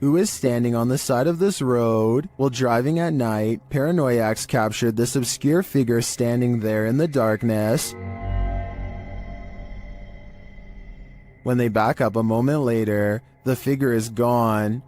who is standing on the side of this road. While driving at night, paranoiacs captured this obscure figure standing there in the darkness. When they back up a moment later, the figure is gone.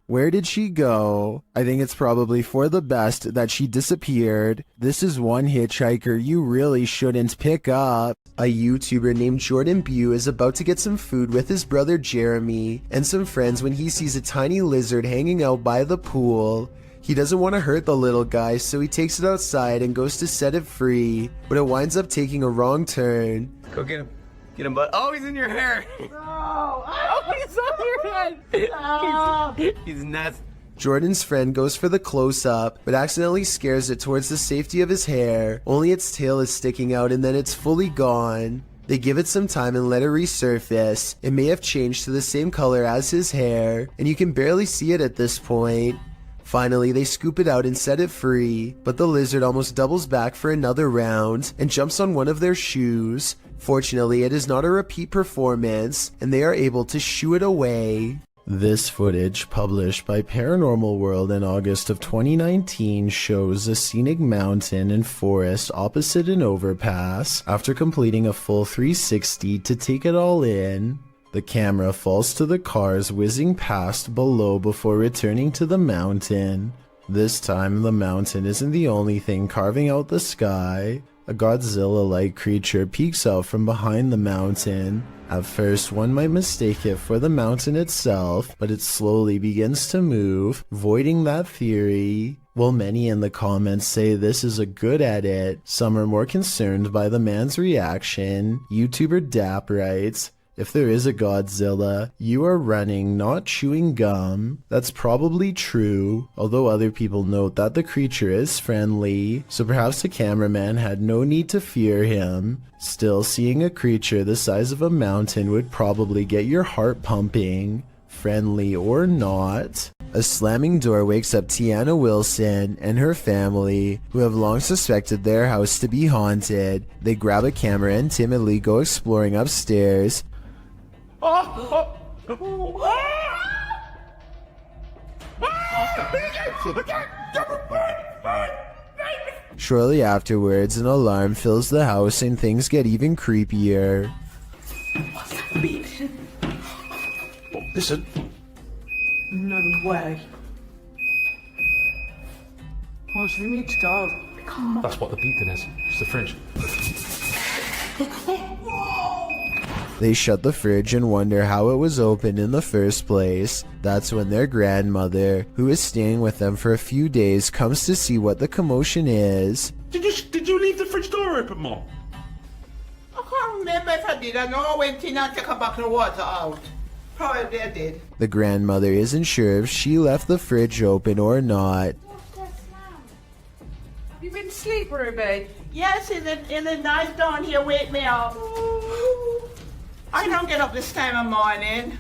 Where did she go? I think it's probably for the best that she disappeared. This is one hitchhiker you really shouldn't pick up. A YouTuber named Jordan Bew is about to get some food with his brother Jeremy and some friends when he sees a tiny lizard hanging out by the pool. He doesn't want to hurt the little guy, so he takes it outside and goes to set it free, but it winds up taking a wrong turn. Go get him. Get him, bud. Oh, he's in your hair. No! Oh, he's on your head. No! He's nuts. Jordan's friend goes for the close-up, but accidentally scares it towards the safety of his hair. Only its tail is sticking out and then it's fully gone. They give it some time and let it resurface. It may have changed to the same color as his hair, and you can barely see it at this point. Finally, they scoop it out and set it free, but the lizard almost doubles back for another round and jumps on one of their shoes. Fortunately, it is not a repeat performance, and they are able to shoo it away. This footage, published by Paranormal World in August of 2019, shows a scenic mountain and forest opposite an overpass after completing a full 360 to take it all in. The camera falls to the cars whizzing past below before returning to the mountain. This time, the mountain isn't the only thing carving out the sky. A Godzilla-like creature peeks out from behind the mountain. At first, one might mistake it for the mountain itself, but it slowly begins to move, voiding that theory. While many in the comments say this is a good edit, some are more concerned by the man's reaction. YouTuber Dap writes, "If there is a Godzilla, you are running, not chewing gum." That's probably true, although other people note that the creature is friendly, so perhaps the cameraman had no need to fear him. Still, seeing a creature the size of a mountain would probably get your heart pumping, friendly or not. A slamming door wakes up Tiana Wilson and her family, who have long suspected their house to be haunted. They grab a camera and timidly go exploring upstairs. Shortly afterwards, an alarm fills the house and things get even creepier. Oh, listen. No way. Oh, it's really to go. Come on. That's what the beacon is. It's the fridge. They shut the fridge and wonder how it was opened in the first place. That's when their grandmother, who is staying with them for a few days, comes to see what the commotion is. Did you leave the fridge door open, Mom? I can't remember if I did. I know I went in and took a bucket of water out. Probably I did. The grandmother isn't sure if she left the fridge open or not. What's that sound? Have you been asleep, Ruby? Yes, in the night down here, wake me up. I don't get up this time of morning.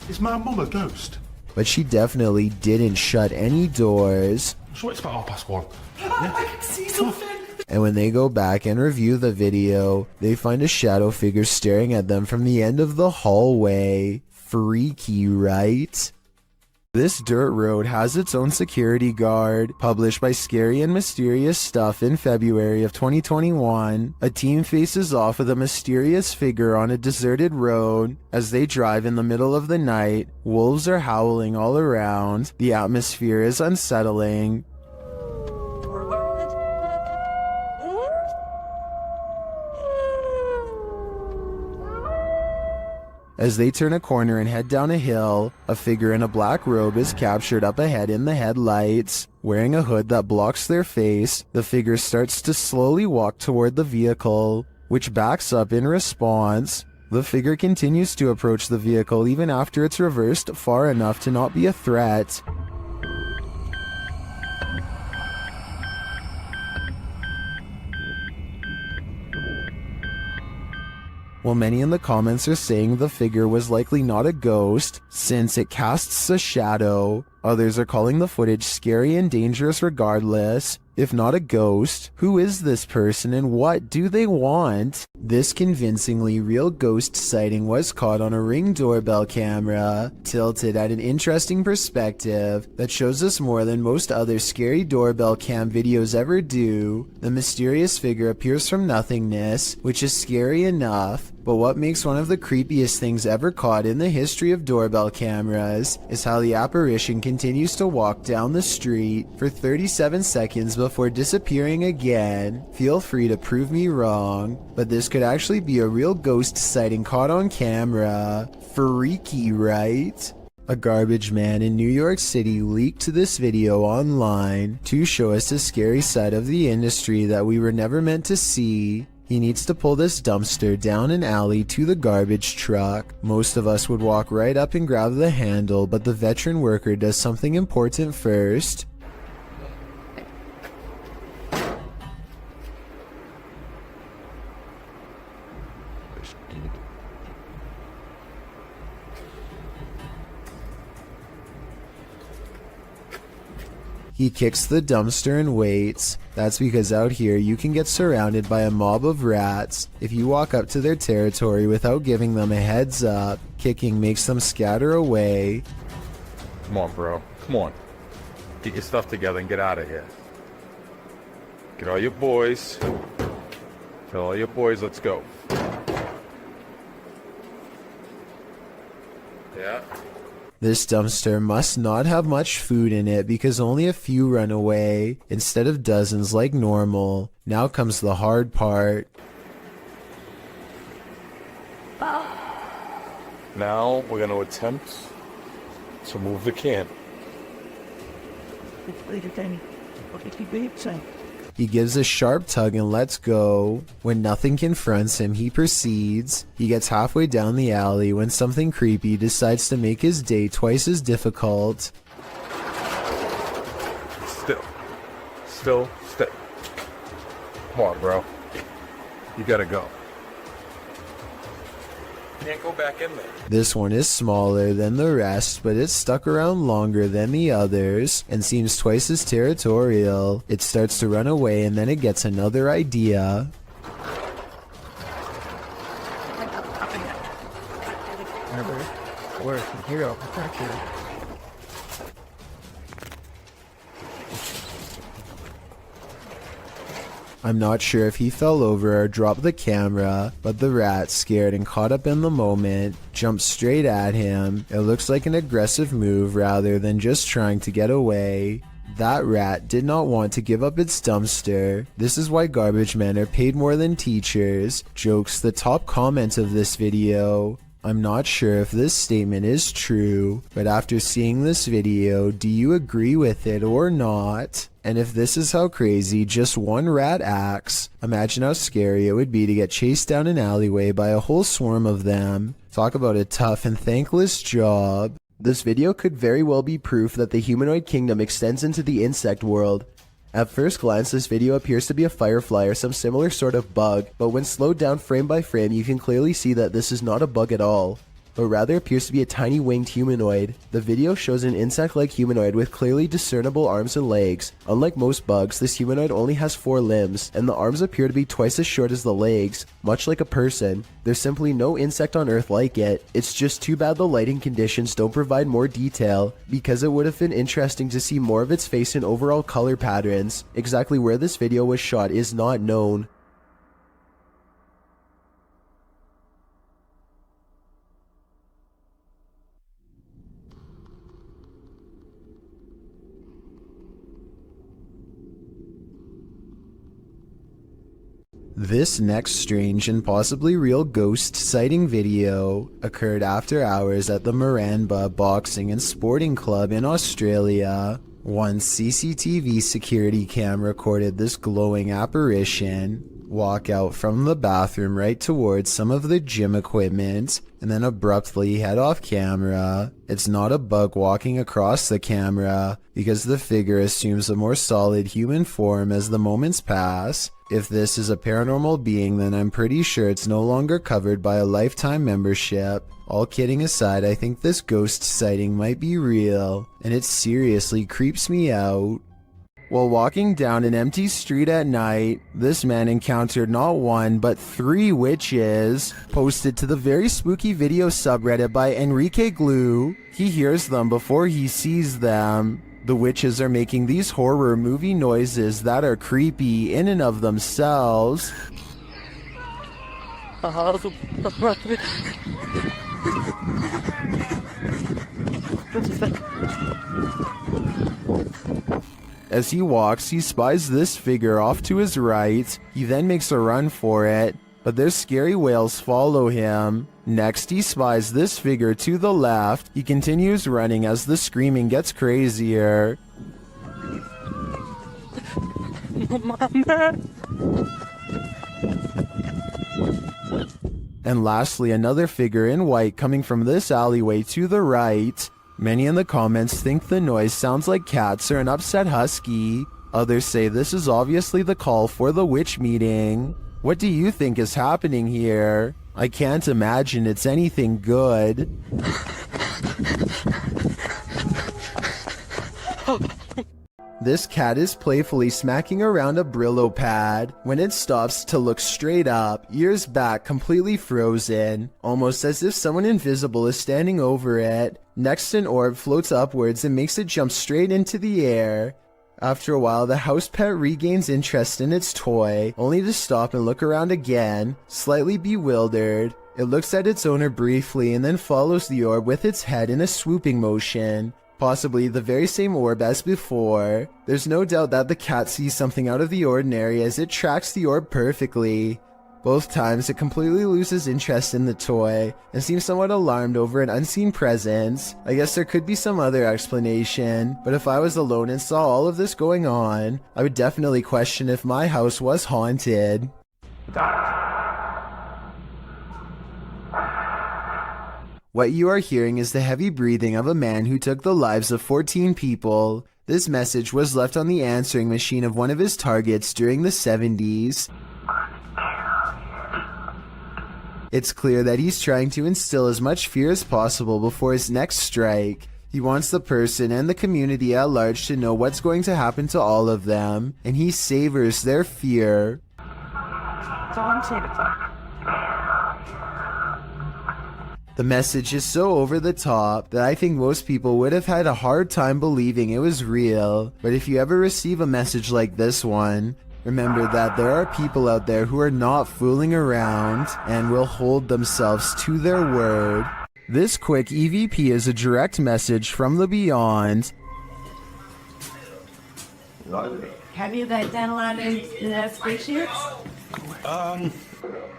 Is my mum a ghost? But she definitely didn't shut any doors. So it's about 1:30. I can see something. And when they go back and review the video, they find a shadow figure staring at them from the end of the hallway. Freaky, right? This dirt road has its own security guard. Published by Scary and Mysterious Stuff in February of 2021, a team faces off with a mysterious figure on a deserted road. As they drive in the middle of the night, wolves are howling all around. The atmosphere is unsettling. As they turn a corner and head down a hill, a figure in a black robe is captured up ahead in the headlights. Wearing a hood that blocks their face, the figure starts to slowly walk toward the vehicle, which backs up in response. The figure continues to approach the vehicle even after it's reversed far enough to not be a threat. While many in the comments are saying the figure was likely not a ghost, since it casts a shadow, Others are calling the footage scary and dangerous regardless. If not a ghost, who is this person and what do they want? This convincingly real ghost sighting was caught on a Ring doorbell camera, tilted at an interesting perspective that shows us more than most other scary doorbell cam videos ever do. The mysterious figure appears from nothingness, which is scary enough, but what makes one of the creepiest things ever caught in the history of doorbell cameras is how the apparition continues to walk down the street for 37 seconds before disappearing again. Feel free to prove me wrong, but this could actually be a real ghost sighting caught on camera. Freaky, right? A garbage man in New York City leaked this video online to show us a scary side of the industry that we were never meant to see. He needs to pull this dumpster down an alley to the garbage truck. Most of us would walk right up and grab the handle, but the veteran worker does something important first. He kicks the dumpster and waits. That's because out here you can get surrounded by a mob of rats. If you walk up to their territory without giving them a heads up, kicking makes them scatter away. Come on, bro. Come on. Get your stuff together and get out of here. Get all your boys. Tell all your boys, let's go. Yeah. This dumpster must not have much food in it because only a few run away, instead of dozens like normal. Now comes the hard part. Now we're going to attempt to move the can. He gives a sharp tug and lets go. When nothing confronts him, he proceeds. He gets halfway down the alley when something creepy decides to make his day twice as difficult. Still. Come on, bro. You gotta go. Can't go back in there. This one is smaller than the rest, but it's stuck around longer than the others and seems twice as territorial. It starts to run away and then it gets another idea. I'm not sure if he fell over or dropped the camera, but the rat, scared and caught up in the moment, jumped straight at him. It looks like an aggressive move rather than just trying to get away. That rat did not want to give up its dumpster. This is why garbage men are paid more than teachers. Jokes the top comment of this video. I'm not sure if this statement is true, but after seeing this video, do you agree with it or not? And if this is how crazy just one rat acts, imagine how scary it would be to get chased down an alleyway by a whole swarm of them. Talk about a tough and thankless job. This video could very well be proof that the humanoid kingdom extends into the insect world. At first glance, this video appears to be a firefly or some similar sort of bug, but when slowed down frame by frame, you can clearly see that this is not a bug at all, but rather appears to be a tiny winged humanoid. The video shows an insect-like humanoid with clearly discernible arms and legs. Unlike most bugs, this humanoid only has 4 limbs, and the arms appear to be twice as short as the legs, much like a person. There's simply no insect on Earth like it. It's just too bad the lighting conditions don't provide more detail, because it would have been interesting to see more of its face and overall color patterns. Exactly where this video was shot is not known. This next strange and possibly real ghost sighting video occurred after hours at the Maranba Boxing and Sporting Club in Australia. One CCTV security cam recorded this glowing apparition walk out from the bathroom right towards some of the gym equipment and then abruptly head off camera. It's not a bug walking across the camera, because the figure assumes a more solid human form as the moments pass. If this is a paranormal being, then I'm pretty sure it's no longer covered by a lifetime membership. All kidding aside, I think this ghost sighting might be real, and it seriously creeps me out. While walking down an empty street at night, this man encountered not one but 3 witches. Posted to the very spooky video subreddit by Enrique Glue, he hears them before he sees them. The witches are making these horror movie noises that are creepy in and of themselves. As he walks, he spies this figure off to his right. He then makes a run for it, but their scary wails follow him. Next, he spies this figure to the left. He continues running as the screaming gets crazier. And lastly, another figure in white coming from this alleyway to the right. Many in the comments think the noise sounds like cats or an upset husky. Others say this is obviously the call for the witch meeting. What do you think is happening here? I can't imagine it's anything good. This cat is playfully smacking around a Brillo pad when it stops to look straight up, ears back, completely frozen, almost as if someone invisible is standing over it. Next, an orb floats upwards and makes it jump straight into the air. After a while, the house pet regains interest in its toy, only to stop and look around again, slightly bewildered. It looks at its owner briefly and then follows the orb with its head in a swooping motion. Possibly the very same orb as before. There's no doubt that the cat sees something out of the ordinary as it tracks the orb perfectly. Both times it completely loses interest in the toy and seems somewhat alarmed over an unseen presence. I guess there could be some other explanation, but if I was alone and saw all of this going on, I would definitely question if my house was haunted. What you are hearing is the heavy breathing of a man who took the lives of 14 people. This message was left on the answering machine of one of his targets during the 70s. It's clear that he's trying to instill as much fear as possible before his next strike. He wants the person and the community at large to know what's going to happen to all of them, and he savors their fear. The message is so over the top that I think most people would have had a hard time believing it was real. But if you ever receive a message like this one, remember that there are people out there who are not fooling around and will hold themselves to their word. This quick EVP is a direct message from the beyond. Have you got dental items in that spreadsheet?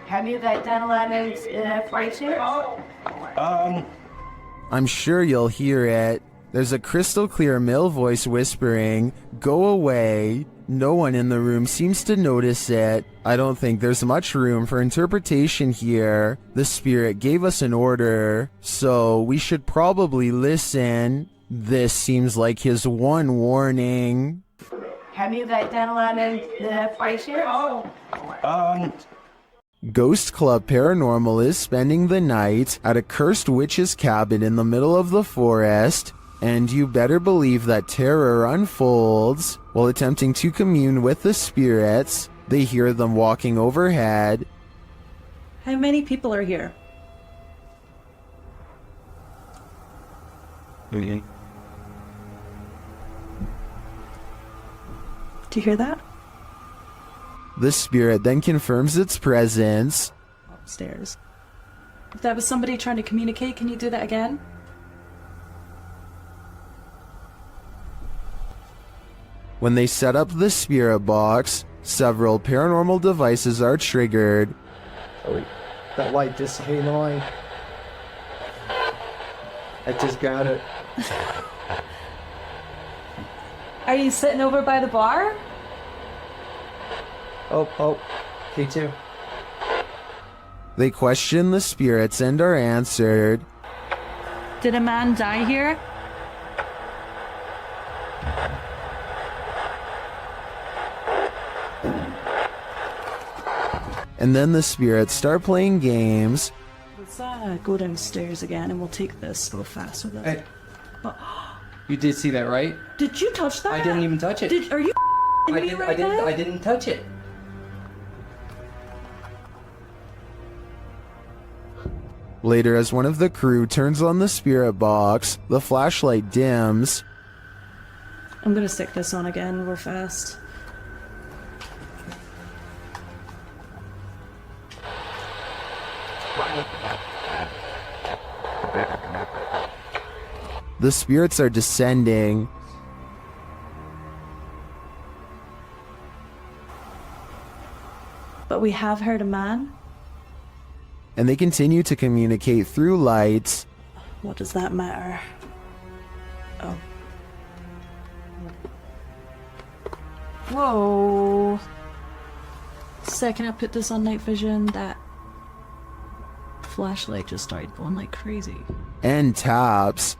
Have you got dental items in that spreadsheet? I'm sure you'll hear it. There's a crystal clear male voice whispering, "Go away." No one in the room seems to notice it. I don't think there's much room for interpretation here. The spirit gave us an order, so we should probably listen. This seems like his one warning. Have you got dental items in that spreadsheet? Ghost Club Paranormal is spending the night at a cursed witch's cabin in the middle of the forest, and you better believe that terror unfolds. While attempting to commune with the spirits, they hear them walking overhead. How many people are here? Do you hear that? The spirit then confirms its presence. Upstairs. If that was somebody trying to communicate, can you do that again? When they set up the spirit box, several paranormal devices are triggered. Oh, wait. That light just came on. I just got it. Are you sitting over by the bar? Oh, P2. They question the spirits and are answered. Did a man die here? And then the spirits start playing games. Let's go downstairs again and we'll take this real fast with it. Hey. You did see that, right? Did you touch that? I didn't even touch it. Are you me right now? I didn't touch it. Later, as one of the crew turns on the spirit box, the flashlight dims. I'm gonna stick this on again real fast. The spirits are descending. But we have heard a man. And they continue to communicate through lights. What does that matter? Oh. Whoa. Second I put this on night vision, that flashlight just started going like crazy. And taps.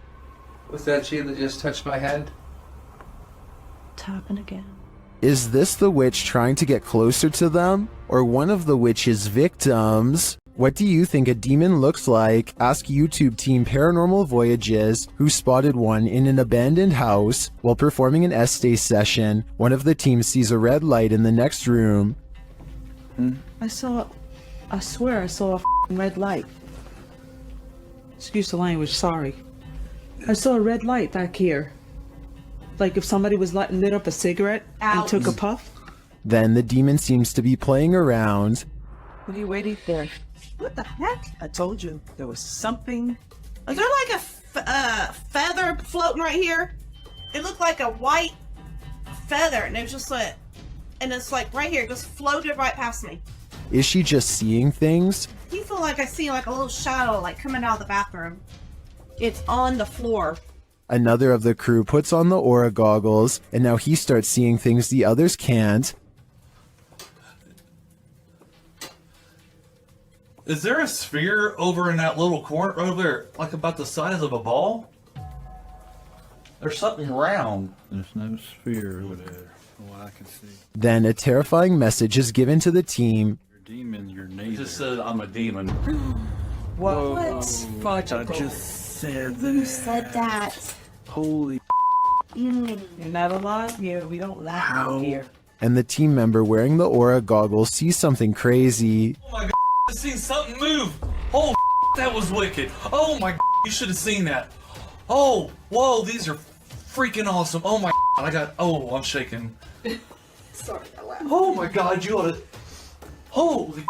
Was that she that just touched my head? Tapping again. Is this the witch trying to get closer to them? Or one of the witch's victims? What do you think a demon looks like? Ask YouTube team Paranormal Voyages, who spotted one in an abandoned house. While performing an essay session, one of the team sees a red light in the next room. I swear I saw a red light. Excuse the language, sorry. I saw a red light back here. Like if somebody was lit up a cigarette and took a puff. Then the demon seems to be playing around. What are you waiting for? What the heck? I told you there was something. Is there like a feather floating right here? It looked like a white feather, and it was just like, and it's like right here, just floated right past me. Is she just seeing things? You feel like I see like a little shadow like coming out of the bathroom. It's on the floor. Another of the crew puts on the aura goggles, and now he starts seeing things the others can't. Is there a sphere over in that little corner over there, like about the size of a ball? There's something round. There's no sphere over there, from what I can see. Then a terrifying message is given to the team. You're a demon, you're It neither. just said I'm a demon. What? Fudge. I just said that. Who said that? Holy You're not alive? Yeah, we don't laugh out here. And the team member wearing the aura goggles sees something crazy. Oh my god, I seen something move. Oh, that was wicked. Oh my god, you should have seen that. Oh, whoa, these are freaking awesome. Oh my god, I'm shaking. Sorry, I laughed. Oh my god, you oughta. Holy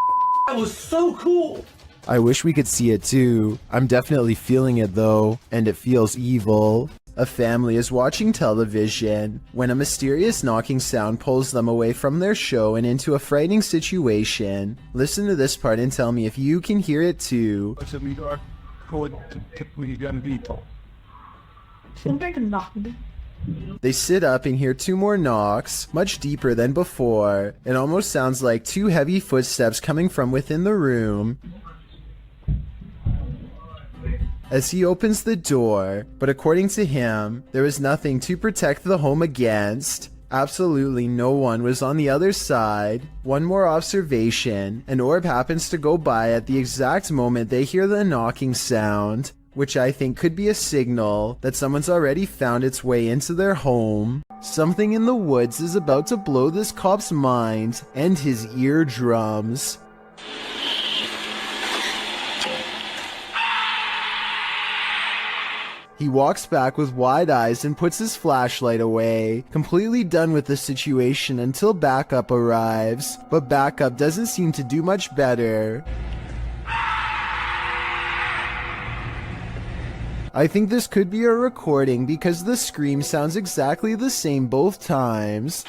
that was so cool. I wish we could see it too. I'm definitely feeling it though, and it feels evil. A family is watching television when a mysterious knocking sound pulls them away from their show and into a frightening situation. Listen to this part and tell me if you can hear it too. They sit up and hear two more knocks, much deeper than before. It almost sounds like two heavy footsteps coming from within the room. As he opens the door, but according to him, there was nothing to protect the home against. Absolutely no one was on the other side. One more observation, an orb happens to go by at the exact moment they hear the knocking sound, which I think could be a signal that someone's already found its way into their home. Something in the woods is about to blow this cop's mind and his eardrums. He walks back with wide eyes and puts his flashlight away, completely done with the situation until backup arrives. But backup doesn't seem to do much better. I think this could be a recording because the scream sounds exactly the same both times.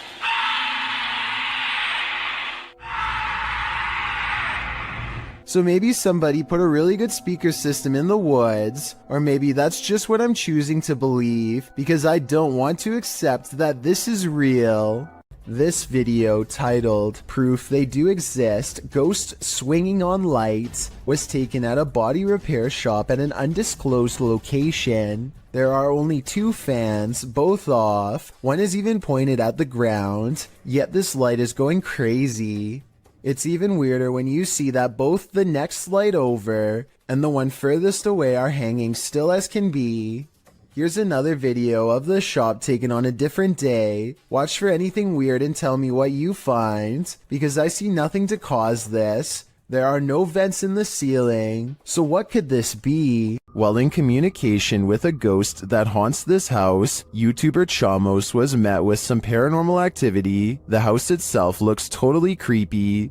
So maybe somebody put a really good speaker system in the woods, or maybe that's just what I'm choosing to believe because I don't want to accept that this is real. This video, titled Proof They Do Exist, Ghost Swinging on Lights, was taken at a body repair shop at an undisclosed location. There are only 2 fans, both off. One is even pointed at the ground, yet this light is going crazy. It's even weirder when you see that both the next light over and the one furthest away are hanging still as can be. Here's another video of the shop taken on a different day. Watch for anything weird and tell me what you find, because I see nothing to cause this. There are no vents in the ceiling, so what could this be? While in communication with a ghost that haunts this house, YouTuber Chamos was met with some paranormal activity. The house itself looks totally creepy.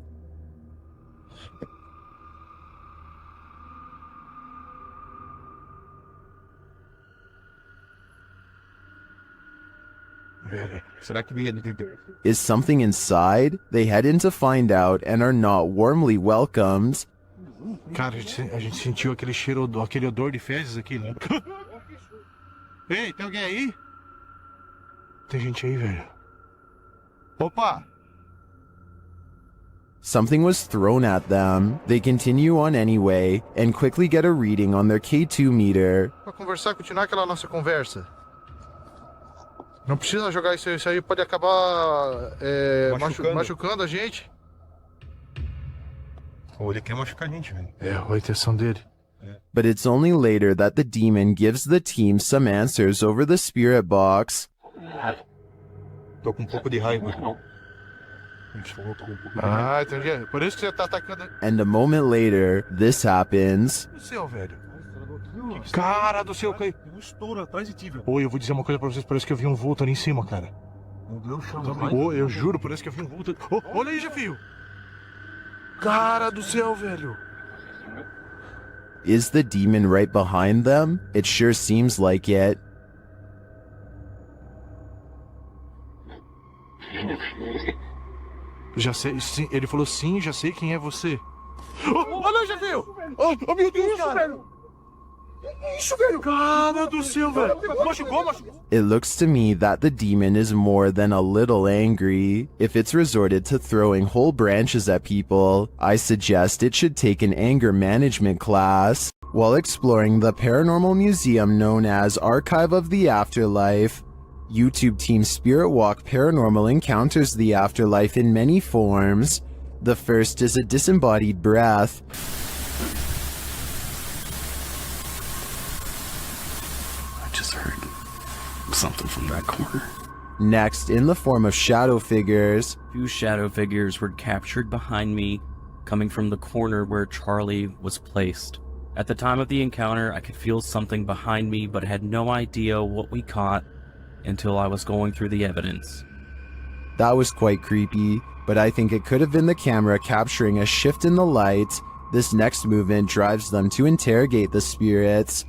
Is something inside? They head in to find out and are not warmly welcomed. Cara, a gente sentiu aquele cheiro, aquele odor de fezes aqui, né? Ei, tem alguém aí? Tem gente aí, velho. Opa! Something was thrown at them. They continue on anyway and quickly get a reading on their K2 meter. Pra conversar, continuar aquela nossa conversa. Não precisa jogar isso aí pode acabar machucando a gente. Ou ele quer machucar a gente, velho. É, a intenção dele. But it's only later that the demon gives the team some answers over the spirit box. Tô com um pouco de raiva. Ah, entendi. Por isso que você tá atacando. And a moment later, this happens. O céu, velho. Cara do céu, caiu. Tem um estouro atrás de ti, velho. Oi, eu vou dizer uma coisa pra vocês, parece que eu vi um vulto ali em cima, cara. Meu Deus, Ô, eu juro, parece que eu vi um vulto. Oh, olha aí, Jefio. Cara do céu, velho. Is the demon right behind them? It sure seems like it. Já sei, sim, ele falou sim, já sei quem é você. Olha aí, Jefio. Oh, meu Deus, cara. Isso, velho! Cara do céu, velho! Machucou. It looks to me that the demon is more than a little angry. If it's resorted to throwing whole branches at people, I suggest it should take an anger management class. While exploring the paranormal museum known as Archive of the Afterlife, YouTube team Spirit Walk Paranormal encounters the afterlife in many forms. The first is a disembodied breath. Something from that corner. Next, in the form of shadow figures. 2 shadow figures were captured behind me, coming from the corner where Charlie was placed. At the time of the encounter, I could feel something behind me, but had no idea what we caught until I was going through the evidence. That was quite creepy, but I think it could have been the camera capturing a shift in the light. This next movement drives them to interrogate the spirits.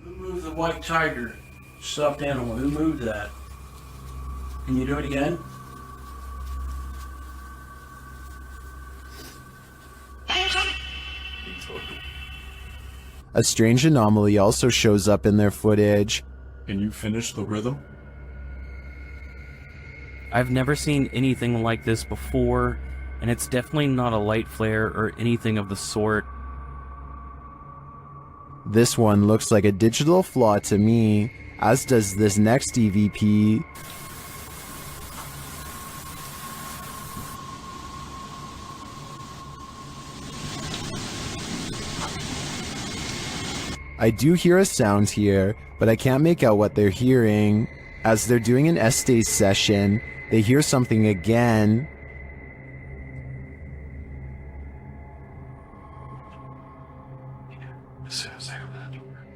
Who moved the white tiger? Stuffed animal. Who moved that? Can you do it again? A strange anomaly also shows up in their footage. Can you finish the rhythm? I've never seen anything like this before, and it's definitely not a light flare or anything of the sort. This one looks like a digital flaw to me, as does this next EVP. I do hear a sound here, but I can't make out what they're hearing. As they're doing an Estes session, they hear something again.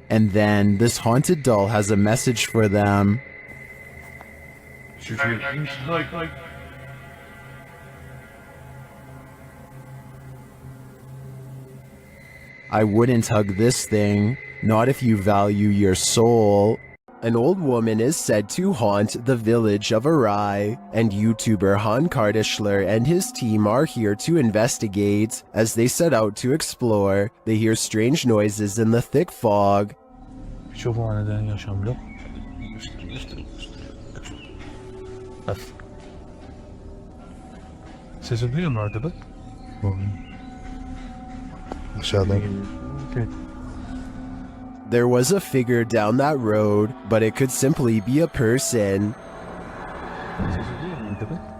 And then this haunted doll has a message for them. I wouldn't hug this thing, not if you value your soul. An old woman is said to haunt the village of Arai, and YouTuber Han Kardashler and his team are here to investigate. As they set out to explore, they hear strange noises in the thick fog. Sesi duyuyor musun arkada? Aşağıdan. Okay. There was a figure down that road, but it could simply be a person. Sesi duyuyor musun arkada?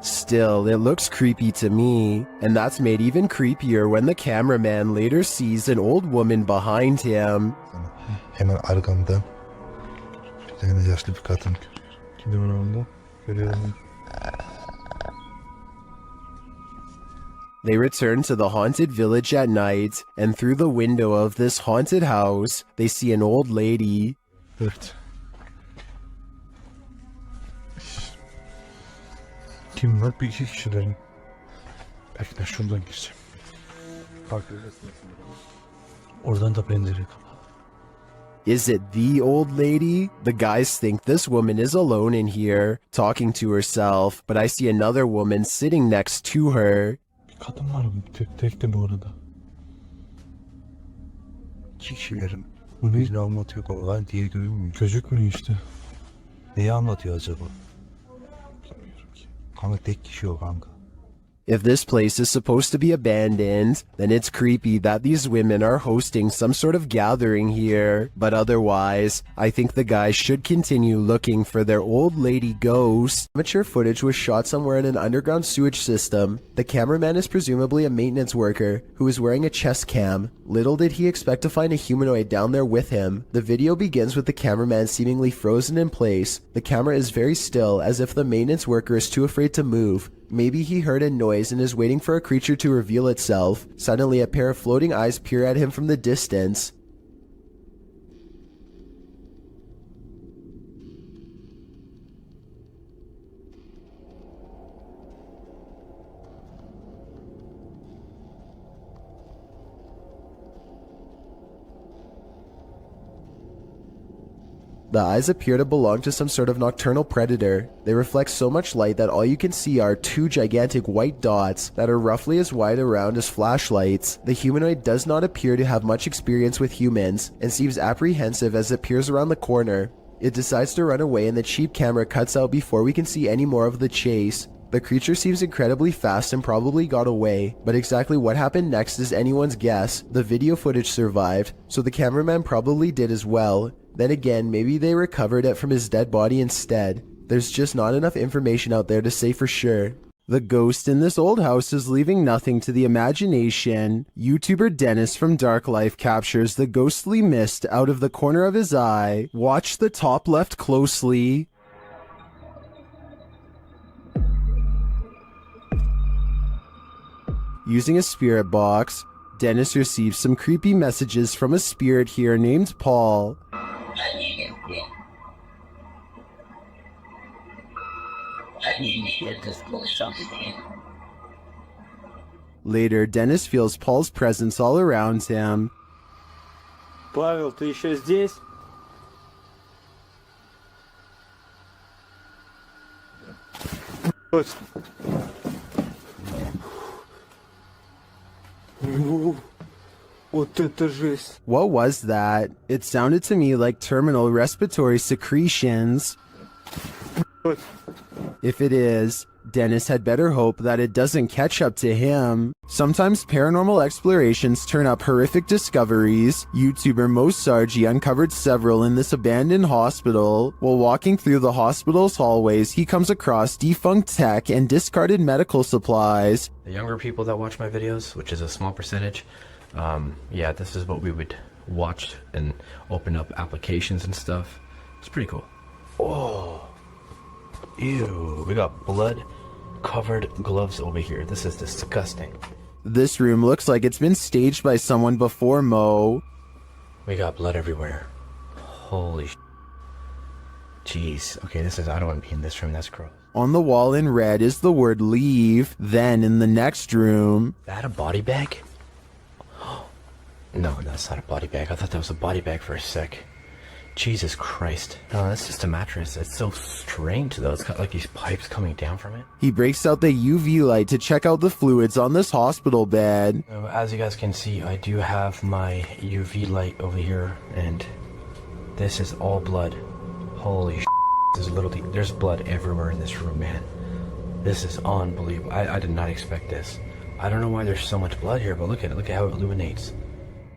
Still, it looks creepy to me, and that's made even creepier when the cameraman later sees an old woman behind him. Hemen arkamda bir tane yaşlı bir kadın. Kimin orada? Görüyorum. They return to the haunted village at night, and through the window of this haunted house, they see an old lady. 4. Kim var? Bir iki kişilerin. Belki de şuradan gireceğim. Farklı. Oradan da pencere kapalı. Is it the old lady? The guys think this woman is alone in here, talking to herself, but I see another woman sitting next to her. Bir kadın var mı? Tek de mi orada? İki kişilerim. Bu ne? Birini anlatıyor olan diye görünmüyor. Gözükmüyor işte. Neyi anlatıyor acaba? Bilmiyorum ki. Kanka tek kişi o kanka. If this place is supposed to be abandoned, then it's creepy that these women are hosting some sort of gathering here. But otherwise, I think the guys should continue looking for their old lady ghost. Amateur footage was shot somewhere in an underground sewage system. The cameraman is presumably a maintenance worker who is wearing a chest cam. Little did he expect to find a humanoid down there with him. The video begins with the cameraman seemingly frozen in place. The camera is very still, as if the maintenance worker is too afraid to move. Maybe he heard a noise and is waiting for a creature to reveal itself. Suddenly, a pair of floating eyes peer at him from the distance. The eyes appear to belong to some sort of nocturnal predator. They reflect so much light that all you can see are two gigantic white dots that are roughly as wide around as flashlights. The humanoid does not appear to have much experience with humans and seems apprehensive as it peers around the corner. It decides to run away and the cheap camera cuts out before we can see any more of the chase. The creature seems incredibly fast and probably got away, but exactly what happened next is anyone's guess. The video footage survived, so the cameraman probably did as well. Then again, maybe they recovered it from his dead body instead. There's just not enough information out there to say for sure. The ghost in this old house is leaving nothing to the imagination. YouTuber Dennis from Dark Life captures the ghostly mist out of the corner of his eye. Watch the top left closely. Using a spirit box, Dennis receives some creepy messages from a spirit here named Paul. Later, Dennis feels Paul's presence all around him. Павел, ты еще здесь? What was that? It sounded to me like terminal respiratory secretions. If it is, Dennis had better hope that it doesn't catch up to him. Sometimes paranormal explorations turn up horrific discoveries. YouTuber Mosargi uncovered several in this abandoned hospital. While walking through the hospital's hallways, he comes across defunct tech and discarded medical supplies. The younger people that watch my videos, which is a small percentage, yeah, this is what we would watch and open up applications and stuff. It's pretty cool. Oh. Ew, we got blood-covered gloves over here. This is disgusting. This room looks like it's been staged by someone before Mo. We got blood everywhere. Holy sh**. Jeez. Okay, I don't want to be in this room. That's gross. On the wall in red is the word leave. Then in the next room... Is that a body bag? No, that's not a body bag. I thought that was a body bag for a sec. Jesus Christ. No, that's just a mattress. It's so strange though. It's got like these pipes coming down from it. He breaks out the UV light to check out the fluids on this hospital bed. As you guys can see, I do have my UV light over here, and this is all blood. Holy sh**. There's blood everywhere in this room, man. This is unbelievable. I did not expect this. I don't know why there's so much blood here, but look at it. Look at how it illuminates.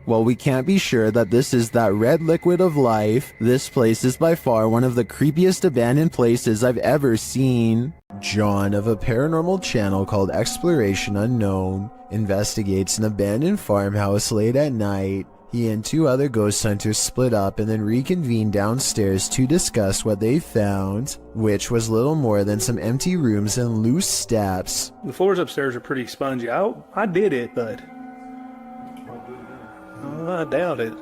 While we can't be sure that this is that red liquid of life, this place is by far one of the creepiest abandoned places I've ever seen. John of a paranormal channel called Exploration Unknown investigates an abandoned farmhouse late at night. He and 2 other ghost hunters split up and then reconvened downstairs to discuss what they found, which was little more than some empty rooms and loose steps. The floors upstairs are pretty spongy. I did it, but I doubt it.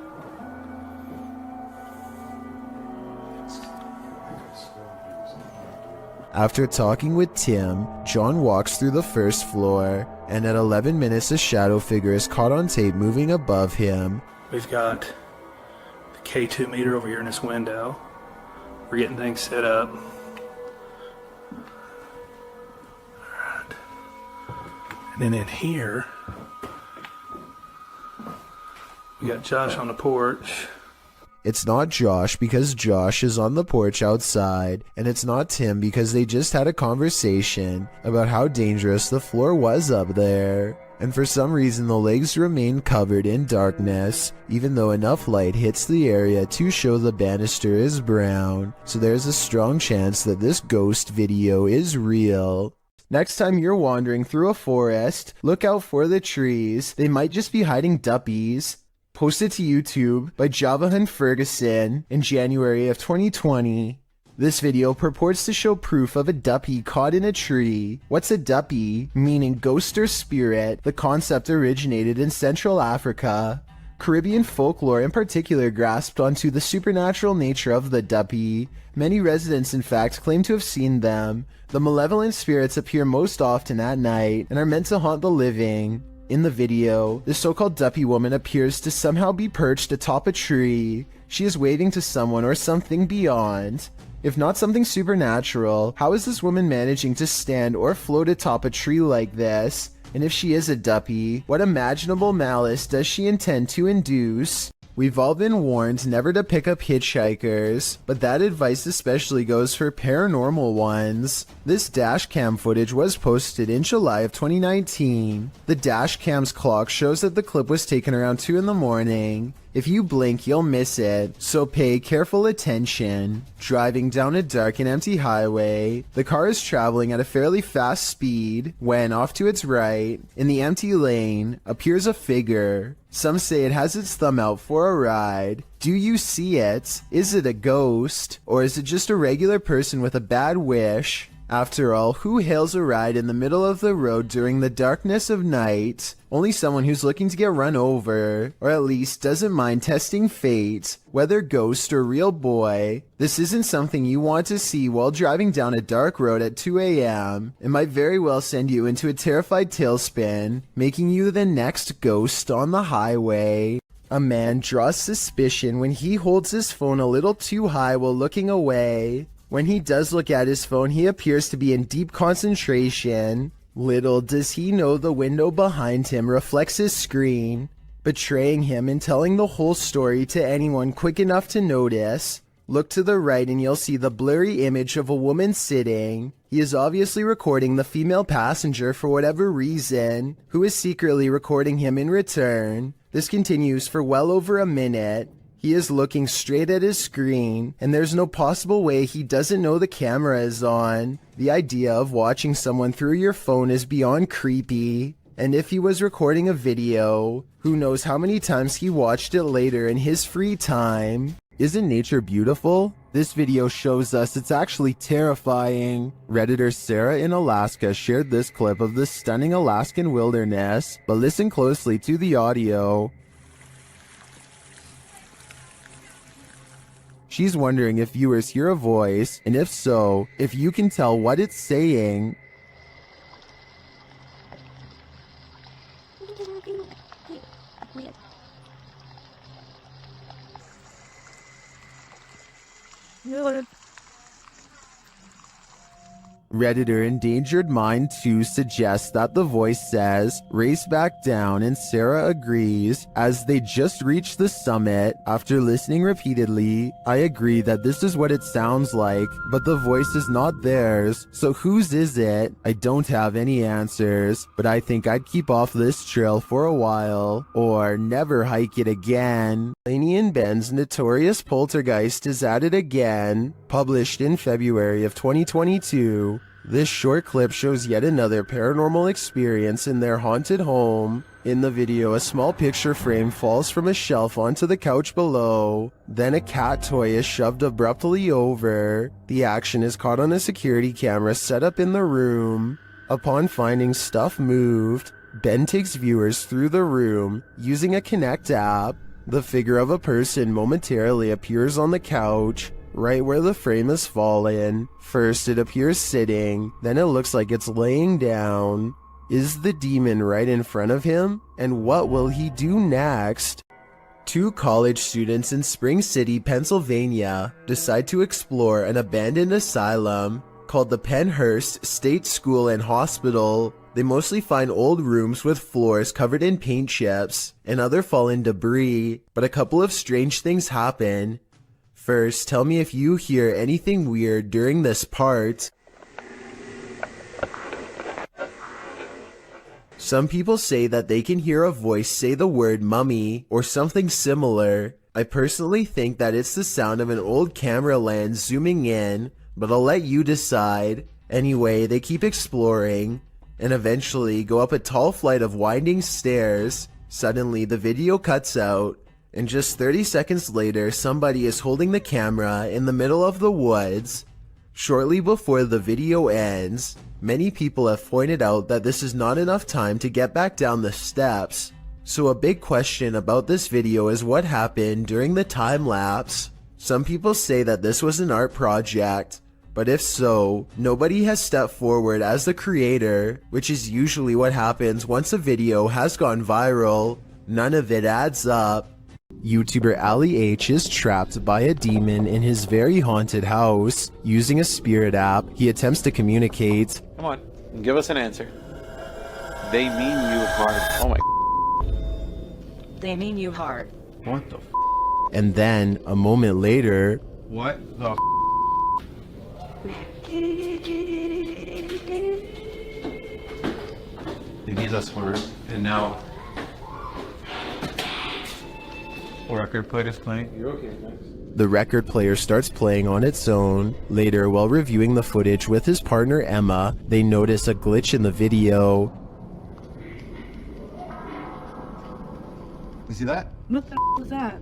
After talking with Tim, John walks through the first floor, and at 11 minutes a shadow figure is caught on tape moving above him. We've got the K2 meter over here in this window. We're getting things set up. Alright. And then in here, we got Josh on the porch. It's not Josh because Josh is on the porch outside, and it's not Tim because they just had a conversation about how dangerous the floor was up there. And for some reason the legs remain covered in darkness, even though enough light hits the area to show the banister is brown, so there's a strong chance that this ghost video is real. Next time you're wandering through a forest, look out for the trees. They might just be hiding duppies. Posted to YouTube by Javahan Ferguson in January of 2020. This video purports to show proof of a duppy caught in a tree. What's a duppy? Meaning ghost or spirit. The concept originated in Central Africa. Caribbean folklore in particular grasped onto the supernatural nature of the duppy. Many residents in fact claim to have seen them. The malevolent spirits appear most often at night and are meant to haunt the living. In the video, the so-called duppy woman appears to somehow be perched atop a tree. She is waving to someone or something beyond. If not something supernatural, how is this woman managing to stand or float atop a tree like this? And if she is a duppy, what imaginable malice does she intend to induce? We've all been warned never to pick up hitchhikers, but that advice especially goes for paranormal ones. This dash cam footage was posted in July of 2019. The dash cam's clock shows that the clip was taken around 2 in the morning. If you blink, you'll miss it, so pay careful attention. Driving down a dark and empty highway, the car is traveling at a fairly fast speed when, off to its right, in the empty lane, appears a figure. Some say it has its thumb out for a ride. Do you see it? Is it a ghost? Or is it just a regular person with a bad wish? After all, who hails a ride in the middle of the road during the darkness of night? Only someone who's looking to get run over, or at least doesn't mind testing fate, whether ghost or real boy. This isn't something you want to see while driving down a dark road at 2 a.m. It might very well send you into a terrified tailspin, making you the next ghost on the highway. A man draws suspicion when he holds his phone a little too high while looking away. When he does look at his phone, he appears to be in deep concentration. Little does he know the window behind him reflects his screen, betraying him and telling the whole story to anyone quick enough to notice. Look to the right and you'll see the blurry image of a woman sitting. He is obviously recording the female passenger for whatever reason, who is secretly recording him in return. This continues for well over a minute. He is looking straight at his screen, and there's no possible way he doesn't know the camera is on. The idea of watching someone through your phone is beyond creepy. And if he was recording a video, who knows how many times he watched it later in his free time. Isn't nature beautiful? This video shows us it's actually terrifying. Redditor Sarah in Alaska shared this clip of the stunning Alaskan wilderness, but listen closely to the audio. She's wondering if viewers hear a voice, and if so, if you can tell what it's saying. Redditor Endangered Mind 2 suggests that the voice says, "Race back down," and Sarah agrees. As they just reached the summit, after listening repeatedly, I agree that this is what it sounds like, but the voice is not theirs. So whose is it? I don't have any answers, but I think I'd keep off this trail for a while, or never hike it again. Laney and Ben's Notorious Poltergeist is at it again, published in February of 2022. This short clip shows yet another paranormal experience in their haunted home. In the video, a small picture frame falls from a shelf onto the couch below. Then a cat toy is shoved abruptly over. The action is caught on a security camera set up in the room. Upon finding stuff moved, Ben takes viewers through the room using a Kinect app. The figure of a person momentarily appears on the couch, right where the frame has fallen. First it appears sitting, then it looks like it's laying down. Is the demon right in front of him? And what will he do next? Two college students in Spring City, Pennsylvania, decide to explore an abandoned asylum called the Pennhurst State School and Hospital. They mostly find old rooms with floors covered in paint chips and other fallen debris, but a couple of strange things happen. First, tell me if you hear anything weird during this part. Some people say that they can hear a voice say the word mummy or something similar. I personally think that it's the sound of an old camera lens zooming in, but I'll let you decide. Anyway, they keep exploring and eventually go up a tall flight of winding stairs. Suddenly, the video cuts out, and just 30 seconds later, somebody is holding the camera in the middle of the woods. Shortly before the video ends, many people have pointed out that this is not enough time to get back down the steps. So a big question about this video is what happened during the time lapse. Some people say that this was an art project, but if so, nobody has stepped forward as the creator, which is usually what happens once a video has gone viral. None of it adds up. YouTuber Ali H is trapped by a demon in his very haunted house. Using a spirit app, he attempts to communicate. Come on, give us an answer. They mean you hard. Oh my. They mean you hard. What the? And then, a moment later, What the? They need us for it, and now record player is playing. You're okay, thanks. The record player starts playing on its own. Later, while reviewing the footage with his partner Emma, they notice a glitch in the video. You see that? What the was that?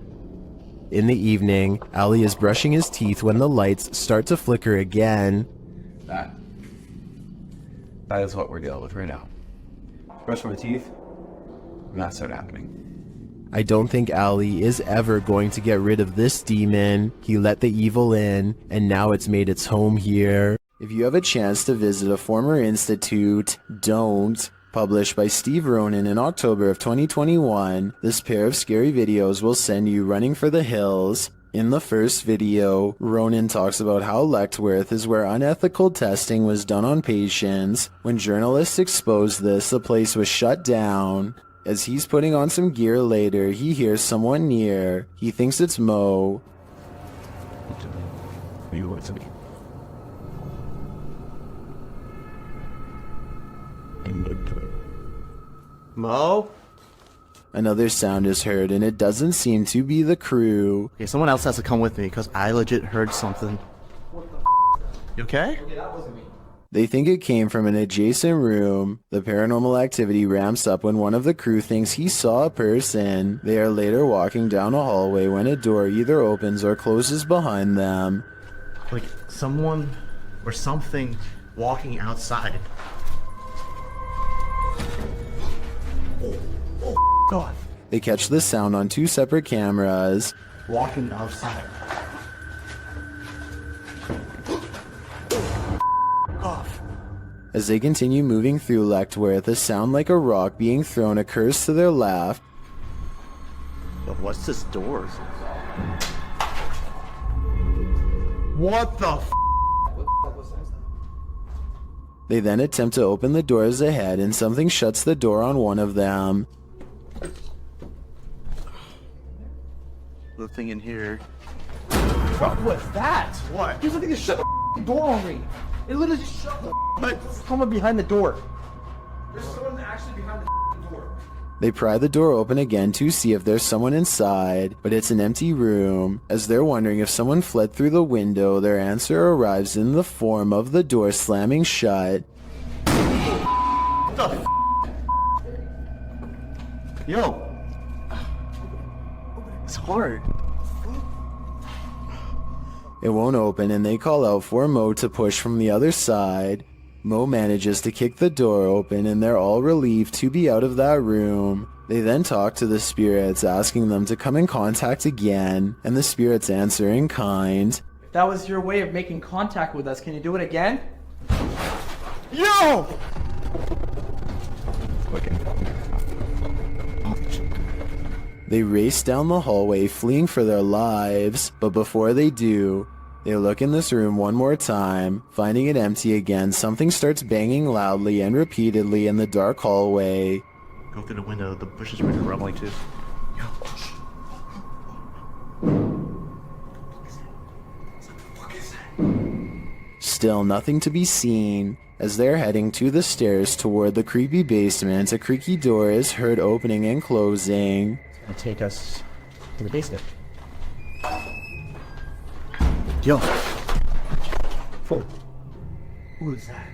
In the evening, Ali is brushing his teeth when the lights start to flicker again. That is what we're dealing with right now. Brush my teeth, and that started happening. I don't think Ali is ever going to get rid of this demon. He let the evil in, and now it's made its home here. If you have a chance to visit a former institute, don't. Published by Steve Ronan in October of 2021, this pair of scary videos will send you running for the hills. In the first video, Ronan talks about how Lechtworth is where unethical testing was done on patients. When journalists exposed this, the place was shut down. As he's putting on some gear later, he hears someone near. He thinks it's Mo. You want to me. Mo? Another sound is heard, and it doesn't seem to be the crew. Okay, someone else has to come with me, because I legit heard something. You okay? They think it came from an adjacent room. The paranormal activity ramps up when one of the crew thinks he saw a person. They are later walking down a hallway when a door either opens or closes behind them. Like someone or something walking outside. Oh, God. They catch the sound on two separate cameras. Walking outside. Off. As they continue moving through Lechtworth, a sound like a rock being thrown occurs to their left. But what's this door? What the f? They then attempt to open the doors ahead and something shuts the door on one of them. The thing in here. Bro, what's that? What? Here's something to shut the door on me. It literally just shut the someone behind the door. There's someone actually behind the door. They pry the door open again to see if there's someone inside, but it's an empty room. As they're wondering if someone fled through the window, their answer arrives in the form of the door slamming shut. What the f? Yo! It's hard. It won't open and they call out for Mo to push from the other side. Mo manages to kick the door open and they're all relieved to be out of that room. They then talk to the spirits, asking them to come in contact again, and the spirits answer in kind. If that was your way of making contact with us, can you do it again? Yo! They race down the hallway, fleeing for their lives, but before they do, they look in this room one more time. Finding it empty again, something starts banging loudly and repeatedly in the dark hallway. Go through the window, the bushes are rumbling too. Still nothing to be seen. As they're heading to the stairs toward the creepy basement, a creaky door is heard opening and closing. It'll take us to the basement. Yo. Who is that?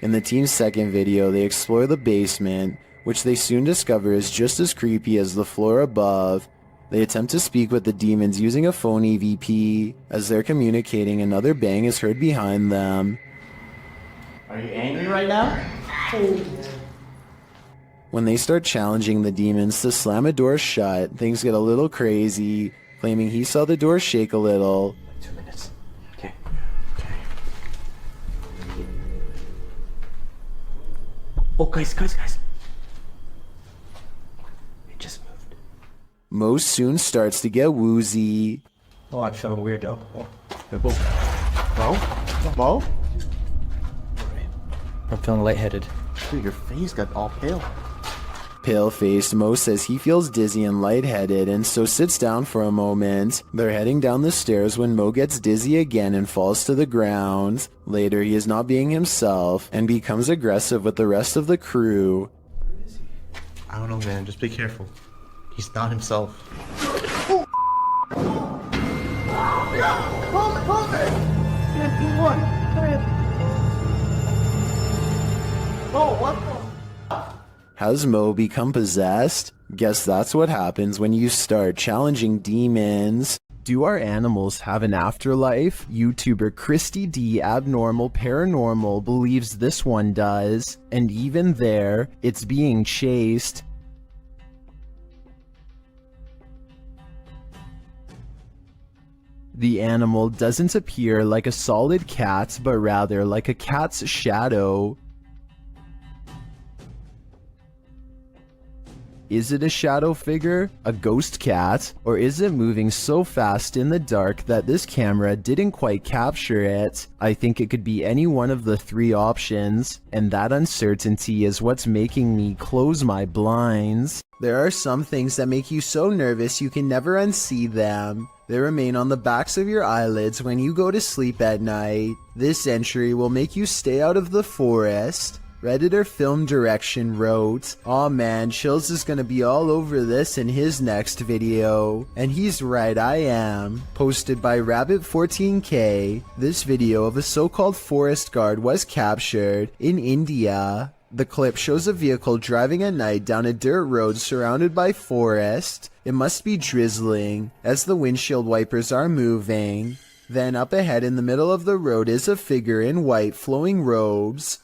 In the team's second video, they explore the basement, which they soon discover is just as creepy as the floor above. They attempt to speak with the demons using a phone EVP. As they're communicating, another bang is heard behind them. Are you angry right now? When they start challenging the demons to slam a door shut, things get a little crazy, claiming he saw the door shake a little. 2 minutes. Okay. Oh, guys. It just moved. Mo soon starts to get woozy. Oh, I'm so weirdo. Mo? I'm feeling lightheaded. Dude, your face got all pale. Pale-faced, Mo says he feels dizzy and lightheaded and so sits down for a moment. They're heading down the stairs when Mo gets dizzy again and falls to the ground. Later, he is not being himself and becomes aggressive with the rest of the crew. I don't know, man. Just be careful. He's not himself. Hold it! What? Oh, what the? Has Mo become possessed? Guess that's what happens when you start challenging demons. Do our animals have an afterlife? YouTuber Christy D Abnormal Paranormal believes this one does, and even there, it's being chased. The animal doesn't appear like a solid cat, but rather like a cat's shadow. Is it a shadow figure, a ghost cat, or is it moving so fast in the dark that this camera didn't quite capture it? I think it could be any one of the three options, and that uncertainty is what's making me close my blinds. There are some things that make you so nervous you can never unsee them. They remain on the backs of your eyelids when you go to sleep at night. This entry will make you stay out of the forest. Redditor Film Direction wrote, "Aw man, Chills is gonna be all over this in his next video." And he's right, I am. Posted by Rabbit14K, this video of a so-called forest guard was captured in India. The clip shows a vehicle driving at night down a dirt road surrounded by forest. It must be drizzling, as the windshield wipers are moving. Then up ahead in the middle of the road is a figure in white flowing robes.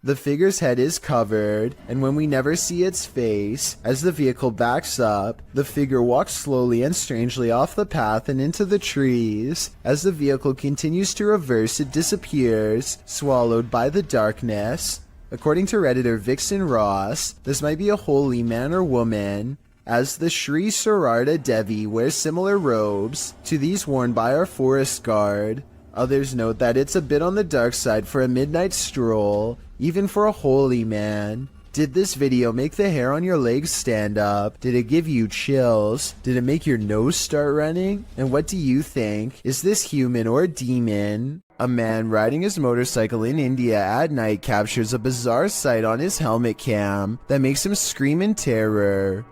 The figure's head is covered, and when we never see its face, as the vehicle backs up, the figure walks slowly and strangely off the path and into the trees. As the vehicle continues to reverse, it disappears, swallowed by the darkness. According to Redditor Vixen Ross, this might be a holy man or woman, as the Sri Sarada Devi wears similar robes to these worn by our forest guard. Others note that it's a bit on the dark side for a midnight stroll, even for a holy man. Did this video make the hair on your legs stand up? Did it give you chills? Did it make your nose start running? And what do you think? Is this human or a demon? A man riding his motorcycle in India at night captures a bizarre sight on his helmet cam that makes him scream in terror.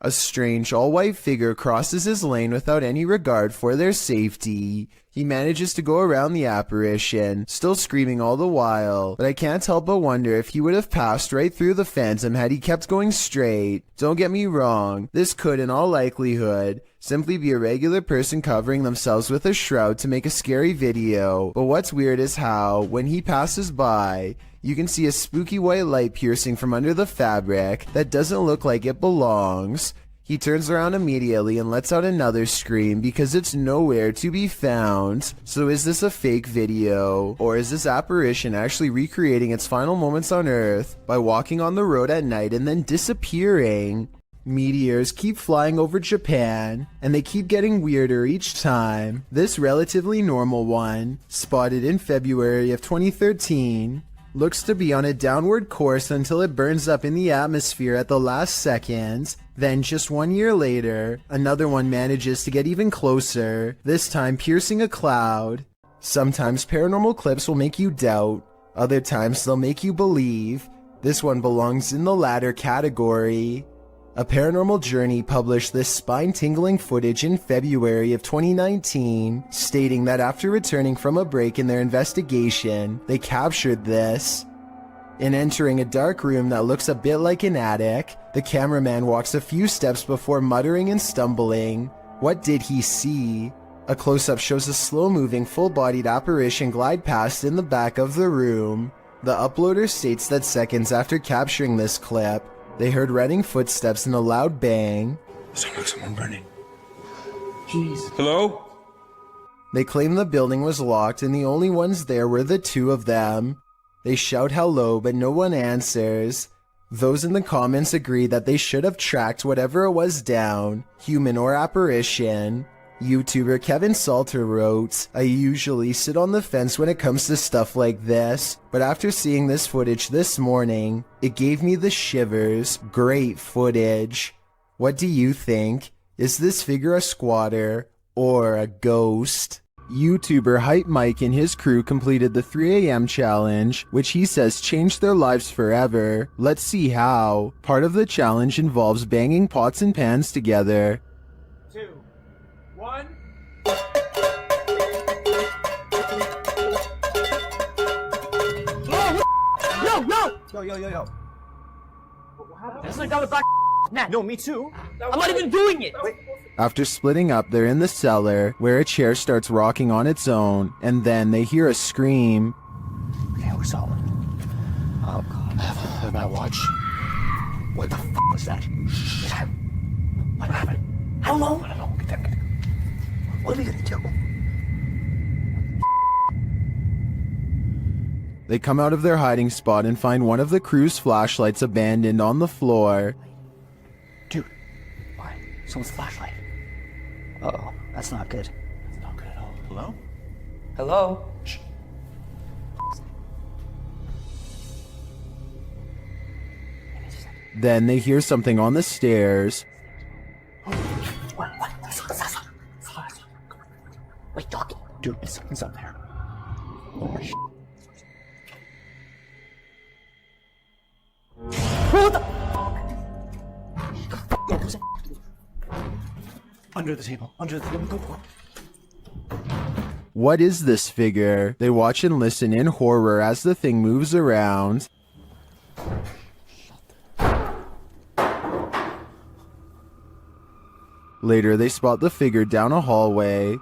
A strange all-white figure crosses his lane without any regard for their safety. He manages to go around the apparition, still screaming all the while, but I can't help but wonder if he would have passed right through the phantom had he kept going straight. Don't get me wrong, this could in all likelihood simply be a regular person covering themselves with a shroud to make a scary video, but what's weird is how, when he passes by, you can see a spooky white light piercing from under the fabric that doesn't look like it belongs. He turns around immediately and lets out another scream because it's nowhere to be found. So is this a fake video? Or is this apparition actually recreating its final moments on Earth by walking on the road at night and then disappearing? Meteors keep flying over Japan, and they keep getting weirder each time. This relatively normal one, spotted in February of 2013, looks to be on a downward course until it burns up in the atmosphere at the last second. Then just 1 year later, another one manages to get even closer, this time piercing a cloud. Sometimes paranormal clips will make you doubt, other times they'll make you believe. This one belongs in the latter category. A Paranormal Journey published this spine-tingling footage in February of 2019, stating that after returning from a break in their investigation, they captured this. In entering a dark room that looks a bit like an attic, the cameraman walks a few steps before muttering and stumbling. What did he see? A close-up shows a slow-moving, full-bodied apparition glide past in the back of the room. The uploader states that seconds after capturing this clip, they heard running footsteps and a loud bang. Someone running. Jeez. Hello? They claim the building was locked and the only ones there were the two of them. They shout hello, but no one answers. Those in the comments agree that they should have tracked whatever it was down, human or apparition. YouTuber Kevin Salter wrote, "I usually sit on the fence when it comes to stuff like this, but after seeing this footage this morning, it gave me the shivers. Great footage." What do you think? Is this figure a squatter or a ghost? YouTuber Hype Mike and his crew completed the 3 a.m. challenge, which he says changed their lives forever. Let's see how. Part of the challenge involves banging pots and pans together. 2, 1. Yo. What happened? That's like that was back. Nah, no, me too. I'm not even doing it. Wait. After splitting up, they're in the cellar, where a chair starts rocking on its own, and then they hear a scream. Okay, we're solid. Oh god. I have my watch. What the f was that? What happened? I don't know. Get there. What are we gonna do? They come out of their hiding spot and find one of the crew's flashlights abandoned on the floor. Dude, why? Someone's flashlight. Uh-oh, that's not good. That's not good at all. Hello? Hello? Shh. Then they hear something on the stairs. What? Wait, dog. Dude, something's up there. Oh, shit. What the f***? Under the table. Go for it. What is this figure? They watch and listen in horror as the thing moves around. Later, they spot the figure down a hallway.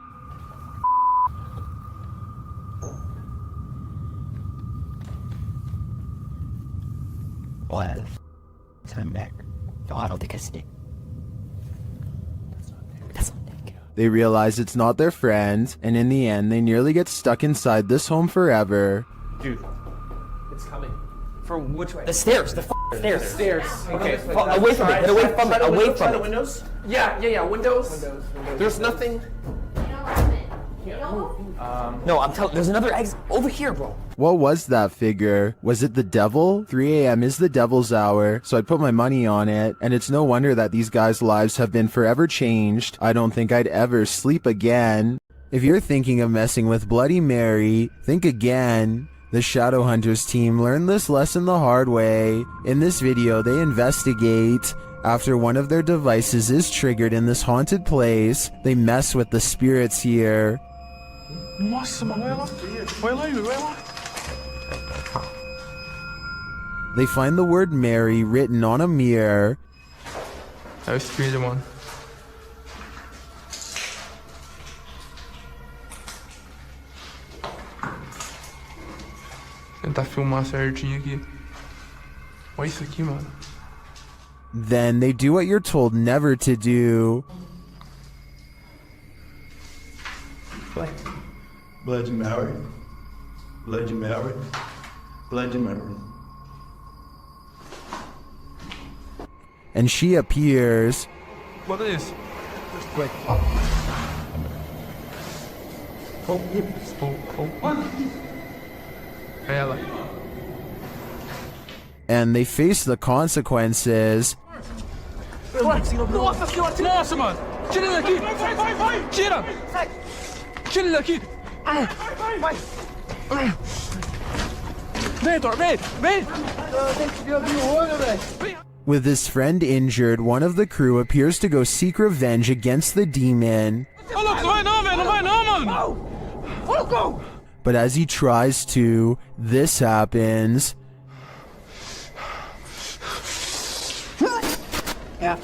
Well, I'm back. No, I don't think I see it. That's not Nick. They realize it's not their friend, and in the end, they nearly get stuck inside this home forever. Dude, it's coming. From which way? The stairs. The Stairs. Okay, away from it. Get away from it. Away from it. Windows? Yeah. Windows. There's nothing. No, I'm telling. There's another exit over here, bro. What was that figure? Was it the devil? 3 a.m. is the devil's hour, so I'd put my money on it, and it's no wonder that these guys' lives have been forever changed. I don't think I'd ever sleep again. If you're thinking of messing with Bloody Mary, think again. The Shadowhunters team learned this lesson the hard way. In this video, they investigate. After one of their devices is triggered in this haunted place, they mess with the spirits here. Nossa, mano, olha lá. They find the word Mary written on a mirror. É o espelho, mano. Tentar filmar certinho aqui. Olha isso aqui, mano. Then they do what you're told never to do. Bloody Mary. Bloody Mary. Bloody Mary. And she appears. What is? Quick. Ela. And they face the consequences. Nossa, mano! Tira ele daqui! Vai! Tira! Tira ele daqui! Vai! Vem, Thor, vem! With his friend injured, one of the crew appears to go seek revenge against the demon. Ô, louco, não vai não, velho! Não vai não, mano! But as he tries to, this happens. Yeah.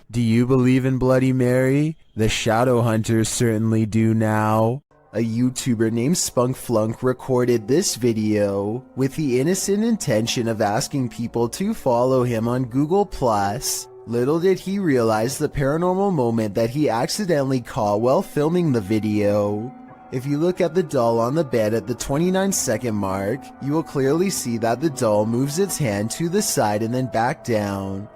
Do you believe in Bloody Mary? The Shadowhunters certainly do now. A YouTuber named Spunkflunk recorded this video with the innocent intention of asking people to follow him on Google+. Little did he realize the paranormal moment that he accidentally caught while filming the video. If you look at the doll on the bed at the 29-second mark, you will clearly see that the doll moves its hand to the side and then back down.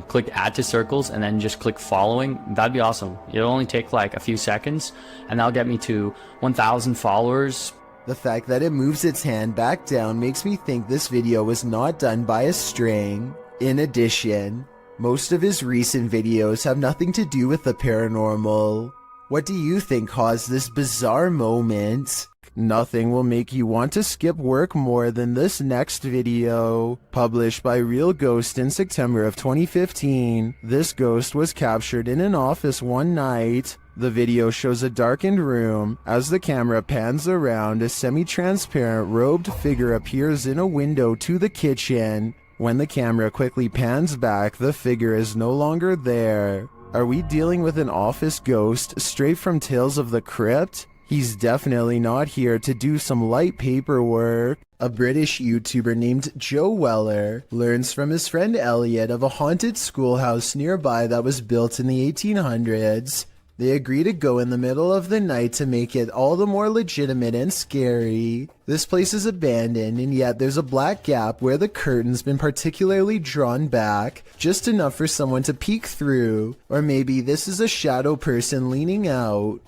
Click add to circles and then just click following. That'd be awesome. It'll only take like a few seconds and that'll get me to 1,000 followers. The fact that it moves its hand back down makes me think this video was not done by a string. In addition, most of his recent videos have nothing to do with the paranormal. What do you think caused this bizarre moment? Nothing will make you want to skip work more than this next video. Published by Real Ghost in September of 2015, this ghost was captured in an office one night. The video shows a darkened room. As the camera pans around, a semi-transparent robed figure appears in a window to the kitchen. When the camera quickly pans back, the figure is no longer there. Are we dealing with an office ghost straight from Tales of the Crypt? He's definitely not here to do some light paperwork. A British YouTuber named Joe Weller learns from his friend Elliot of a haunted schoolhouse nearby that was built in the 1800s. They agree to go in the middle of the night to make it all the more legitimate and scary. This place is abandoned, and yet there's a black gap where the curtain's been particularly drawn back, just enough for someone to peek through. Or maybe this is a shadow person leaning out.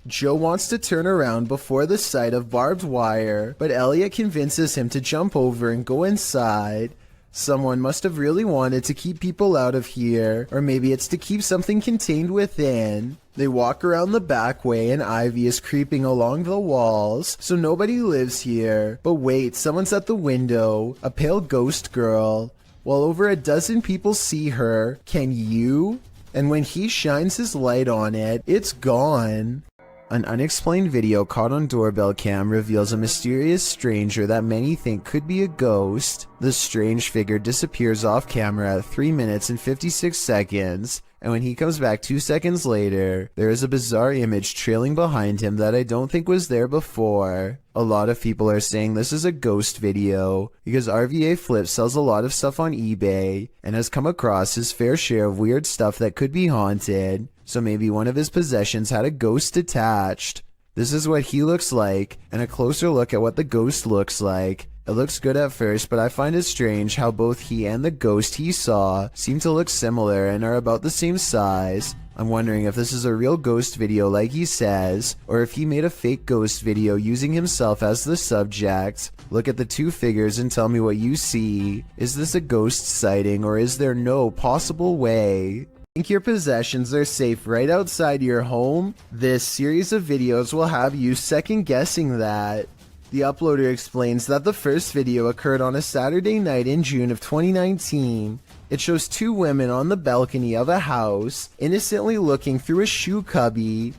Joe wants to turn around before the sight of barbed wire, but Elliot convinces him to jump over and go inside. Someone must have really wanted to keep people out of here, or maybe it's to keep something contained within. They walk around the back way and ivy is creeping along the walls, so nobody lives here. But wait, someone's at the window, a pale ghost girl. While over a dozen people see her, can you? And when he shines his light on it, it's gone. An unexplained video caught on doorbell cam reveals a mysterious stranger that many think could be a ghost. The strange figure disappears off camera at 3 minutes and 56 seconds, and when he comes back 2 seconds later, there is a bizarre image trailing behind him that I don't think was there before. A lot of people are saying this is a ghost video because RVA Flip sells a lot of stuff on eBay and has come across his fair share of weird stuff that could be haunted. so maybe one of his possessions had a ghost attached. This is what he looks like, and a closer look at what the ghost looks like. It looks good at first, but I find it strange how both he and the ghost he saw seem to look similar and are about the same size. I'm wondering if this is a real ghost video like he says, or if he made a fake ghost video using himself as the subject. Look at the two figures and tell me what you see. Is this a ghost sighting, or is there no possible way? Think your possessions are safe right outside your home? This series of videos will have you second guessing that. The uploader explains that the first video occurred on a Saturday night in June of 2019. It shows two women on the balcony of a house, innocently looking through a shoe cubby.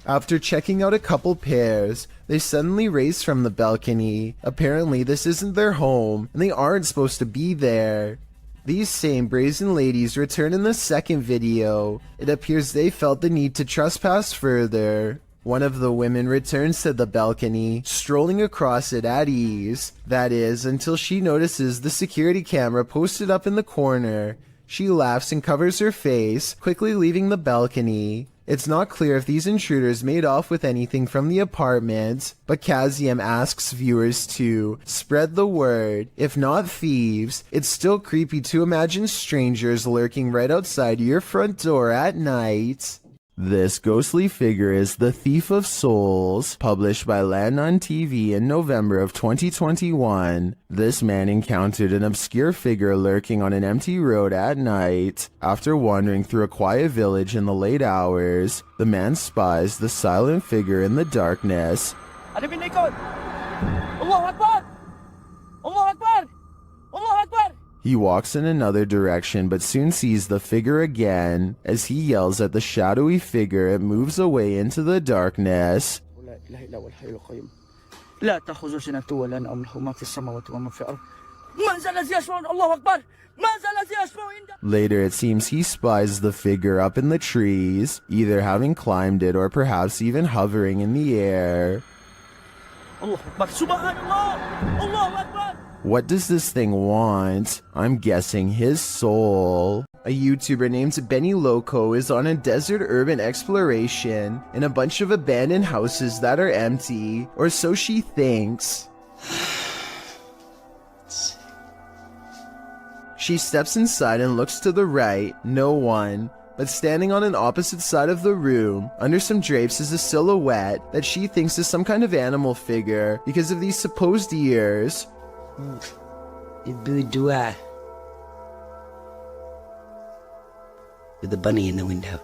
After checking out a couple pairs, they suddenly race from the balcony. Apparently this isn't their home, and they aren't supposed to be there. These same brazen ladies return in the second video. It appears they felt the need to trespass further. One of the women returns to the balcony, strolling across it at ease. That is, until she notices the security camera posted up in the corner. She laughs and covers her face, quickly leaving the balcony. It's not clear if these intruders made off with anything from the apartment, but Kazium asks viewers to spread the word. If not thieves, it's still creepy to imagine strangers lurking right outside your front door at night. This ghostly figure is the Thief of Souls, published by Land on TV in November of 2021. This man encountered an obscure figure lurking on an empty road at night. After wandering through a quiet village in the late hours, the man spies the silent figure in the darkness. Allahu Akbar! Allahu Akbar! Allahu Akbar! He walks in another direction but soon sees the figure again. As he yells at the shadowy figure, it moves away into the darkness. لا تأخذ سنة ولا نوم له ما في السماوات وما في الأرض من ذا الذي يشفع الله أكبر من ذا الذي يشفع عنده. Later it seems he spies the figure up in the trees, either having climbed it or perhaps even hovering in the air. الله أكبر سبحان الله الله أكبر. What does this thing want? I'm guessing his soul. A YouTuber named Benny Loco is on a desert urban exploration in a bunch of abandoned houses that are empty, or so she thinks. She steps inside and looks to the right, no one. But standing on an opposite side of the room, under some drapes, is a silhouette that she thinks is some kind of animal figure because of these supposed ears. With the bunny in the window.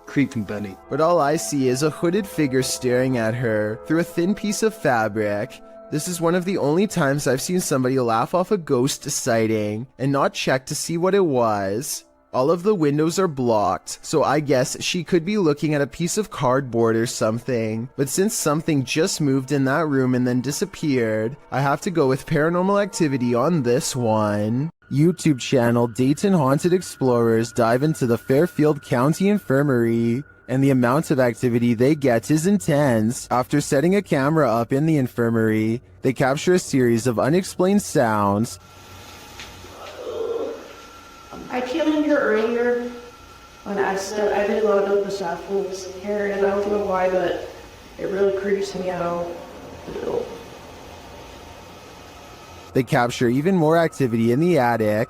Creepy bunny. But all I see is a hooded figure staring at her through a thin piece of fabric. This is one of the only times I've seen somebody laugh off a ghost sighting and not check to see what it was. All of the windows are blocked, so I guess she could be looking at a piece of cardboard or something. But since something just moved in that room and then disappeared, I have to go with paranormal activity on this one. YouTube channel Dayton Haunted Explorers dive into the Fairfield County Infirmary, and the amount of activity they get is intense. After setting a camera up in the infirmary, they capture a series of unexplained sounds. I came in here earlier on accident. I didn't load up the bathroom was in here, and I don't know why, but it really creeps me out. They capture even more activity in the attic.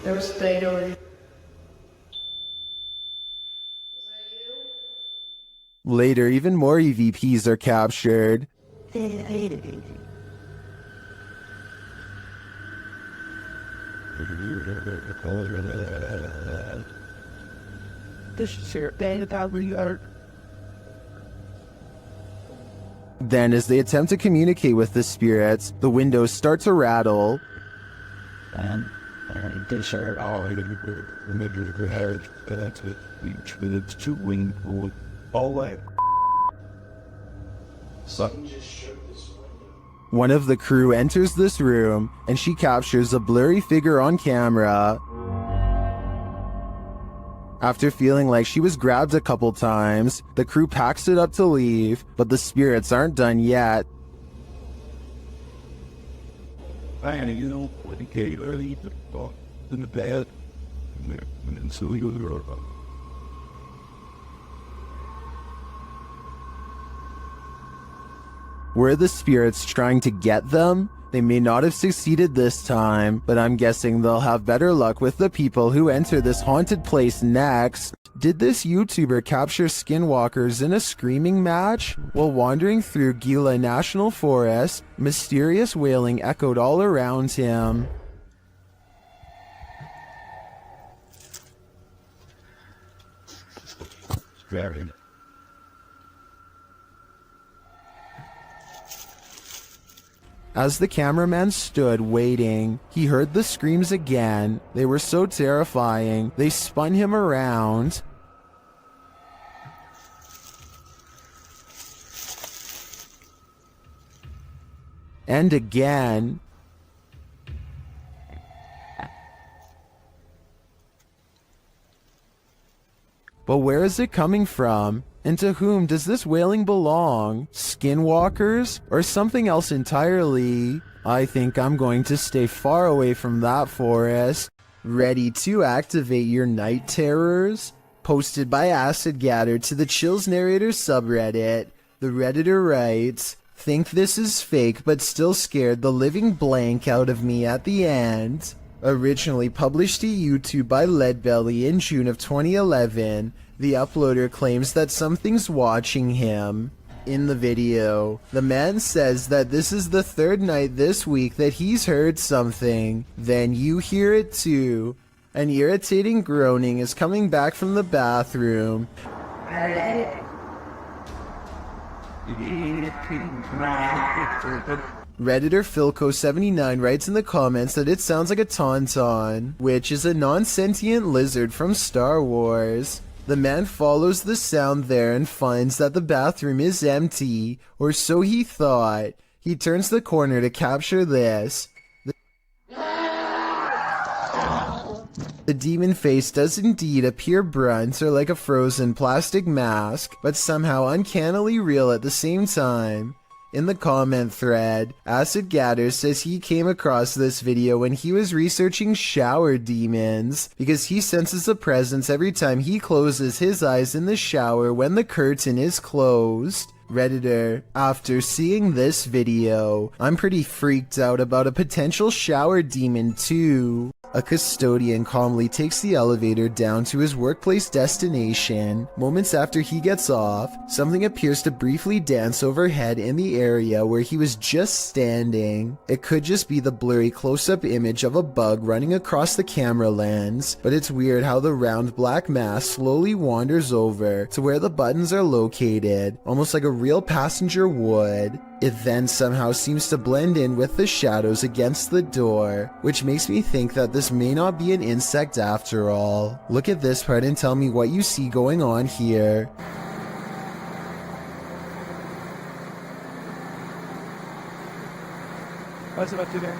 There was Spade over. Later, even more EVPs are captured. This is here. Then, as they attempt to communicate with the spirits, the windows start to rattle. One of the crew enters this room, and she captures a blurry figure on camera. After feeling like she was grabbed a couple times, the crew packs it up to leave, but the spirits aren't done yet. planning, you know, with the kid early in the bed. And then so he goes, Were the spirits trying to get them? They may not have succeeded this time, but I'm guessing they'll have better luck with the people who enter this haunted place next. Did this YouTuber capture skinwalkers in a screaming match? While wandering through Gila National Forest, mysterious wailing echoed all around him. Very. As the cameraman stood waiting, he heard the screams again. They were so terrifying, they spun him around. And again. But where is it coming from? And to whom does this wailing belong? Skinwalkers? Or something else entirely? I think I'm going to stay far away from that forest. Ready to activate your night terrors? Posted by Acid Gather to the Chills Narrator subreddit. The Redditor writes, "Think this is fake but still scared the living blank out of me at the end." Originally published to YouTube by Leadbelly in June of 2011, the uploader claims that something's watching him. In the video, the man says that this is the third night this week that he's heard something. Then you hear it too. An irritating groaning is coming back from the bathroom. Redditor Philco79 writes in the comments that it sounds like a tauntaun, which is a non-sentient lizard from Star Wars. The man follows the sound there and finds that the bathroom is empty, or so he thought. He turns the corner to capture this. The demon face does indeed appear brunt or like a frozen plastic mask, but somehow uncannily real at the same time. In the comment thread, Acid Gather says he came across this video when he was researching shower demons, because he senses a presence every time he closes his eyes in the shower when the curtain is closed. Redditor, after seeing this video, I'm pretty freaked out about a potential shower demon too. A custodian calmly takes the elevator down to his workplace destination. Moments after he gets off, something appears to briefly dance overhead in the area where he was just standing. It could just be the blurry close-up image of a bug running across the camera lens, but it's weird how the round black mass slowly wanders over to where the buttons are located, almost like a real passenger would. It then somehow seems to blend in with the shadows against the door, which makes me think that this may not be an insect after all. Look at this part and tell me what you see going on here. What's it about to there?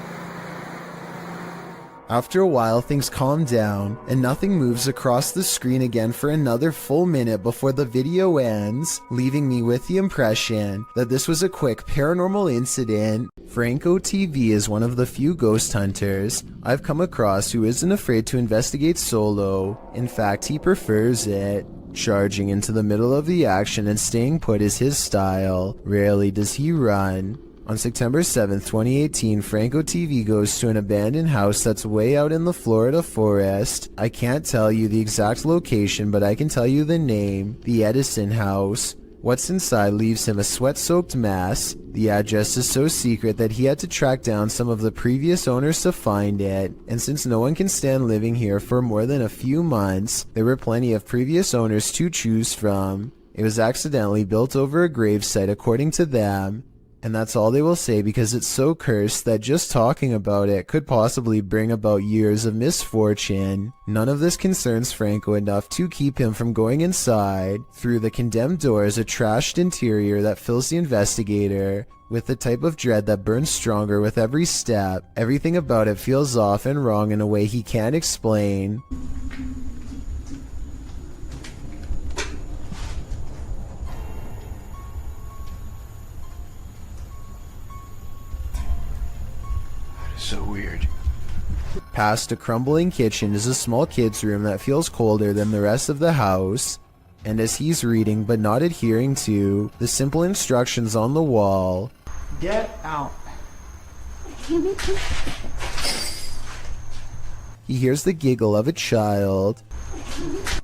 After a while, things calm down, and nothing moves across the screen again for another full minute before the video ends, leaving me with the impression that this was a quick paranormal incident. Franco TV is one of the few ghost hunters I've come across who isn't afraid to investigate solo. In fact, he prefers it. Charging into the middle of the action and staying put is his style. Rarely does he run. On September 7th, 2018, Franco TV goes to an abandoned house that's way out in the Florida forest. I can't tell you the exact location, but I can tell you the name, the Edison House. What's inside leaves him a sweat-soaked mess. The address is so secret that he had to track down some of the previous owners to find it, and since no one can stand living here for more than a few months, there were plenty of previous owners to choose from. It was accidentally built over a gravesite according to them. And that's all they will say because it's so cursed that just talking about it could possibly bring about years of misfortune. None of this concerns Franco enough to keep him from going inside. Through the condemned door is a trashed interior that fills the investigator with the type of dread that burns stronger with every step. Everything about it feels off and wrong in a way he can't explain. So weird. Past a crumbling kitchen is a small kid's room that feels colder than the rest of the house. And as he's reading but not adhering to the simple instructions on the wall, get out. he hears the giggle of a child.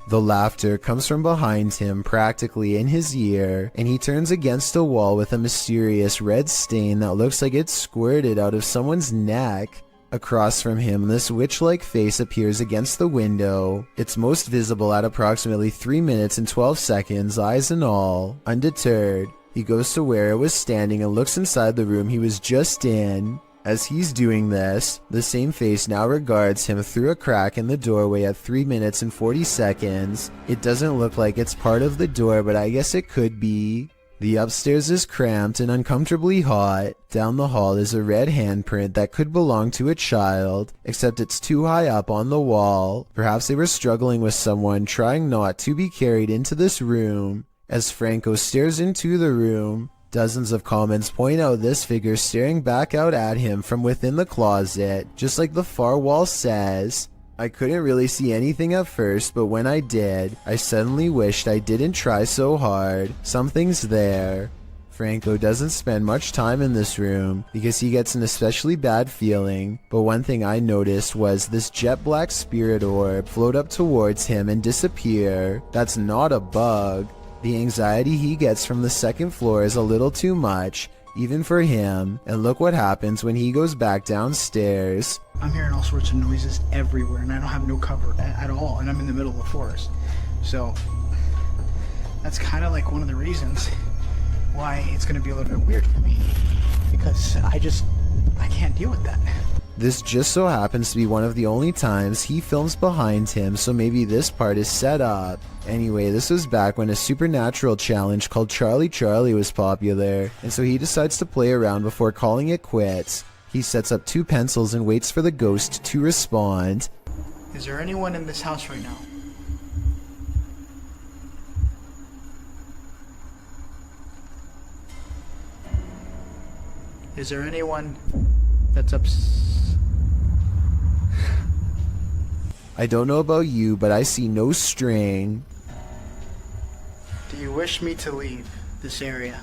The laughter comes from behind him, practically in his ear, and he turns against a wall with a mysterious red stain that looks like it's squirted out of someone's neck. Across from him, this witch-like face appears against the window. It's most visible at approximately 3 minutes and 12 seconds, eyes and all. Undeterred, he goes to where it was standing and looks inside the room he was just in. As he's doing this, the same face now regards him through a crack in the doorway at 3 minutes and 40 seconds. It doesn't look like it's part of the door, but I guess it could be. The upstairs is cramped and uncomfortably hot. Down the hall is a red handprint that could belong to a child, except it's too high up on the wall. Perhaps they were struggling with someone, trying not to be carried into this room. As Franco stares into the room, dozens of comments point out this figure staring back out at him from within the closet, just like the far wall says. I couldn't really see anything at first, but when I did, I suddenly wished I didn't try so hard. Something's there. Franco doesn't spend much time in this room because he gets an especially bad feeling, but one thing I noticed was this jet black spirit orb float up towards him and disappear. That's not a bug. The anxiety he gets from the second floor is a little too much, even for him, and look what happens when he goes back downstairs. I'm hearing all sorts of noises everywhere, and I don't have no cover at all, and I'm in the middle of the forest. So, that's kind of like one of the reasons why it's going to be a little bit weird for me. Because I can't deal with that. This just so happens to be one of the only times he films behind him, so maybe this part is set up. Anyway, this was back when a supernatural challenge called Charlie Charlie was popular, and so he decides to play around before calling it quits. He sets up 2 pencils and waits for the ghost to respond. Is there anyone in this house right now? Is there anyone that's I don't know about you, but I see no string. Do you wish me to leave this area?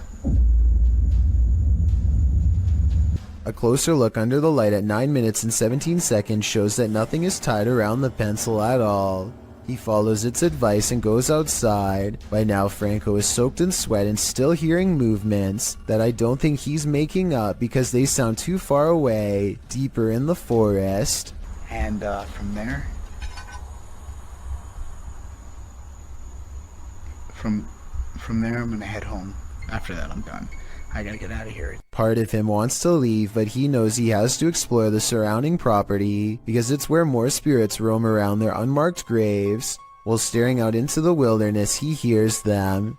A closer look under the light at 9 minutes and 17 seconds shows that nothing is tied around the pencil at all. He follows its advice and goes outside. By now, Franco is soaked in sweat and still hearing movements that I don't think he's making up because they sound too far away, deeper in the forest. And from there? From there, I'm gonna head home. After that, I'm done. I gotta get out of here. Part of him wants to leave, but he knows he has to explore the surrounding property because it's where more spirits roam around their unmarked graves. While staring out into the wilderness, he hears them.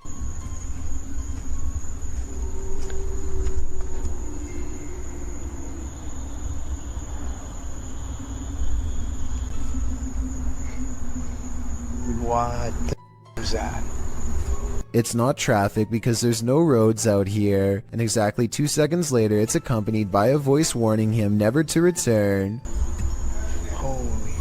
What the is that? It's not traffic because there's no roads out here, and exactly 2 seconds later it's accompanied by a voice warning him never to return. Holy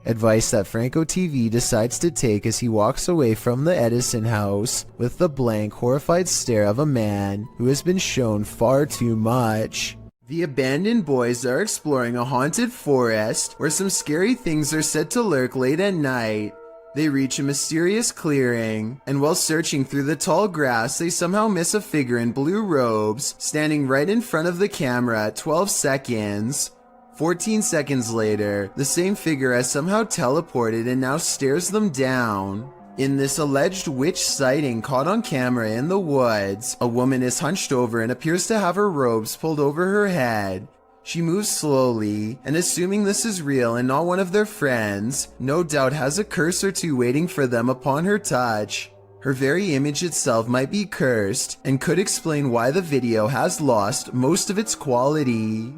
Advice that Franco TV decides to take as he walks away from the Edison house with the blank, horrified stare of a man who has been shown far too much. The abandoned boys are exploring a haunted forest where some scary things are said to lurk late at night. They reach a mysterious clearing, and while searching through the tall grass, they somehow miss a figure in blue robes, standing right in front of the camera at 12 seconds. 14 seconds later, the same figure has somehow teleported and now stares them down. In this alleged witch sighting caught on camera in the woods, a woman is hunched over and appears to have her robes pulled over her head. She moves slowly, and assuming this is real and not one of their friends, no doubt has a curse or two waiting for them upon her touch. Her very image itself might be cursed, and could explain why the video has lost most of its quality.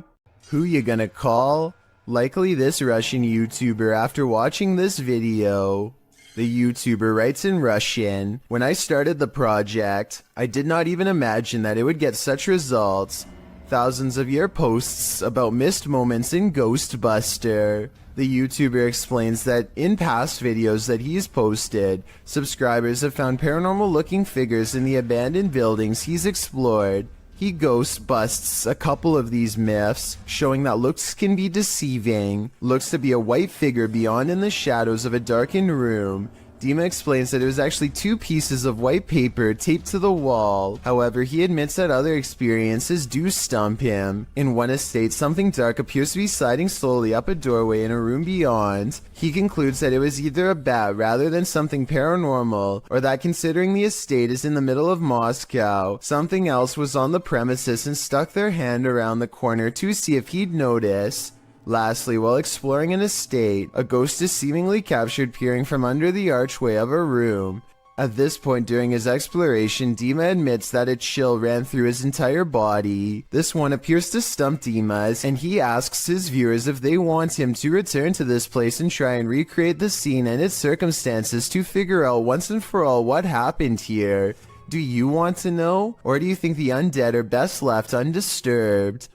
Who you gonna call? Likely this Russian YouTuber after watching this video. The YouTuber writes in Russian, "When I started the project, I did not even imagine that it would get such results. thousands of your posts about missed moments in Ghostbuster. The YouTuber explains that in past videos that he's posted, subscribers have found paranormal looking figures in the abandoned buildings he's explored. He ghost busts a couple of these myths, showing that looks can be deceiving. Looks to be a white figure beyond in the shadows of a darkened room. Dima explains that it was actually 2 pieces of white paper taped to the wall. However, he admits that other experiences do stump him. In one estate, something dark appears to be sliding slowly up a doorway in a room beyond. He concludes that it was either a bat rather than something paranormal, or that considering the estate is in the middle of Moscow, something else was on the premises and stuck their hand around the corner to see if he'd notice. Lastly, while exploring an estate, a ghost is seemingly captured peering from under the archway of a room. At this point during his exploration, Dima admits that a chill ran through his entire body. This one appears to stump Dima, and he asks his viewers if they want him to return to this place and try and recreate the scene and its circumstances to figure out once and for all what happened here. Do you want to know? Or do you think the undead are best left undisturbed?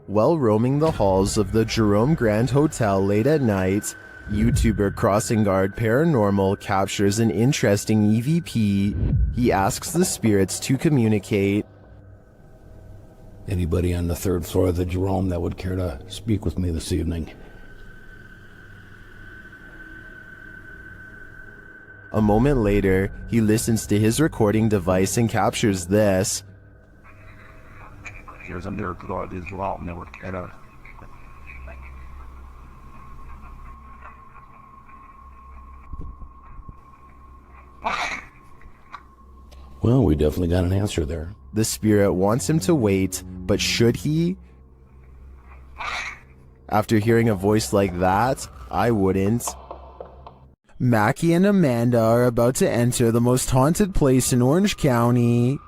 While roaming the halls of the Jerome Grand Hotel late at night, YouTuber Crossing Guard Paranormal captures an interesting EVP. He asks the spirits to communicate. Anybody on the 3rd floor of the Jerome that would care to speak with me this evening? A moment later, he listens to his recording device and captures this. There's a miracle of this vault network at a Well, we definitely got an answer there. The spirit wants him to wait, but should he? After hearing a voice like that, I wouldn't. Mackie and Amanda are about to enter the most haunted place in Orange County.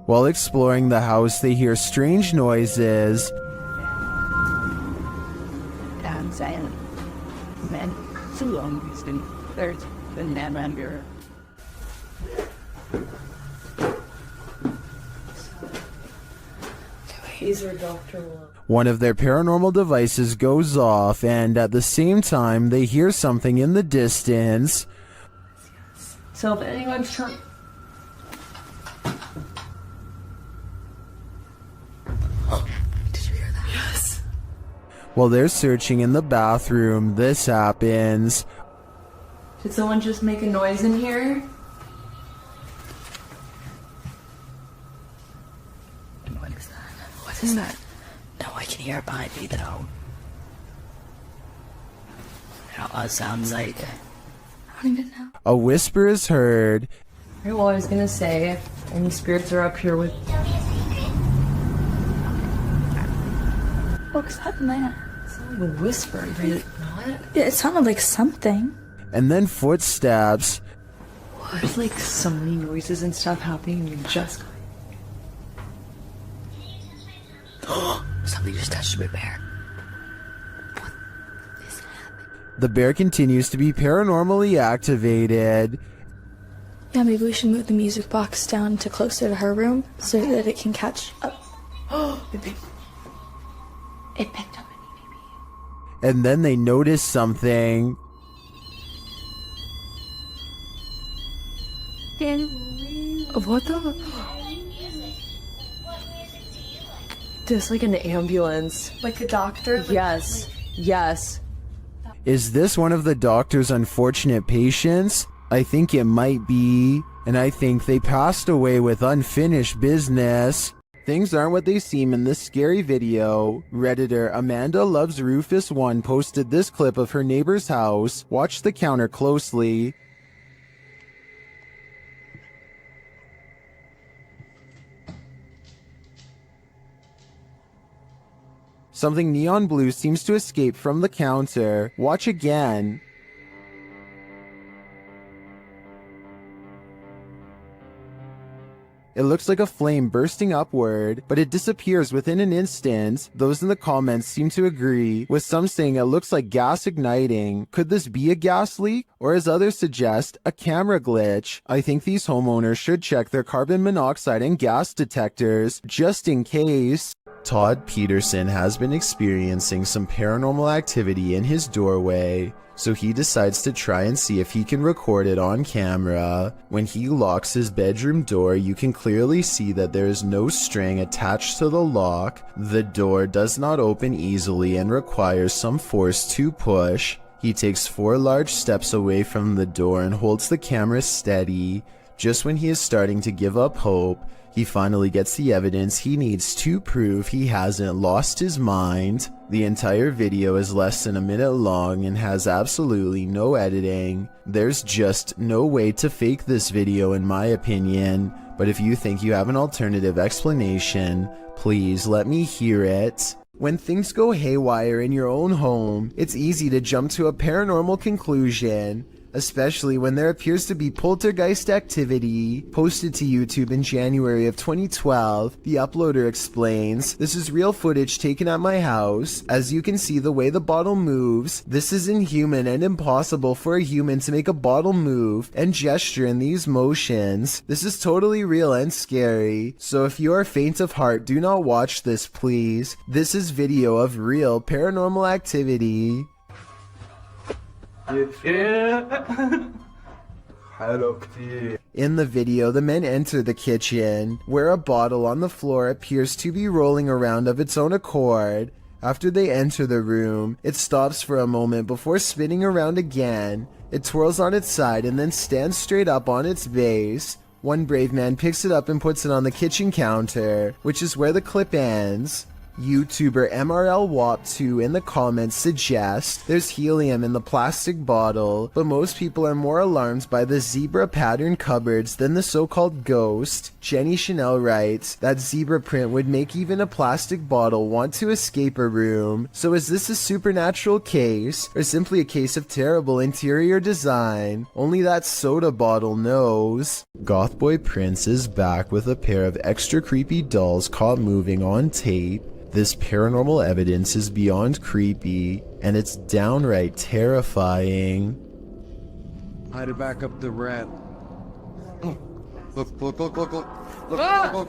While exploring the house, they hear strange noises. I'm saying, man, so long he's been there's been that around here. One of their paranormal devices goes off, and at the same time, they hear something in the distance. So if anyone's trying. While they're searching in the bathroom, this happens. Did someone just make a noise in here? What is that? What is that? No, I can hear it behind me though. It sounds like... I don't even know. A whisper is heard. Right, well, I was gonna say, if any spirits are up here with... What was that, man? Someone whispered, did it not? Yeah, it sounded like something. And then footsteps. There's like so many noises and stuff happening, and you just... Somebody just touched my bear. The bear continues to be paranormally activated. Yeah, maybe we should move the music box down to closer to her room so that it can catch up. It picked up. And then they notice something. What the? There's like an ambulance. Like a doctor? Yes. Yes. Is this one of the doctor's unfortunate patients? I think it might be. And I think they passed away with unfinished business. Things aren't what they seem in this scary video. Redditor Amanda Loves Rufus 1 posted this clip of her neighbor's house. Watch the counter closely. Something neon blue seems to escape from the counter. Watch again. It looks like a flame bursting upward, but it disappears within an instant. Those in the comments seem to agree, with some saying it looks like gas igniting. Could this be a gas leak? Or as others suggest, a camera glitch? I think these homeowners should check their carbon monoxide and gas detectors, just in case. Todd Peterson has been experiencing some paranormal activity in his doorway, so he decides to try and see if he can record it on camera. When he locks his bedroom door, you can clearly see that there is no string attached to the lock. The door does not open easily and requires some force to push. He takes 4 large steps away from the door and holds the camera steady. Just when he is starting to give up hope, he finally gets the evidence he needs to prove he hasn't lost his mind. The entire video is less than a minute long and has absolutely no editing. There's just no way to fake this video in my opinion, but if you think you have an alternative explanation, please let me hear it. When things go haywire in your own home, it's easy to jump to a paranormal conclusion, especially when there appears to be poltergeist activity. Posted to YouTube in January of 2012, the uploader explains, "This is real footage taken at my house. As you can see the way the bottle moves, this is inhuman and impossible for a human to make a bottle move and gesture in these motions. This is totally real and scary. So if you are faint of heart, do not watch this, please. This is video of real paranormal activity." In the video, the men enter the kitchen, where a bottle on the floor appears to be rolling around of its own accord. After they enter the room, it stops for a moment before spinning around again. It twirls on its side and then stands straight up on its base. One brave man picks it up and puts it on the kitchen counter, which is where the clip ends. YouTuber MRLWAP2 in the comments suggests there's helium in the plastic bottle, but most people are more alarmed by the zebra pattern cupboards than the so-called ghost. Jenny Chanel writes that zebra print would make even a plastic bottle want to escape a room. So is this a supernatural case, or simply a case of terrible interior design? Only that soda bottle knows. Gothboy Prince is back with a pair of extra creepy dolls caught moving on tape. This paranormal evidence is beyond creepy, and it's downright terrifying. Hide it back up the rat. Look, look, look, look, look. No!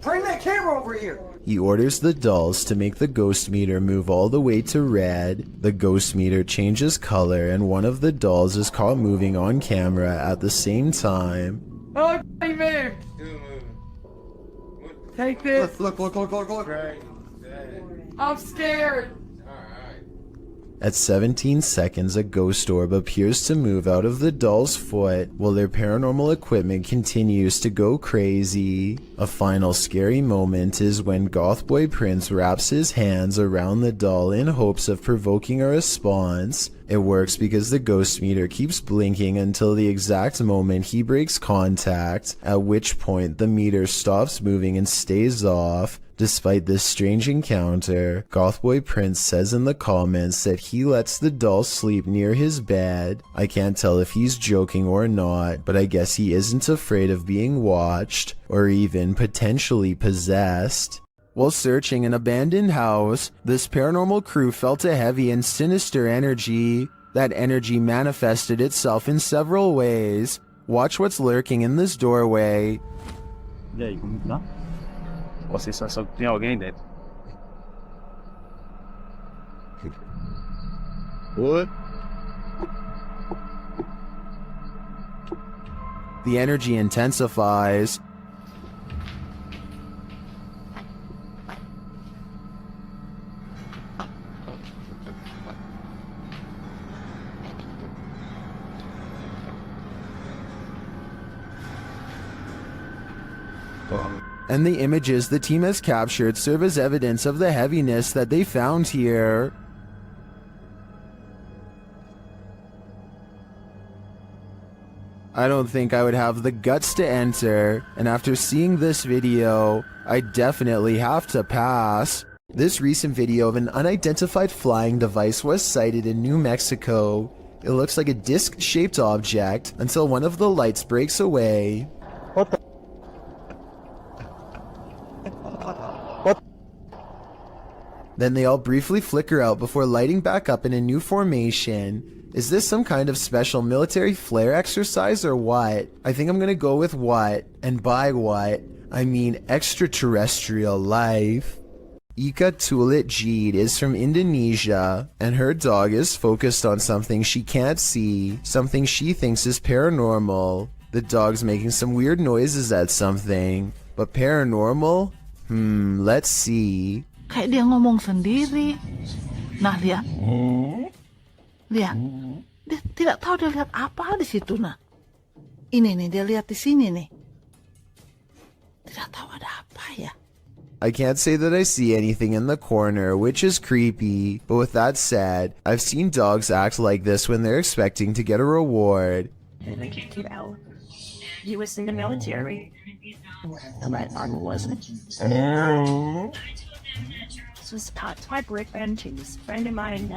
Bring that camera over here! He orders the dolls to make the ghost meter move all the way to red. The ghost meter changes color, and one of the dolls is caught moving on camera at the same time. Oh, he moved! Take this. Look, look, look, look, look. I'm scared. At 17 seconds, a ghost orb appears to move out of the doll's foot while their paranormal equipment continues to go crazy. A final scary moment is when Gothboy Prince wraps his hands around the doll in hopes of provoking a response. It works because the ghost meter keeps blinking until the exact moment he breaks contact, at which point the meter stops moving and stays off. Despite this strange encounter, Gothboy Prince says in the comments that he lets the doll sleep near his bed. I can't tell if he's joking or not, but I guess he isn't afraid of being watched, or even potentially possessed. While searching an abandoned house, this paranormal crew felt a heavy and sinister energy. That energy manifested itself in several ways. Watch what's lurking in this doorway. E aí, como tá? Você só sabe que tem alguém dentro. What? The energy intensifies. And the images the team has captured serve as evidence of the heaviness that they found here. I don't think I would have the guts to enter, and after seeing this video, I definitely have to pass. This recent video of an unidentified flying device was sighted in New Mexico. It looks like a disc-shaped object until one of the lights breaks away. What the? Then they all briefly flicker out before lighting back up in a new formation. Is this some kind of special military flare exercise or what? I think I'm gonna go with what, and by what, I mean extraterrestrial life. Ika Tulit Jeed is from Indonesia, and her dog is focused on something she can't see, something she thinks is paranormal. The dog's making some weird noises at something, but paranormal? Let's see. Kayak dia ngomong sendiri. Nah, lihat. Lihat. Dia tidak tahu dia lihat apa di situ, nah. Ini nih, dia lihat di sini nih. Tidak tahu ada apa ya. I can't say that I see anything in the corner, which is creepy, but with that said, I've seen dogs act like this when they're expecting to get a reward. I can't get out. He was in the military. My arm wasn't. This was taught to my boyfriend. He was a friend of mine.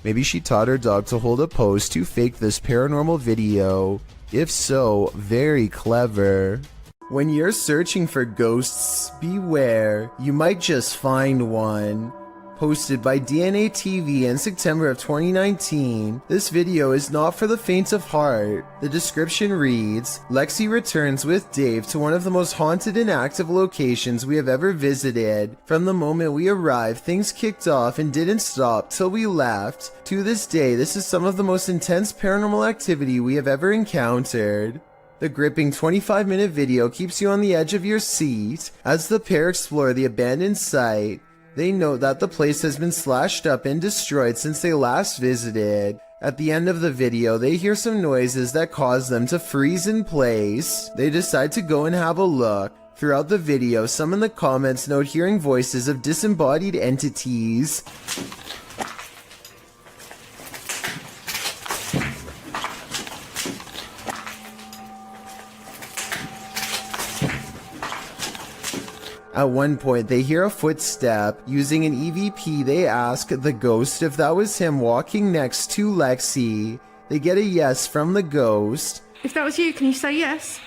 Maybe she taught her dog to hold a pose to fake this paranormal video. If so, very clever. When you're searching for ghosts, beware, you might just find one. Posted by DNA TV in September of 2019, this video is not for the faint of heart. The description reads, Lexi returns with Dave to one of the most haunted and active locations we have ever visited. From the moment we arrived, things kicked off and didn't stop till we left. To this day, this is some of the most intense paranormal activity we have ever encountered. The gripping 25-minute video keeps you on the edge of your seat as the pair explore the abandoned site. They note that the place has been slashed up and destroyed since they last visited. At the end of the video, they hear some noises that cause them to freeze in place. They decide to go and have a look. Throughout the video, some in the comments note hearing voices of disembodied entities. At one point, they hear a footstep. Using an EVP, they ask the ghost if that was him walking next to Lexi. They get a yes from the ghost. If that was you, can you say yes?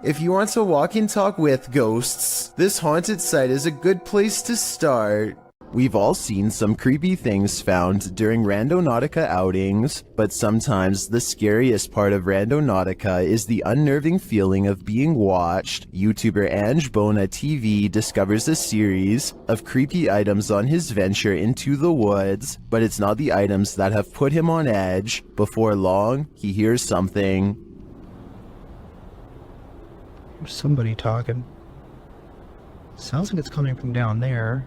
If you want to walk and talk with ghosts, this haunted site is a good place to start. We've all seen some creepy things found during Randonautica outings, but sometimes the scariest part of Randonautica is the unnerving feeling of being watched. YouTuber Ange Bona TV discovers a series of creepy items on his venture into the woods, but it's not the items that have put him on edge. Before long, he hears something. There's somebody talking. Sounds like it's coming from down there.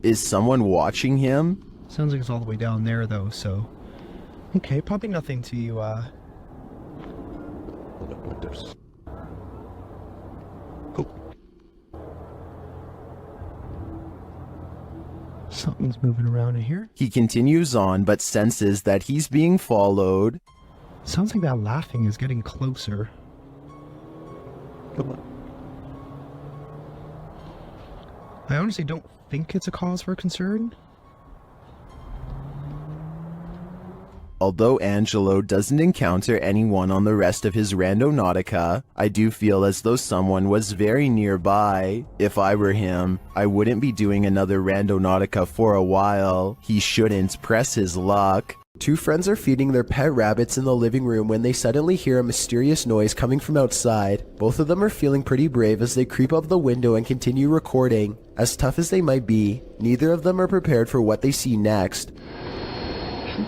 Is someone watching him? Sounds like it's all the way down there though, so... Okay, probably nothing to, Oh. Something's moving around in here. He continues on, but senses that he's being followed. Sounds like that laughing is getting closer. I honestly don't think it's a cause for concern. Although Angelo doesn't encounter anyone on the rest of his Randonautica, I do feel as though someone was very nearby. If I were him, I wouldn't be doing another Randonautica for a while. He shouldn't press his luck. Two friends are feeding their pet rabbits in the living room when they suddenly hear a mysterious noise coming from outside. Both of them are feeling pretty brave as they creep up the window and continue recording. As tough as they might be, neither of them are prepared for what they see next.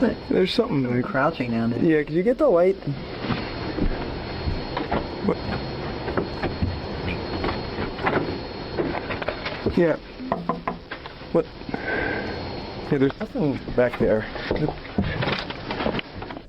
But there's something We're crouching down there. Yeah, could you get the light? What? Yeah. What? Yeah, there's nothing back there.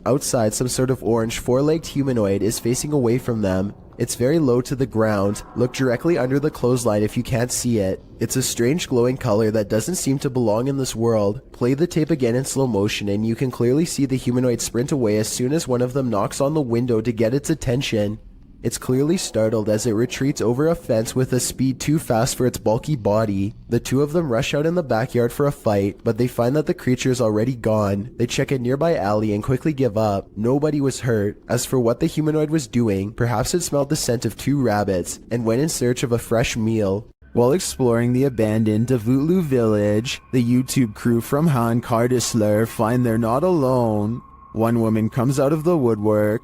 Outside, some sort of orange four-legged humanoid is facing away from them. It's very low to the ground. Look directly under the clothesline if you can't see it. It's a strange glowing color that doesn't seem to belong in this world. Play the tape again in slow motion and you can clearly see the humanoid sprint away as soon as one of them knocks on the window to get its attention. It's clearly startled as it retreats over a fence with a speed too fast for its bulky body. The two of them rush out in the backyard for a fight, but they find that the creature is already gone. They check a nearby alley and quickly give up. Nobody was hurt. As for what the humanoid was doing, perhaps it smelled the scent of 2 rabbits and went in search of a fresh meal. While exploring the abandoned Davutlu village, the YouTube crew from Han Kardisler find they're not alone. One woman comes out of the woodwork.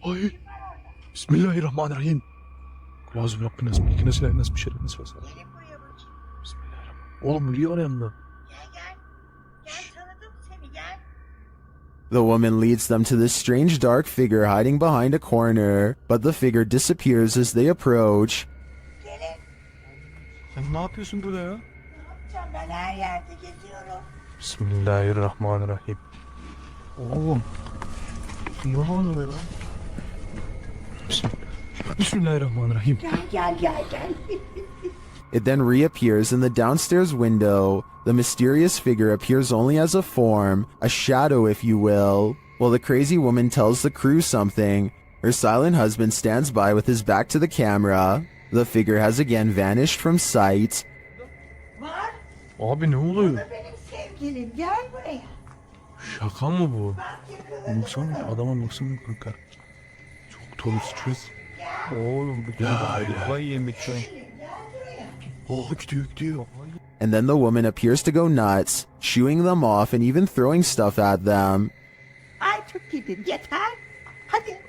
Ay, Bismillahirrahmanirrahim. Kulağız Rabbine ismini nasıl bir şey nasıl olsa. Bismillahirrahmanirrahim. Oğlum niye yanında? The woman leads them to this strange dark figure hiding behind a corner, but the figure disappears as they approach. Sen ne yapıyorsun burada ya? Ben her yerde geziyorum. Bismillahirrahmanirrahim. Oğlum. Ne oluyor lan? Bismillahirrahmanirrahim. Gel. It then reappears in the downstairs window. The mysterious figure appears only as a form, a shadow if you will. While the crazy woman tells the crew something, her silent husband stands by with his back to the camera. The figure has again vanished from sight. Abi ne oluyor? Benim sevgilim gel buraya. Şaka mı bu? Baksana adama baksana kanka. Çok torun stres. Oğlum bu kafayı yemek şu an. Oh gidiyor. And then the woman appears to go nuts, shooing them off and even throwing stuff at them. Ay çok gidin yeter. Hadi.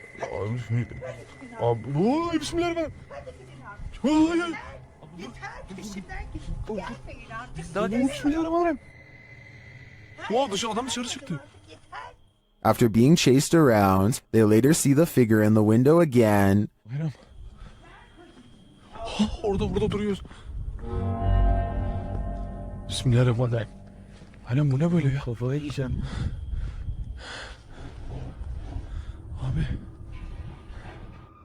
Abi oy bismillahirrahmanirrahim. Vallahi. Peşimden gidin. Gelmeyin artık. Daha bismillahirrahmanirrahim. Wow, adam dışarı çıktı. After being chased around, they later see the figure in the window again. Bayram. Orada duruyoruz. Bismillahirrahmanirrahim. Bayram bu ne böyle ya? Kafayı yiyeceğim. Abi.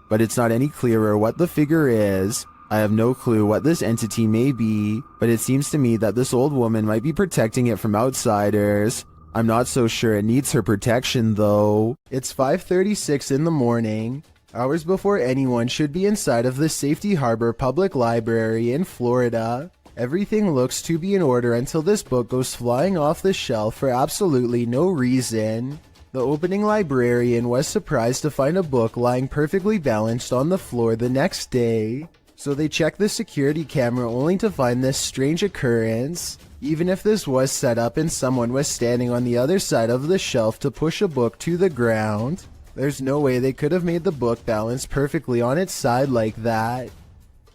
But it's not any clearer what the figure is. I have no clue what this entity may be, but it seems to me that this old woman might be protecting it from outsiders. I'm not so sure it needs her protection though. It's 5:36 in the morning, hours before anyone should be inside of the Safety Harbor Public Library in Florida. Everything looks to be in order until this book goes flying off the shelf for absolutely no reason. The opening librarian was surprised to find a book lying perfectly balanced on the floor the next day. So they check the security camera only to find this strange occurrence. Even if this was set up and someone was standing on the other side of the shelf to push a book to the ground, there's no way they could have made the book balance perfectly on its side like that.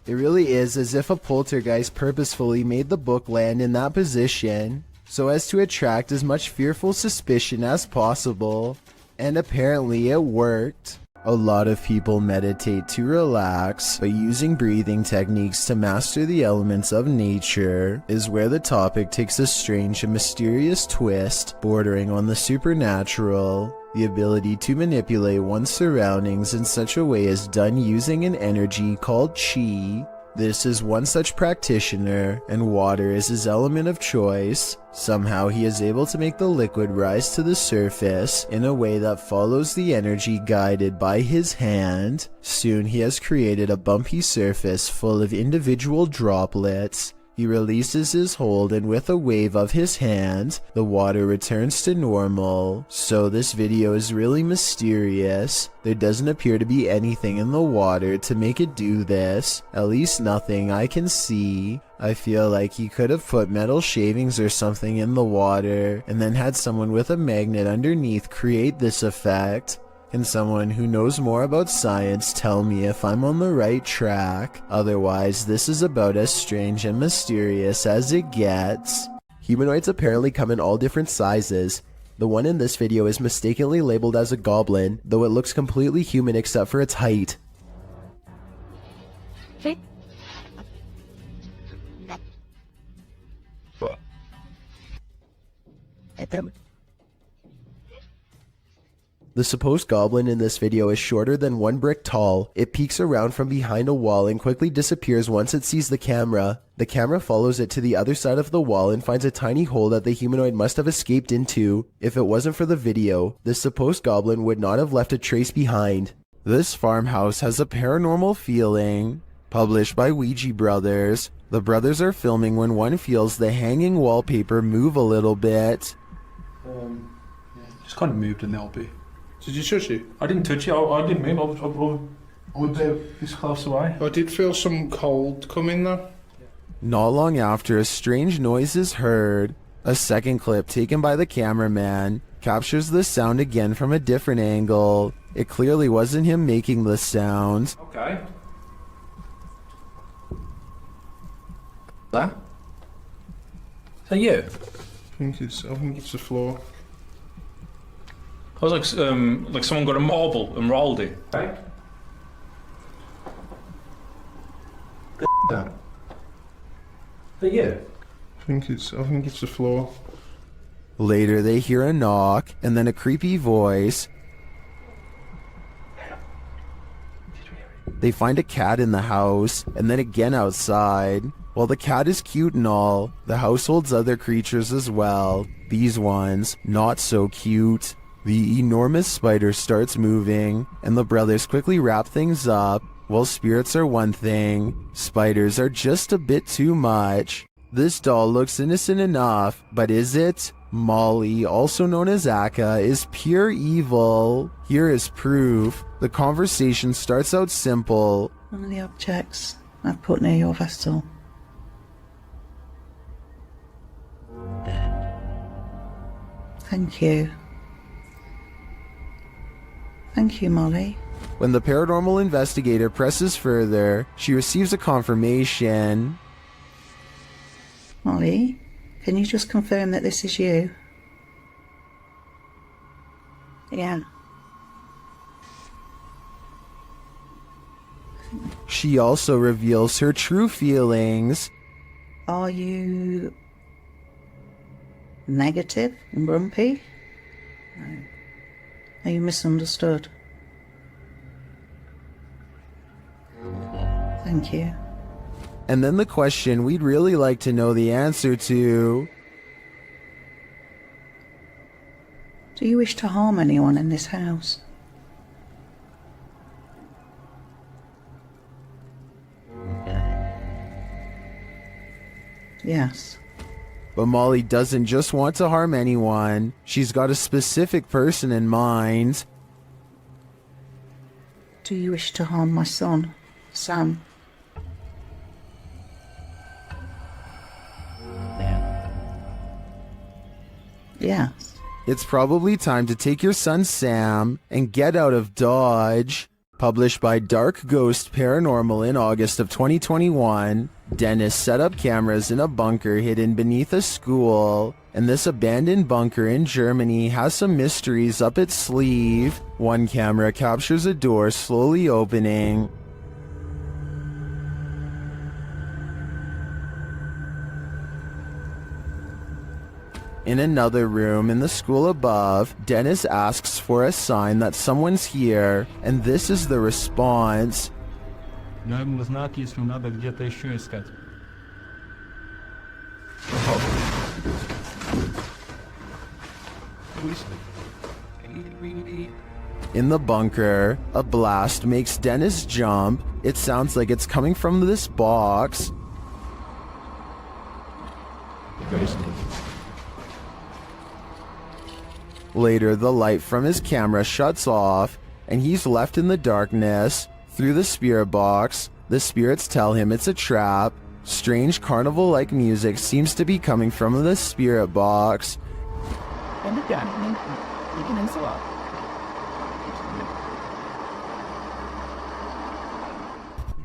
It really is as if a poltergeist purposefully made the book land in that position, so as to attract as much fearful suspicion as possible. And apparently it worked. A lot of people meditate to relax, but using breathing techniques to master the elements of nature is where the topic takes a strange and mysterious twist, bordering on the supernatural. The ability to manipulate one's surroundings in such a way is done using an energy called chi. This is one such practitioner, and water is his element of choice. Somehow he is able to make the liquid rise to the surface in a way that follows the energy guided by his hand. Soon he has created a bumpy surface full of individual droplets. He releases his hold, and with a wave of his hand, the water returns to normal. So this video is really mysterious. There doesn't appear to be anything in the water to make it do this. At least nothing I can see. I feel like he could have put metal shavings or something in the water, and then had someone with a magnet underneath create this effect. Can someone who knows more about science tell me if I'm on the right track? Otherwise, this is about as strange and mysterious as it gets. Humanoids apparently come in all different sizes. The one in this video is mistakenly labeled as a goblin, though it looks completely human except for its height. The supposed goblin in this video is shorter than 1 brick tall. It peeks around from behind a wall and quickly disappears once it sees the camera. The camera follows it to the other side of the wall and finds a tiny hole that the humanoid must have escaped into. If it wasn't for the video, this supposed goblin would not have left a trace behind. This farmhouse has a paranormal feeling. Published by Ouija Brothers. The brothers are filming when one feels the hanging wallpaper move a little bit. Just kind of moved in the LP. Did you touch it? I didn't touch it. I didn't move. I was this close away. I did feel some cold come in though. Not long after, a strange noise is heard. A second clip taken by the cameraman captures the sound again from a different angle. It clearly wasn't him making the sound. Okay. That? Is that you? I think it's the floor. I was like someone got a marble and rolled it. Okay. That? Is that you? I think it's the floor. Later they hear a knock and then a creepy voice. They find a cat in the house and then again outside. While the cat is cute and all, the house holds other creatures as well. These ones, not so cute. The enormous spider starts moving, and the brothers quickly wrap things up. While spirits are one thing, spiders are just a bit too much. This doll looks innocent enough, but is it? Molly, also known as Akka, is pure evil. Here is proof. The conversation starts out simple. One of the objects I've put near your vessel. Thank you. Thank you, Molly. When the paranormal investigator presses further, she receives a confirmation. Molly, can you just confirm that this is you? Yeah. She also reveals her true feelings. Are you negative and grumpy? No. Are you misunderstood? Thank you. And then the question we'd really like to know the answer to. Do you wish to harm anyone in this house? Yes. But Molly doesn't just want to harm anyone. She's got a specific person in mind. Do you wish to harm my son, Sam? Yes. It's probably time to take your son Sam and get out of Dodge. Published by Dark Ghost Paranormal in August of 2021, Dennis set up cameras in a bunker hidden beneath a school, and this abandoned bunker in Germany has some mysteries up its sleeve. One camera captures a door slowly opening. In another room in the school above, Dennis asks for a sign that someone's here, and this is the response. Наверное, знак, если надо где-то еще искать. In the bunker, a blast makes Dennis jump. It sounds like it's coming from this box. Later, the light from his camera shuts off, and he's left in the darkness. Through the spirit box, the spirits tell him it's a trap. Strange carnival-like music seems to be coming from the spirit box.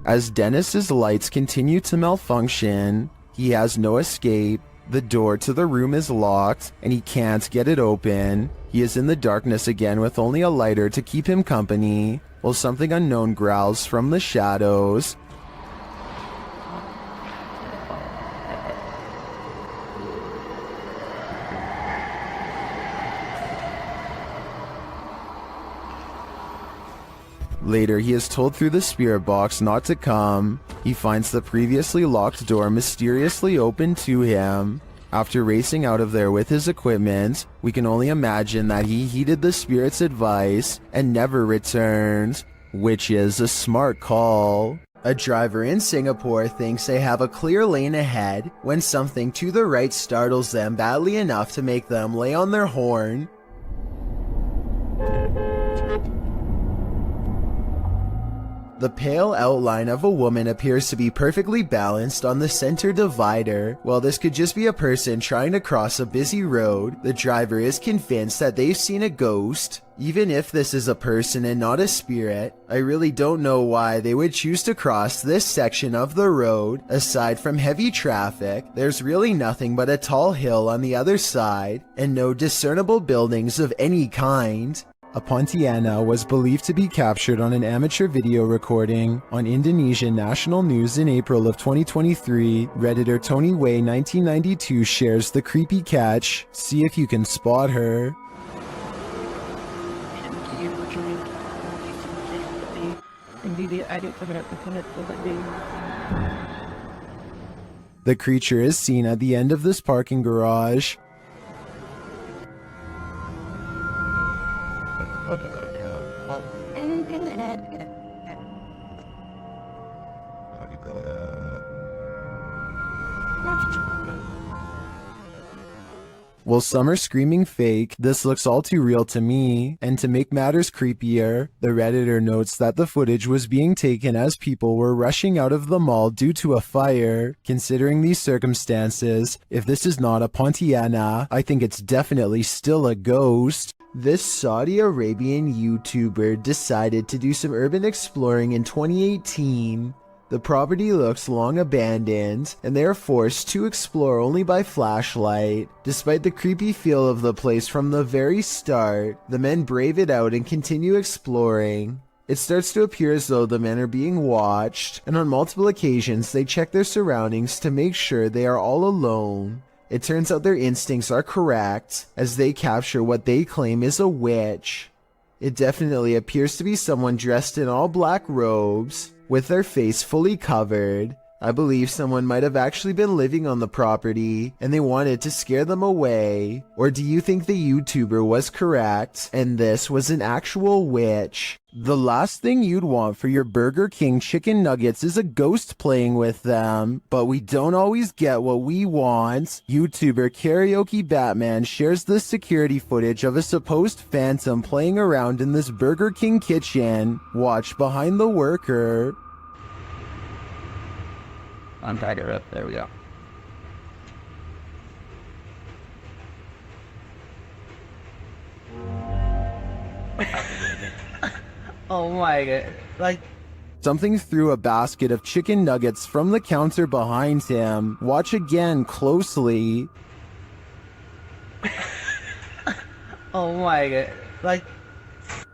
As Dennis's lights continue to malfunction, he has no escape. The door to the room is locked, and he can't get it open. He is in the darkness again with only a lighter to keep him company, while something unknown growls from the shadows. Later, he is told through the spirit box not to come. He finds the previously locked door mysteriously open to him. After racing out of there with his equipment, we can only imagine that he heeded the spirit's advice and never returned. which is a smart call. A driver in Singapore thinks they have a clear lane ahead when something to the right startles them badly enough to make them lay on their horn. The pale outline of a woman appears to be perfectly balanced on the center divider. While this could just be a person trying to cross a busy road, the driver is convinced that they've seen a ghost. Even if this is a person and not a spirit, I really don't know why they would choose to cross this section of the road. Aside from heavy traffic, there's really nothing but a tall hill on the other side, and no discernible buildings of any kind. A Pontiana was believed to be captured on an amateur video recording on Indonesian national news in April of 2023. Redditor Tony Way 1992 shares the creepy catch. See if you can spot her. The creature is seen at the end of this parking garage. While some are screaming fake, this looks all too real to me. And to make matters creepier, the Redditor notes that the footage was being taken as people were rushing out of the mall due to a fire. Considering these circumstances, if this is not a Pontiana, I think it's definitely still a ghost. This Saudi Arabian YouTuber decided to do some urban exploring in 2018. The property looks long abandoned, and they are forced to explore only by flashlight. Despite the creepy feel of the place from the very start, the men brave it out and continue exploring. It starts to appear as though the men are being watched, and on multiple occasions they check their surroundings to make sure they are all alone. It turns out their instincts are correct, as they capture what they claim is a witch. It definitely appears to be someone dressed in all black robes, with their face fully covered. I believe someone might have actually been living on the property, and they wanted to scare them away. Or do you think the YouTuber was correct, and this was an actual witch? The last thing you'd want for your Burger King chicken nuggets is a ghost playing with them, but we don't always get what we want. YouTuber Karaoke Batman shares this security footage of a supposed phantom playing around in this Burger King kitchen. Watch behind the worker. Untied her up. There we go. Oh my god. Like, something threw a basket of chicken nuggets from the counter behind him. Watch again closely. oh my god. Like,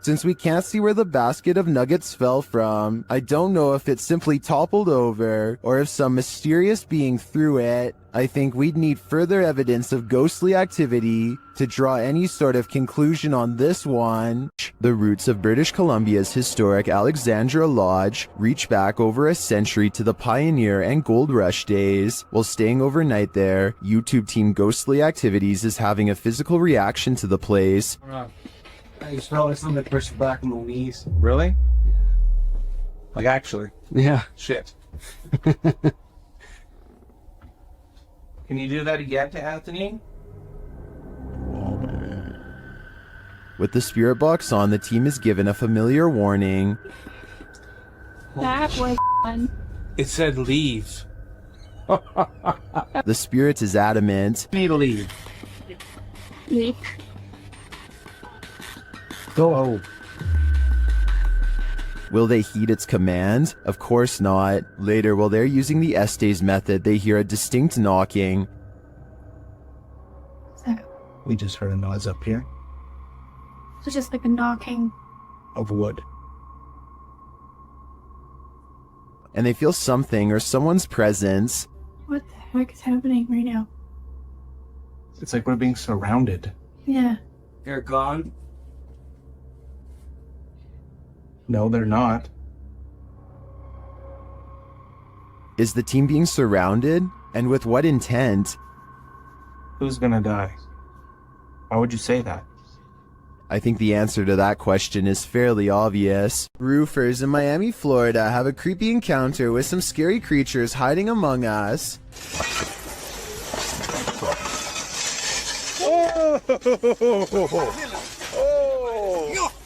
since we can't see where the basket of nuggets fell from, I don't know if it simply toppled over or if some mysterious being threw it. I think we'd need further evidence of ghostly activity to draw any sort of conclusion on this one. The roots of British Columbia's historic Alexandra Lodge reach back over a century to the pioneer and gold rush days. While staying overnight there, YouTube team Ghostly Activities is having a physical reaction to the place. I smell like something that pushed back in the knees. Really? Like, actually? Yeah. Shit. Can you do that again to Anthony? With the spirit box on, the team is given a familiar warning. That was fun. It said leave. The spirit is adamant. Need to leave. Leave. Go. Will they heed its command? Of course not. Later, while they're using the Estes method, they hear a distinct knocking. We just heard a noise up here. So just like a knocking. Of wood. And they feel something or someone's presence. What the heck is happening right now? It's like we're being surrounded. Yeah. They're gone. No, they're not. Is the team being surrounded? And with what intent? Who's gonna die? Why would you say that? I think the answer to that question is fairly obvious. Roofers in Miami, Florida have a creepy encounter with some scary creatures hiding among us.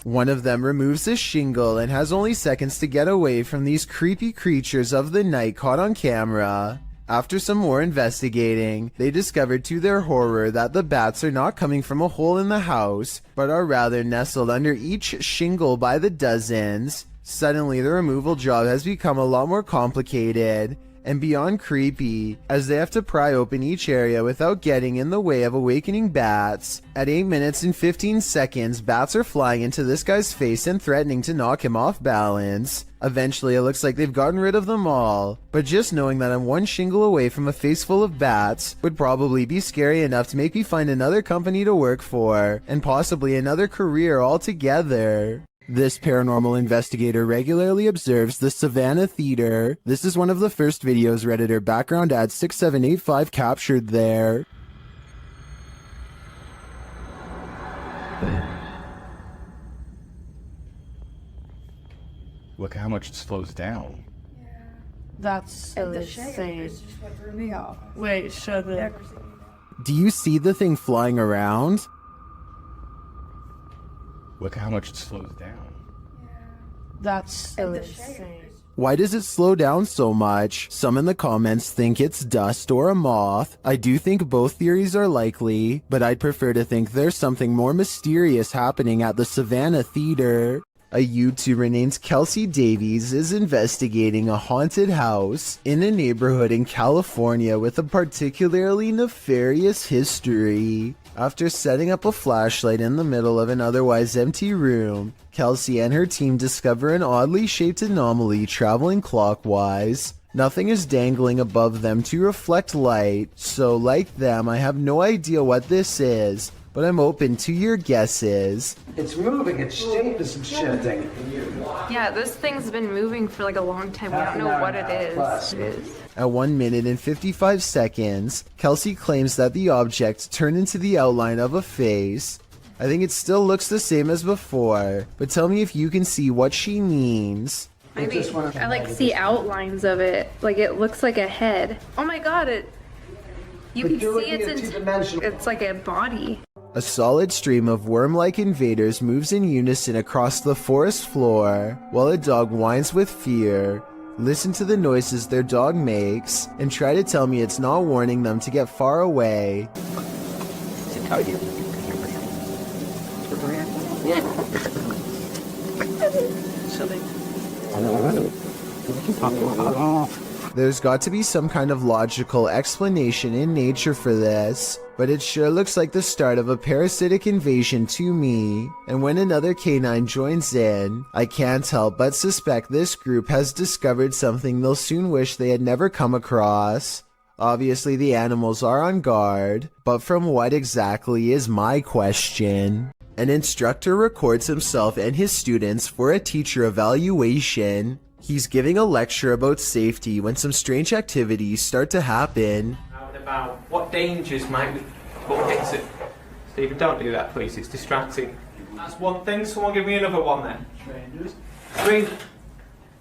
One of them removes a shingle and has only seconds to get away from these creepy creatures of the night caught on camera. After some more investigating, they discovered to their horror that the bats are not coming from a hole in the house, but are rather nestled under each shingle by the dozens. Suddenly, the removal job has become a lot more complicated and beyond creepy, as they have to pry open each area without getting in the way of awakening bats. At 8 minutes and 15 seconds, bats are flying into this guy's face and threatening to knock him off balance. Eventually, it looks like they've gotten rid of them all, but just knowing that I'm one shingle away from a face full of bats would probably be scary enough to make me find another company to work for, and possibly another career altogether. This paranormal investigator regularly observes the Savannah Theater. This is one of the first videos Redditor background ad 6785 captured there. Look how much it slows down. That's insane. Wait, so the... Do you see the thing flying around? Look how much it slows down. That's insane. Why does it slow down so much? Some in the comments think it's dust or a moth. I do think both theories are likely, but I'd prefer to think there's something more mysterious happening at the Savannah Theater. A YouTuber named Kelsey Davies is investigating a haunted house in a neighborhood in California with a particularly nefarious history. After setting up a flashlight in the middle of an otherwise empty room, Kelsey and her team discover an oddly shaped anomaly traveling clockwise. Nothing is dangling above them to reflect light, so like them, I have no idea what this is, but I'm open to your guesses. It's moving, it's shaping some shifting. Yeah, this thing's been moving for like a long time. We don't know what it is. At 1 minute and 55 seconds, Kelsey claims that the object turned into the outline of a face. I think it still looks the same as before, but tell me if you can see what she means. Maybe I like see outlines of it. Like it looks like a head. Oh my god, you can see it's like a body. A solid stream of worm-like invaders moves in unison across the forest floor, while a dog whines with fear. Listen to the noises their dog makes, and try to tell me it's not warning them to get far away. There's got to be some kind of logical explanation in nature for this, but it sure looks like the start of a parasitic invasion to me. And when another canine joins in, I can't help but suspect this group has discovered something they'll soon wish they had never come across. Obviously the animals are on guard, but from what exactly is my question? An instructor records himself and his students for a teacher evaluation. He's giving a lecture about safety when some strange activities start to happen. About what dangers might we put into it. Stephen, don't do that, please. It's distracting. That's one thing. Someone give me another one then. Strangers. Three.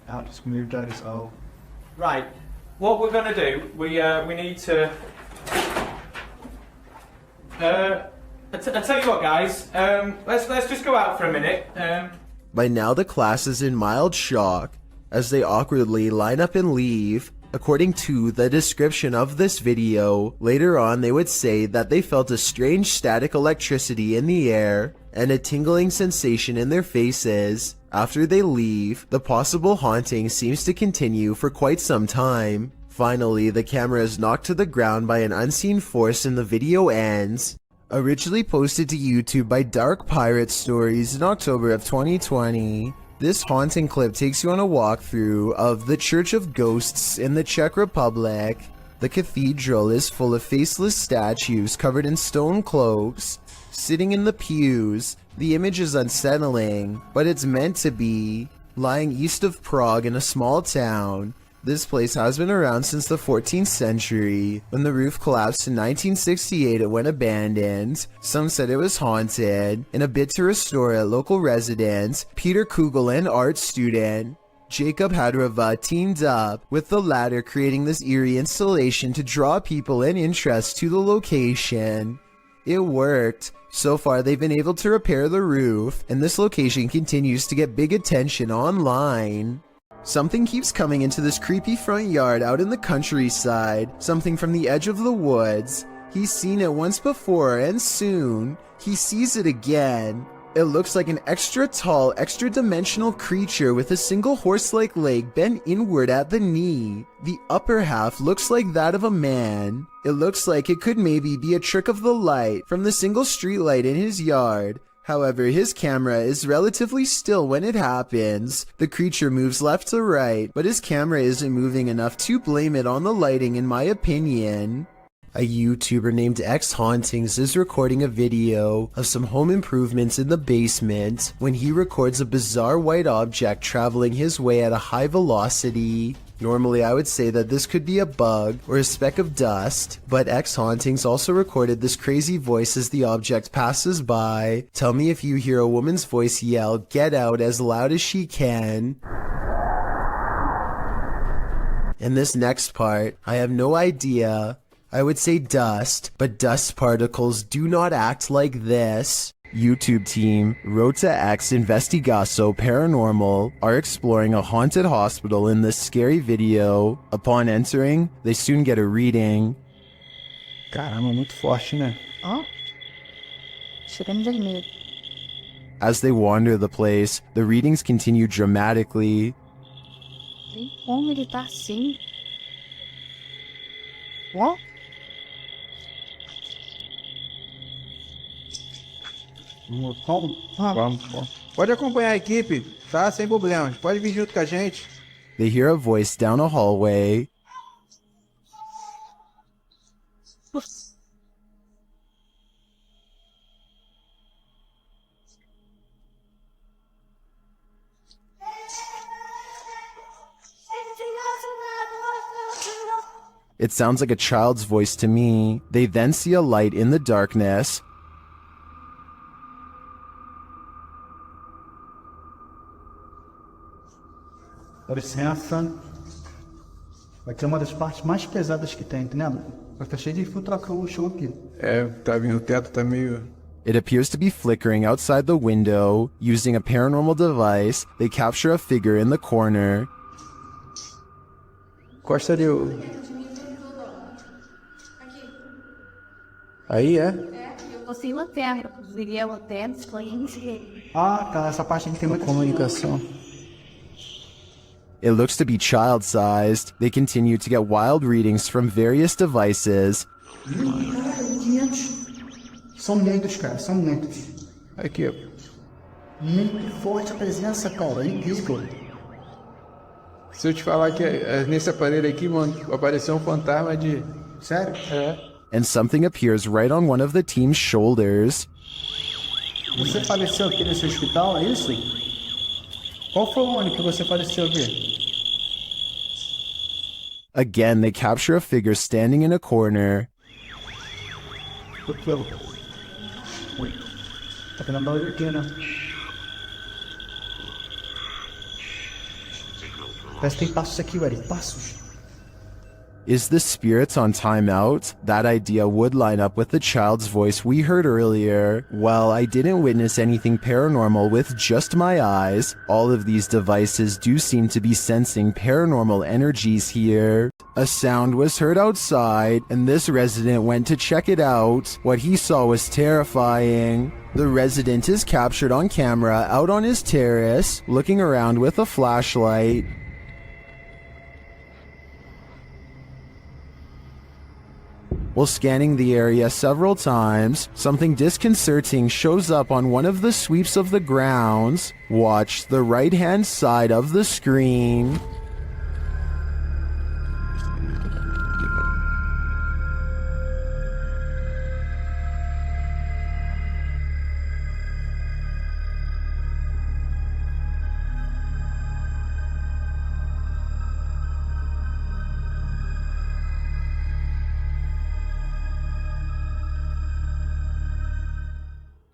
I'll just move that as O. Right. What we're gonna do? We need to. I tell you what, guys. Let's just go out for a minute. By now, the class is in mild shock as they awkwardly line up and leave. According to the description of this video, later on they would say that they felt a strange static electricity in the air and a tingling sensation in their faces. After they leave, the possible haunting seems to continue for quite some time. Finally, the camera is knocked to the ground by an unseen force and the video ends. Originally posted to YouTube by Dark Pirate Stories in October of 2020. This haunting clip takes you on a walkthrough of the Church of Ghosts in the Czech Republic. The cathedral is full of faceless statues covered in stone cloaks, sitting in the pews. The image is unsettling, but it's meant to be. Lying east of Prague in a small town, This place has been around since the 14th century. When the roof collapsed in 1968, it went abandoned. Some said it was haunted. In a bid to restore it, local residents, Peter Kugel and art student Jacob Hadrava teamed up with the latter, creating this eerie installation to draw people and interest to the location. It worked. So far, they've been able to repair the roof, and this location continues to get big attention online. Something keeps coming into this creepy front yard out in the countryside, something from the edge of the woods. He's seen it once before, and soon, he sees it again. It looks like an extra tall, extra dimensional creature with a single horse-like leg bent inward at the knee. The upper half looks like that of a man. It looks like it could maybe be a trick of the light from the single streetlight in his yard. However, his camera is relatively still when it happens. The creature moves left to right, but his camera isn't moving enough to blame it on the lighting, in my opinion. A YouTuber named X Hauntings is recording a video of some home improvements in the basement when he records a bizarre white object traveling his way at a high velocity. Normally I would say that this could be a bug or a speck of dust, but X Hauntings also recorded this crazy voice as the object passes by. Tell me if you hear a woman's voice yell, "Get out," as loud as she can. In this next part, I have no idea. I would say dust, but dust particles do not act like this. YouTube team Rota X Investigaso Paranormal are exploring a haunted hospital in this scary video. Upon entering, they soon get a reading. Caramba, muito forte, né? Ó. Chegando vermelho. As they wander the place, the readings continue dramatically. Nem como ele tá assim. Ó. Vamos. Pode acompanhar a equipe, tá? Sem problemas. Pode vir junto com a gente. They hear a voice down a hallway. It sounds like a child's voice to me. They then see a light in the darkness. Dá licença. Vai ser uma das partes mais pesadas que tem, entendeu? Vai estar cheio de furacão no chão aqui. É, tá vindo, o teto tá meio... It appears to be flickering outside the window. Using a paranormal device, they capture a figure in the corner. Costa ali o... Aí, é? Eu consigo até, conseguiria até explain. Ah, tá, essa parte aqui tem muita comunicação. It looks to be child-sized. They continue to get wild readings from various devices. São lentos, cara, são lentos. Aqui, ó. Muito forte a presença, cara, é incrível. Se eu te falar que nesse aparelho aqui, mano, apareceu um fantasma de... Sério? É. And something appears right on one of the team's shoulders. Você faleceu aqui nesse hospital, é isso? Qual foi o ano que você faleceu aqui? Again, they capture a figure standing in a corner. Oi. Tá vendo a barulho aqui, né? Parece que tem passos aqui, Eric. Passos. Is the spirits on timeout? That idea would line up with the child's voice we heard earlier. Well, I didn't witness anything paranormal with just my eyes. All of these devices do seem to be sensing paranormal energies here. A sound was heard outside, and this resident went to check it out. What he saw was terrifying. The resident is captured on camera out on his terrace, looking around with a flashlight. While scanning the area several times, something disconcerting shows up on one of the sweeps of the grounds. Watch the right-hand side of the screen.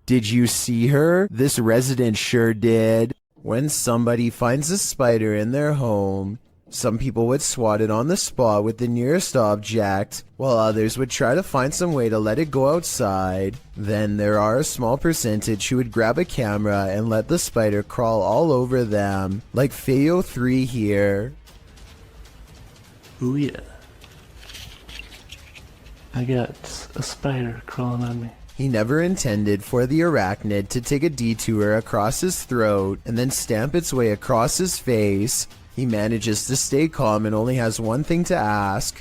Did you see her? This resident sure did. When somebody finds a spider in their home, some people would swat it on the spot with the nearest object, while others would try to find some way to let it go outside. Then there are a small percentage who would grab a camera and let the spider crawl all over them, like Feo 3 here. Ooh yeah. I got a spider crawling on me. He never intended for the arachnid to take a detour across his throat and then stamp its way across his face. He manages to stay calm and only has one thing to ask.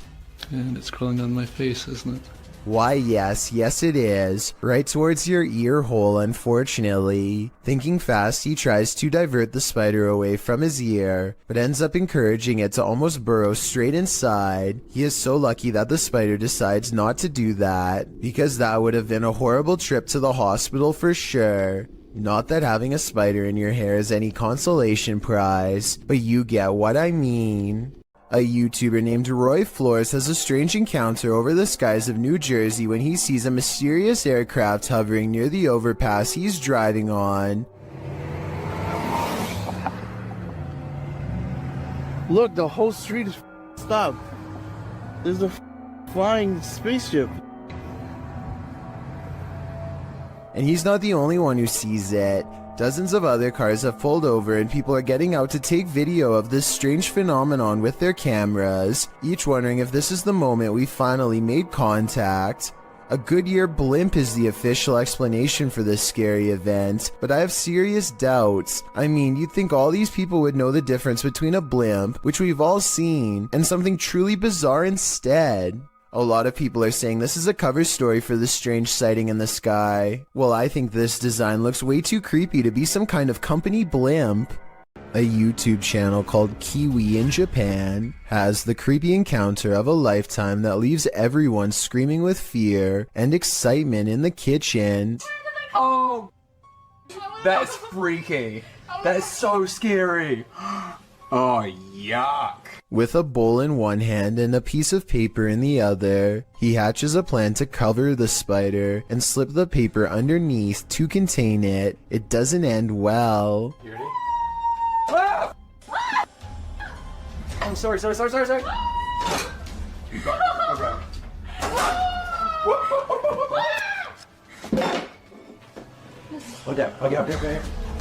And it's crawling on my face, isn't it? Why, yes it is. Right towards your ear hole, unfortunately. Thinking fast, he tries to divert the spider away from his ear, but ends up encouraging it to almost burrow straight inside. He is so lucky that the spider decides not to do that, because that would have been a horrible trip to the hospital for sure. Not that having a spider in your hair is any consolation prize, but you get what I mean. A YouTuber named Roy Flores has a strange encounter over the skies of New Jersey when he sees a mysterious aircraft hovering near the overpass he's driving on. Look, the whole street is stopped. There's a flying spaceship. And he's not the only one who sees it. Dozens of other cars have pulled over and people are getting out to take video of this strange phenomenon with their cameras, each wondering if this is the moment we finally made contact. A Goodyear blimp is the official explanation for this scary event, but I have serious doubts. I mean, you'd think all these people would know the difference between a blimp, which we've all seen, and something truly bizarre instead. A lot of people are saying this is a cover story for this strange sighting in the sky. Well, I think this design looks way too creepy to be some kind of company blimp. A YouTube channel called Kiwi in Japan has the creepy encounter of a lifetime that leaves everyone screaming with fear and excitement in the kitchen. Oh, that's freaky. That is so scary. Oh, yuck. With a bowl in one hand and a piece of paper in the other, he hatches a plan to cover the spider and slip the paper underneath to contain it. It doesn't end well. You ready? Oh, sorry. Okay.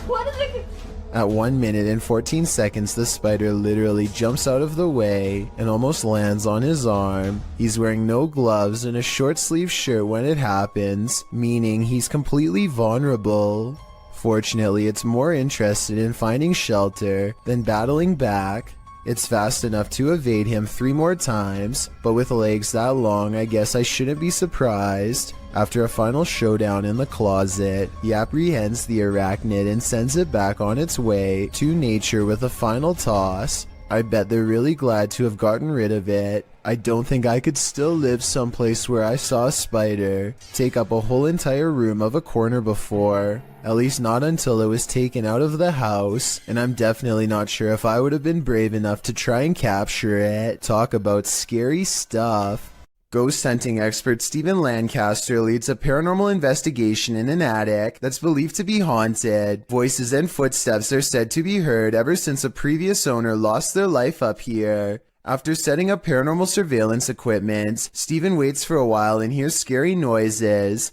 What is it? At 1 minute and 14 seconds, the spider literally jumps out of the way and almost lands on his arm. He's wearing no gloves and a short sleeve shirt when it happens, meaning he's completely vulnerable. Fortunately, it's more interested in finding shelter than battling back. It's fast enough to evade him 3 more times, but with legs that long, I guess I shouldn't be surprised. After a final showdown in the closet, he apprehends the arachnid and sends it back on its way to nature with a final toss. I bet they're really glad to have gotten rid of it. I don't think I could still live someplace where I saw a spider take up a whole entire room of a corner before. At least not until it was taken out of the house, and I'm definitely not sure if I would have been brave enough to try and capture it. Talk about scary stuff. Ghost hunting expert Stephen Lancaster leads a paranormal investigation in an attic that's believed to be haunted. Voices and footsteps are said to be heard ever since a previous owner lost their life up here. After setting up paranormal surveillance equipment, Stephen waits for a while and hears scary noises.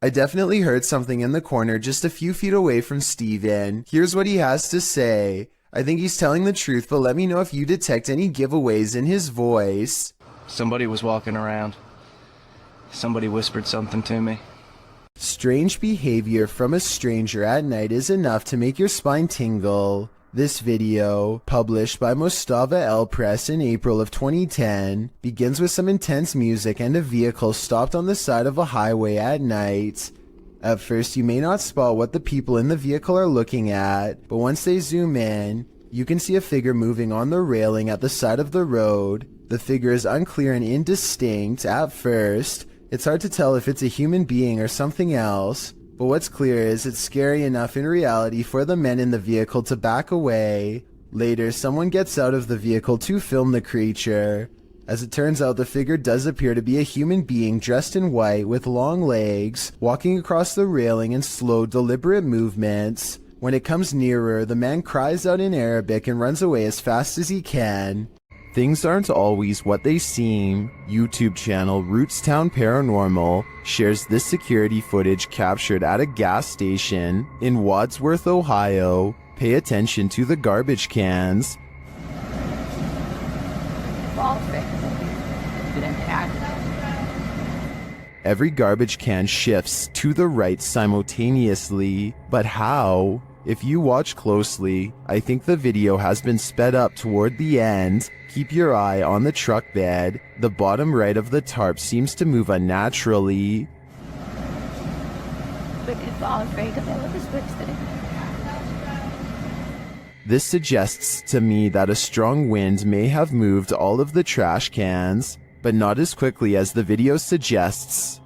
I definitely heard something in the corner just a few feet away from Steven. Here's what he has to say. I think he's telling the truth, but let me know if you detect any giveaways in his voice. Somebody was walking around. Somebody whispered something to me. Strange behavior from a stranger at night is enough to make your spine tingle. This video, published by Mostava El Press in April of 2010, begins with some intense music and a vehicle stopped on the side of a highway at night. At first, you may not spot what the people in the vehicle are looking at, but once they zoom in, you can see a figure moving on the railing at the side of the road. The figure is unclear and indistinct at first. It's hard to tell if it's a human being or something else. But what's clear is it's scary enough in reality for the men in the vehicle to back away. Later, someone gets out of the vehicle to film the creature. As it turns out, the figure does appear to be a human being dressed in white with long legs, walking across the railing in slow, deliberate movements. When it comes nearer, the man cries out in Arabic and runs away as fast as he can. Things aren't always what they seem. YouTube channel Rootstown Paranormal shares this security footage captured at a gas station in Wadsworth, Ohio. Pay attention to the garbage cans. Every garbage can shifts to the right simultaneously, but how? If you watch closely, I think the video has been sped up toward the end. Keep your eye on the truck bed. The bottom right of the tarp seems to move unnaturally. This suggests to me that a strong wind may have moved all of the trash cans, but not as quickly as the video suggests.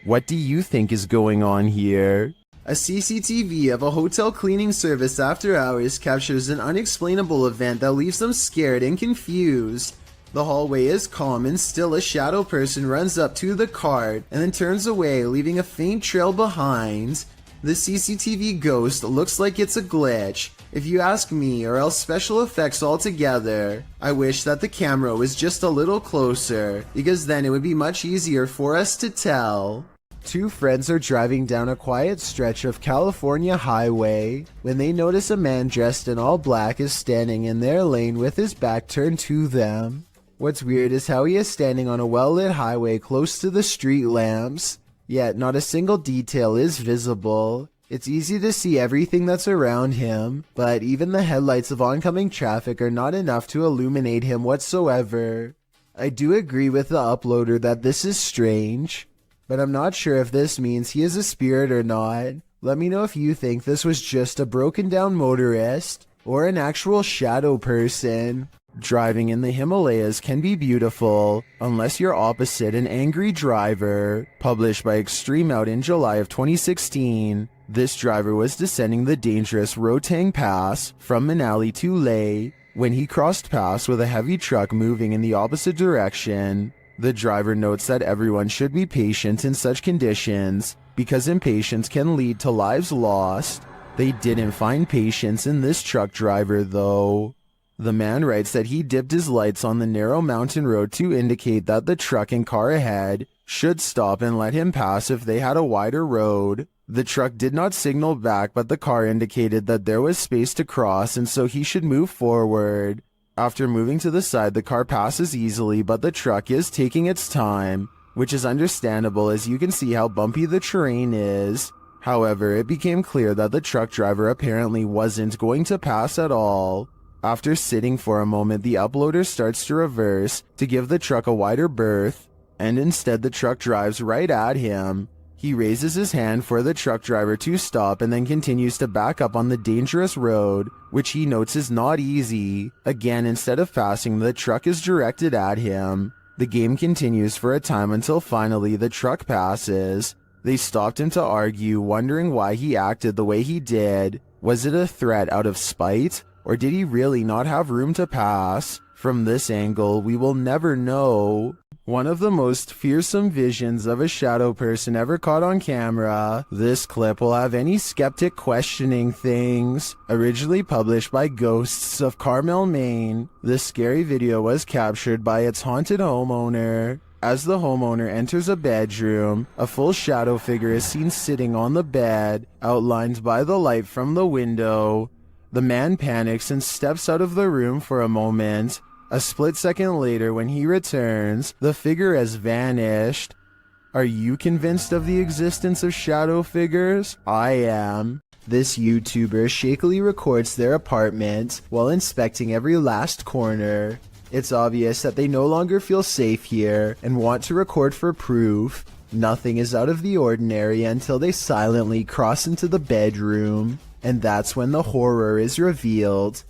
What do you think is going on here? A CCTV of a hotel cleaning service after hours captures an unexplainable event that leaves them scared and confused. The hallway is calm and still a shadow person runs up to the cart and then turns away, leaving a faint trail behind. The CCTV ghost looks like it's a glitch, if you ask me, or else special effects altogether. I wish that the camera was just a little closer, because then it would be much easier for us to tell. Two friends are driving down a quiet stretch of California highway when they notice a man dressed in all black is standing in their lane with his back turned to them. What's weird is how he is standing on a well-lit highway close to the street lamps, yet not a single detail is visible. It's easy to see everything that's around him, but even the headlights of oncoming traffic are not enough to illuminate him whatsoever. I do agree with the uploader that this is strange, but I'm not sure if this means he is a spirit or not. Let me know if you think this was just a broken down motorist or an actual shadow person. Driving in the Himalayas can be beautiful, unless you're opposite an angry driver. Published by Extreme Out in July of 2016. This driver was descending the dangerous Rotang Pass from Manali to Leh when he crossed paths with a heavy truck moving in the opposite direction. The driver notes that everyone should be patient in such conditions because impatience can lead to lives lost. They didn't find patience in this truck driver though. The man writes that he dipped his lights on the narrow mountain road to indicate that the truck and car ahead should stop and let him pass if they had a wider road. The truck did not signal back, but the car indicated that there was space to cross and so he should move forward. After moving to the side, the car passes easily, but the truck is taking its time, which is understandable as you can see how bumpy the terrain is. However, it became clear that the truck driver apparently wasn't going to pass at all. After sitting for a moment, the uploader starts to reverse to give the truck a wider berth, and instead the truck drives right at him. He raises his hand for the truck driver to stop and then continues to back up on the dangerous road, which he notes is not easy. Again, instead of passing, the truck is directed at him. The game continues for a time until finally the truck passes. They stopped him to argue, wondering why he acted the way he did. Was it a threat out of spite? Or did he really not have room to pass? From this angle, we will never know. One of the most fearsome visions of a shadow person ever caught on camera. This clip will have any skeptic questioning things. Originally published by Ghosts of Carmel, Maine, this scary video was captured by its haunted homeowner. As the homeowner enters a bedroom, a full shadow figure is seen sitting on the bed, outlined by the light from the window. The man panics and steps out of the room for a moment. A split second later, when he returns, the figure has vanished. Are you convinced of the existence of shadow figures? I am. This YouTuber shakily records their apartment while inspecting every last corner. It's obvious that they no longer feel safe here and want to record for proof. Nothing is out of the ordinary until they silently cross into the bedroom. And that's when the horror is revealed.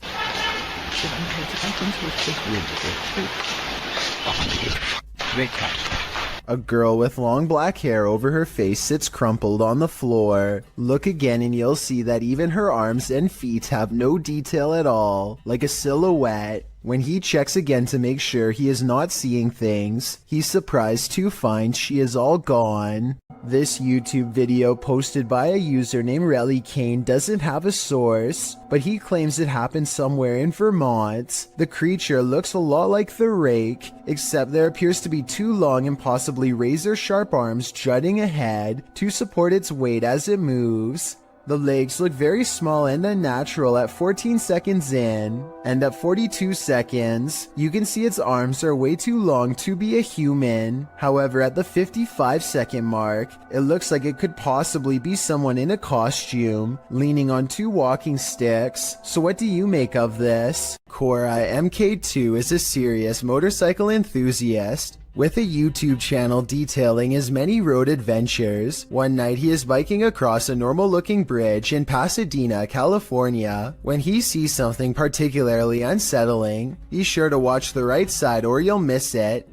A girl with long black hair over her face sits crumpled on the floor. Look again and you'll see that even her arms and feet have no detail at all, like a silhouette. When he checks again to make sure he is not seeing things, he's surprised to find she is all gone. This YouTube video posted by a user named Relly Kane doesn't have a source, but he claims it happened somewhere in Vermont. The creature looks a lot like the rake, except there appears to be two long and possibly razor-sharp arms jutting ahead to support its weight as it moves. The legs look very small and unnatural at 14 seconds in, and at 42 seconds, you can see its arms are way too long to be a human. However, at the 55-second mark, it looks like it could possibly be someone in a costume, leaning on two walking sticks. So what do you make of this? Cora MK2 is a serious motorcycle enthusiast with a YouTube channel detailing his many road adventures. One night he is biking across a normal looking bridge in Pasadena, California. When he sees something particularly unsettling, be sure to watch the right side or you'll miss it.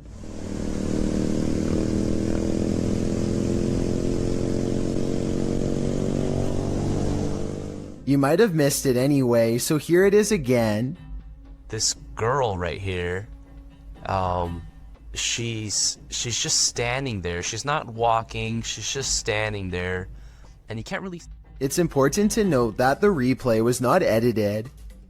You might have missed it anyway, so here it is again. This girl right here, she's just standing there. She's not walking, she's just standing there, and you can't really... It's important to note that the replay was not edited.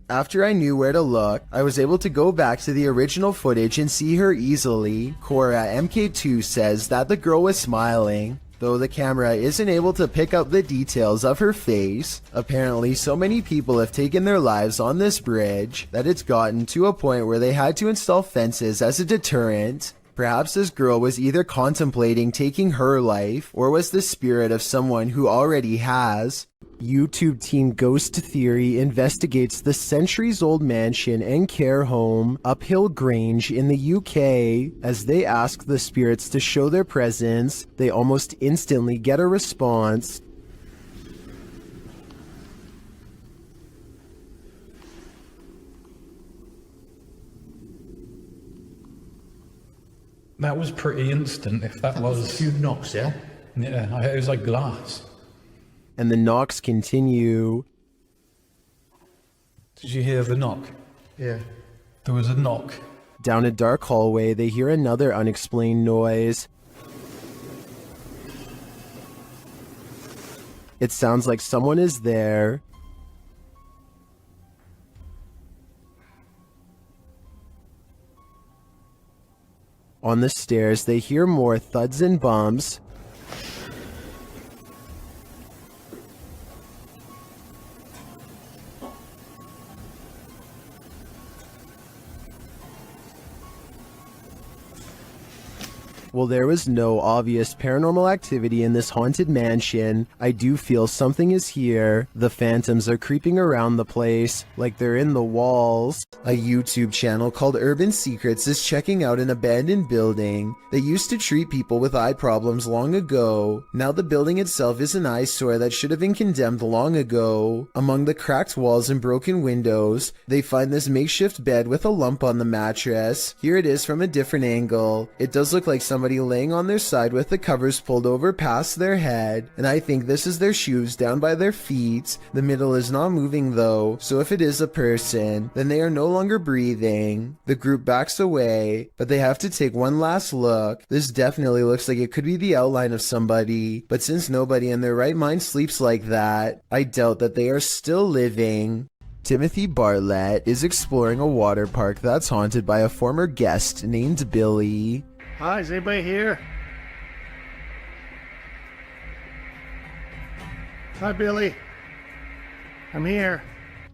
After I knew where to look, I was able to go back to the original footage and see her easily. Cora MK2 says that the girl was smiling, though the camera isn't able to pick up the details of her face. Apparently, so many people have taken their lives on this bridge that it's gotten to a point where they had to install fences as a deterrent. Perhaps this girl was either contemplating taking her life, or was the spirit of someone who already has. YouTube team Ghost Theory investigates the centuries-old mansion and care home Uphill Grange in the UK. As they ask the spirits to show their presence, they almost instantly get a response. That was pretty instant, if that was... a few knocks, yeah? Yeah, it was like glass. And the knocks continue. Did you hear the knock? Yeah. There was a knock. Down a dark hallway, they hear another unexplained noise. It sounds like someone is there. On the stairs, they hear more thuds and bumps. While there was no obvious paranormal activity in this haunted mansion, I do feel something is here. The phantoms are creeping around the place, like they're in the walls. A YouTube channel called Urban Secrets is checking out an abandoned building that used to treat people with eye problems long ago. Now the building itself is an eyesore that should have been condemned long ago. Among the cracked walls and broken windows, they find this makeshift bed with a lump on the mattress. Here it is from a different angle. It does look like somebody laying on their side with the covers pulled over past their head, and I think this is their shoes down by their feet. The middle is not moving though, so if it is a person, then they are no longer breathing. The group backs away, but they have to take one last look. This definitely looks like it could be the outline of somebody, but since nobody in their right mind sleeps like that, I doubt that they are still living. Timothy Bartlett is exploring a water park that's haunted by a former guest named Billy. Hi, is anybody here? Hi, Billy. I'm here.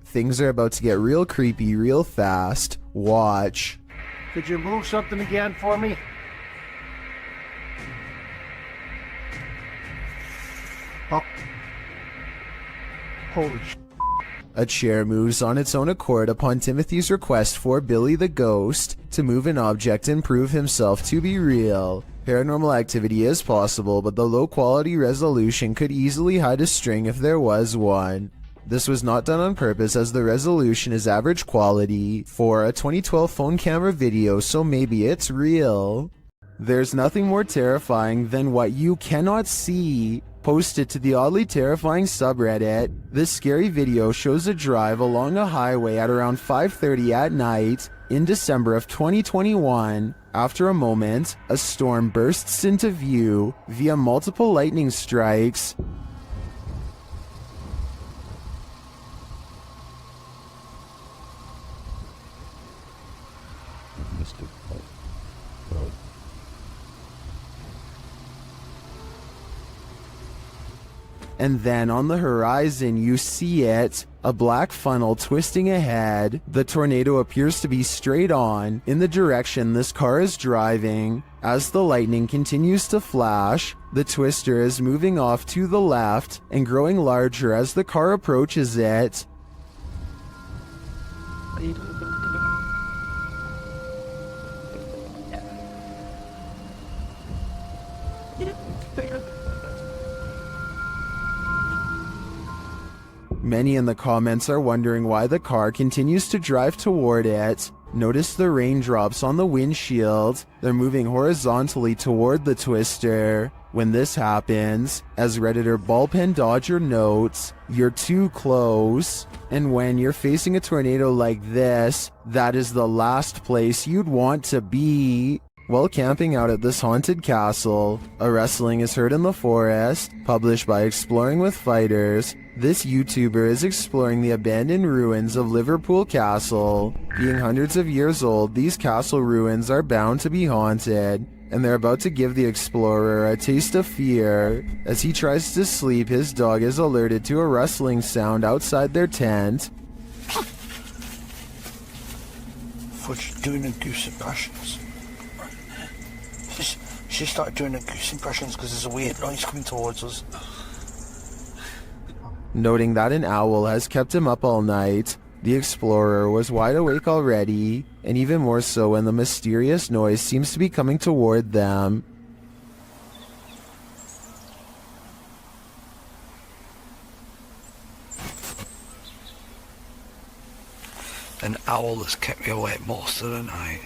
Things are about to get real creepy real fast. Watch. Could you move something again for me? Oh. Holy sh**. A chair moves on its own accord upon Timothy's request for Billy the Ghost to move an object and prove himself to be real. Paranormal activity is possible, but the low quality resolution could easily hide a string if there was one. This was not done on purpose as the resolution is average quality for a 2012 phone camera video, so maybe it's real. There's nothing more terrifying than what you cannot see. Posted to the oddly terrifying subreddit, this scary video shows a drive along a highway at around 5:30 at night in December of 2021. After a moment, a storm bursts into view via multiple lightning strikes. And then on the horizon you see it, a black funnel twisting ahead. The tornado appears to be straight on in the direction this car is driving. As the lightning continues to flash, the twister is moving off to the left and growing larger as the car approaches it. Many in the comments are wondering why the car continues to drive toward it. Notice the raindrops on the windshield. They're moving horizontally toward the twister. When this happens, as Redditor Ballpen Dodger notes, you're too close. And when you're facing a tornado like this, that is the last place you'd want to be. While camping out at this haunted castle, a rustling is heard in the forest. Published by Exploring with Fighters, this YouTuber is exploring the abandoned ruins of Liverpool Castle. Being hundreds of years old, these castle ruins are bound to be haunted, and they're about to give the explorer a taste of fear. As he tries to sleep, his dog is alerted to a rustling sound outside their tent. Fudge doing a goose impressions. She started doing the goose impressions because there's a weird noise coming towards us. Noting that an owl has kept him up all night, the explorer was wide awake already, and even more so when the mysterious noise seems to be coming toward them. An owl has kept me awake most of the night.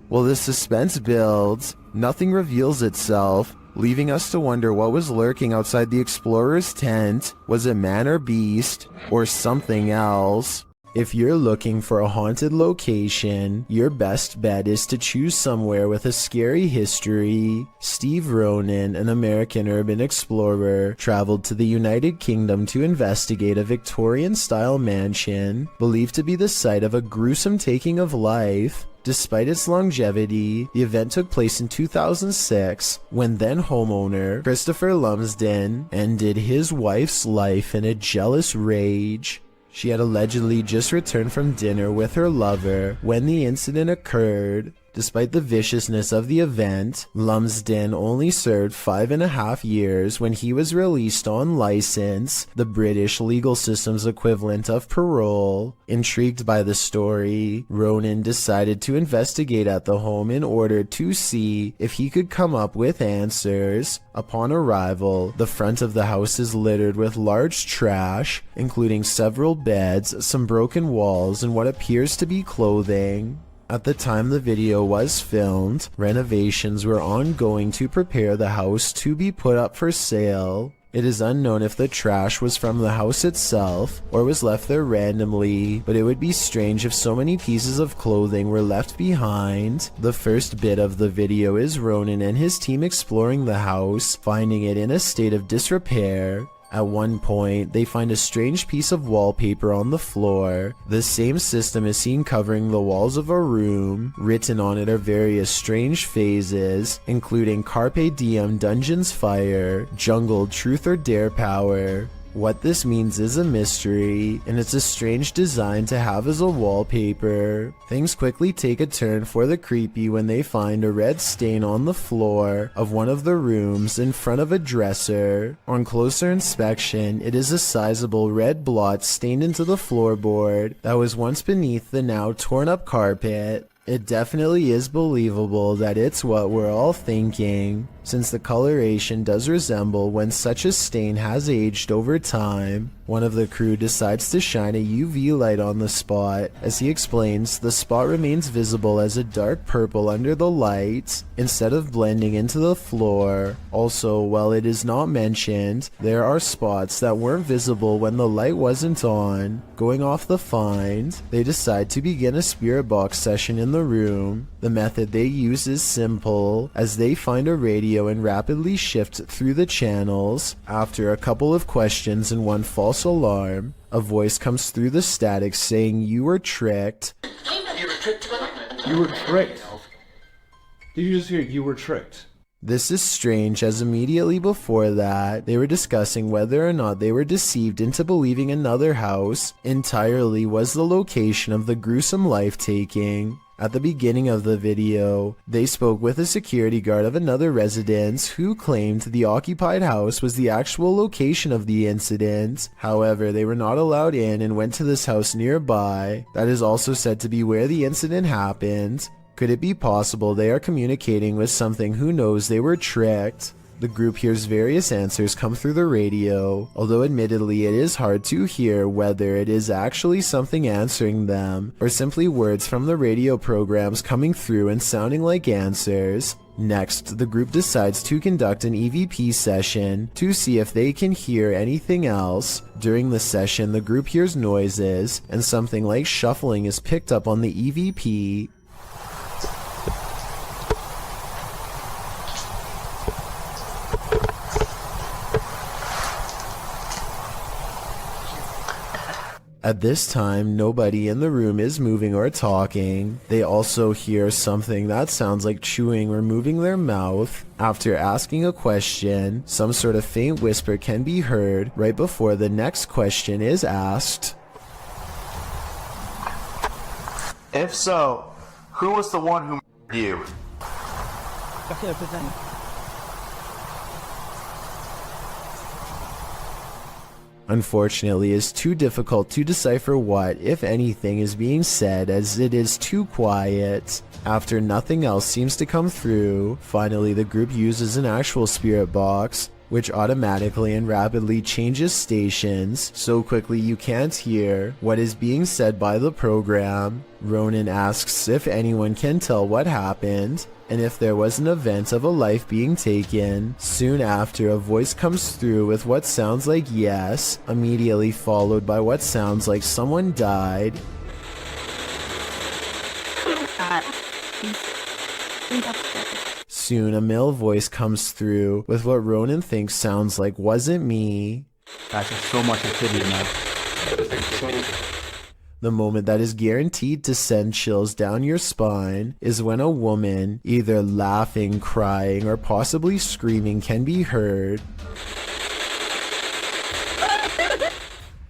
While the suspense builds, nothing reveals itself, leaving us to wonder what was lurking outside the explorer's tent. Was it man or beast, or something else? If you're looking for a haunted location, your best bet is to choose somewhere with a scary history. Steve Ronan, an American urban explorer, traveled to the United Kingdom to investigate a Victorian-style mansion, believed to be the site of a gruesome taking of life. Despite its longevity, the event took place in 2006 when then homeowner Christopher Lumsden ended his wife's life in a jealous rage. She had allegedly just returned from dinner with her lover when the incident occurred. Despite the viciousness of the event, Lumsden only served 5.5 years when he was released on license, the British legal system's equivalent of parole. Intrigued by the story, Ronan decided to investigate at the home in order to see if he could come up with answers. Upon arrival, the front of the house is littered with large trash, including several beds, some broken walls, and what appears to be clothing. At the time the video was filmed, renovations were ongoing to prepare the house to be put up for sale. It is unknown if the trash was from the house itself or was left there randomly, but it would be strange if so many pieces of clothing were left behind. The first bit of the video is Ronan and his team exploring the house, finding it in a state of disrepair. At one point, they find a strange piece of wallpaper on the floor. The same system is seen covering the walls of a room. Written on it are various strange phrases, including Carpe Diem Dungeons Fire, Jungle Truth or Dare Power. What this means is a mystery, and it's a strange design to have as a wallpaper. Things quickly take a turn for the creepy when they find a red stain on the floor of one of the rooms in front of a dresser. On closer inspection, it is a sizable red blot stained into the floorboard that was once beneath the now torn up carpet. It definitely is believable that it's what we're all thinking. since the coloration does resemble when such a stain has aged over time. One of the crew decides to shine a UV light on the spot. As he explains, the spot remains visible as a dark purple under the light, instead of blending into the floor. Also, while it is not mentioned, there are spots that weren't visible when the light wasn't on. Going off the find, they decide to begin a spirit box session in the room. The method they use is simple, as they find a radio and rapidly shift through the channels. After a couple of questions and one false alarm, a voice comes through the static saying you were tricked. You were tricked. Did you just hear you were tricked? This is strange, as immediately before that, they were discussing whether or not they were deceived into believing another house entirely was the location of the gruesome life-taking. At the beginning of the video, they spoke with a security guard of another residence who claimed the occupied house was the actual location of the incident. However, they were not allowed in and went to this house nearby. That is also said to be where the incident happened. Could it be possible they are communicating with something who knows they were tricked? The group hears various answers come through the radio, although admittedly it is hard to hear whether it is actually something answering them, or simply words from the radio programs coming through and sounding like answers. Next, the group decides to conduct an EVP session to see if they can hear anything else. During the session, the group hears noises, and something like shuffling is picked up on the EVP. At this time, nobody in the room is moving or talking. They also hear something that sounds like chewing or moving their mouth. After asking a question, some sort of faint whisper can be heard right before the next question is asked. If so, who was the one who murdered you? Unfortunately, it is too difficult to decipher what, if anything, is being said, as it is too quiet. After nothing else seems to come through, finally the group uses an actual spirit box, which automatically and rapidly changes stations so quickly you can't hear what is being said by the program. Ronan asks if anyone can tell what happened, and if there was an event of a life being taken. Soon after, a voice comes through with what sounds like yes, immediately followed by what sounds like someone died. Soon, a male voice comes through with what Ronan thinks sounds like wasn't me. Guys, there's so much activity now. The moment that is guaranteed to send chills down your spine is when a woman, either laughing, crying, or possibly screaming, can be heard.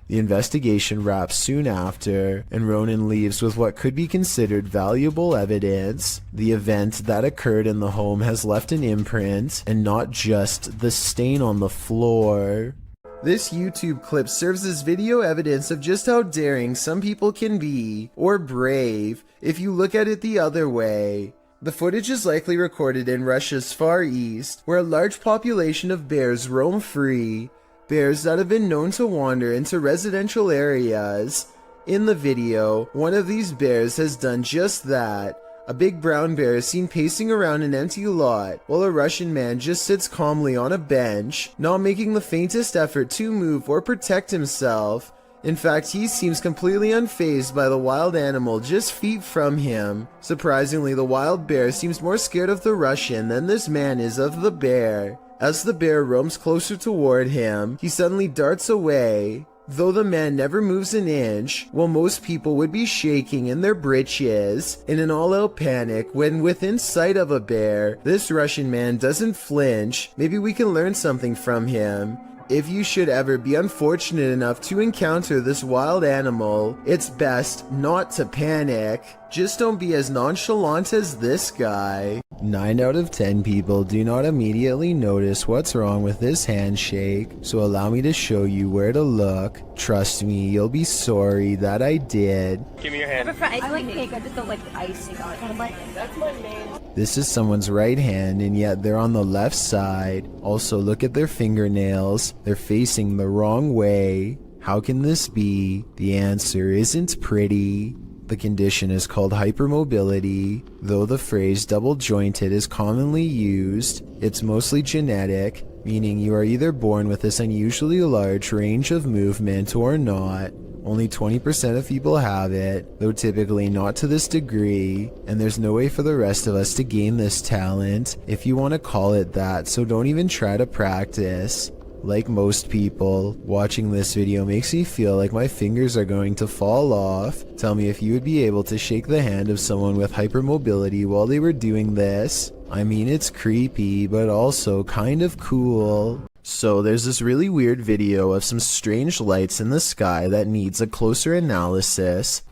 The investigation wraps soon after, and Ronan leaves with what could be considered valuable evidence. The event that occurred in the home has left an imprint, and not just the stain on the floor. This YouTube clip serves as video evidence of just how daring some people can be, or brave, if you look at it the other way. The footage is likely recorded in Russia's Far East, where a large population of bears roam free. Bears that have been known to wander into residential areas. In the video, one of these bears has done just that. A big brown bear is seen pacing around an empty lot, while a Russian man just sits calmly on a bench, not making the faintest effort to move or protect himself. In fact, he seems completely unfazed by the wild animal just feet from him. Surprisingly, the wild bear seems more scared of the Russian than this man is of the bear. As the bear roams closer toward him, he suddenly darts away. Though the man never moves an inch, while most people would be shaking in their britches in an all-out panic when within sight of a bear, this Russian man doesn't flinch. Maybe we can learn something from him. If you should ever be unfortunate enough to encounter this wild animal, it's best not to panic. Just don't be as nonchalant as this guy. 9 out of 10 people do not immediately notice what's wrong with this handshake, so allow me to show you where to look. Trust me, you'll be sorry that I did. Give me your hand. I like cake, I just don't like the icing on it. That's my main. This is someone's right hand, and yet they're on the left side. Also, look at their fingernails. They're facing the wrong way. How can this be? The answer isn't pretty. The condition is called hypermobility. Though the phrase double-jointed is commonly used, it's mostly genetic, meaning you are either born with this unusually large range of movement or not. Only 20% of people have it, though typically not to this degree, and there's no way for the rest of us to gain this talent, if you want to call it that, so don't even try to practice. Like most people, watching this video makes me feel like my fingers are going to fall off. Tell me if you would be able to shake the hand of someone with hypermobility while they were doing this. I mean, it's creepy, but also kind of cool. So there's this really weird video of some strange lights in the sky that needs a closer analysis.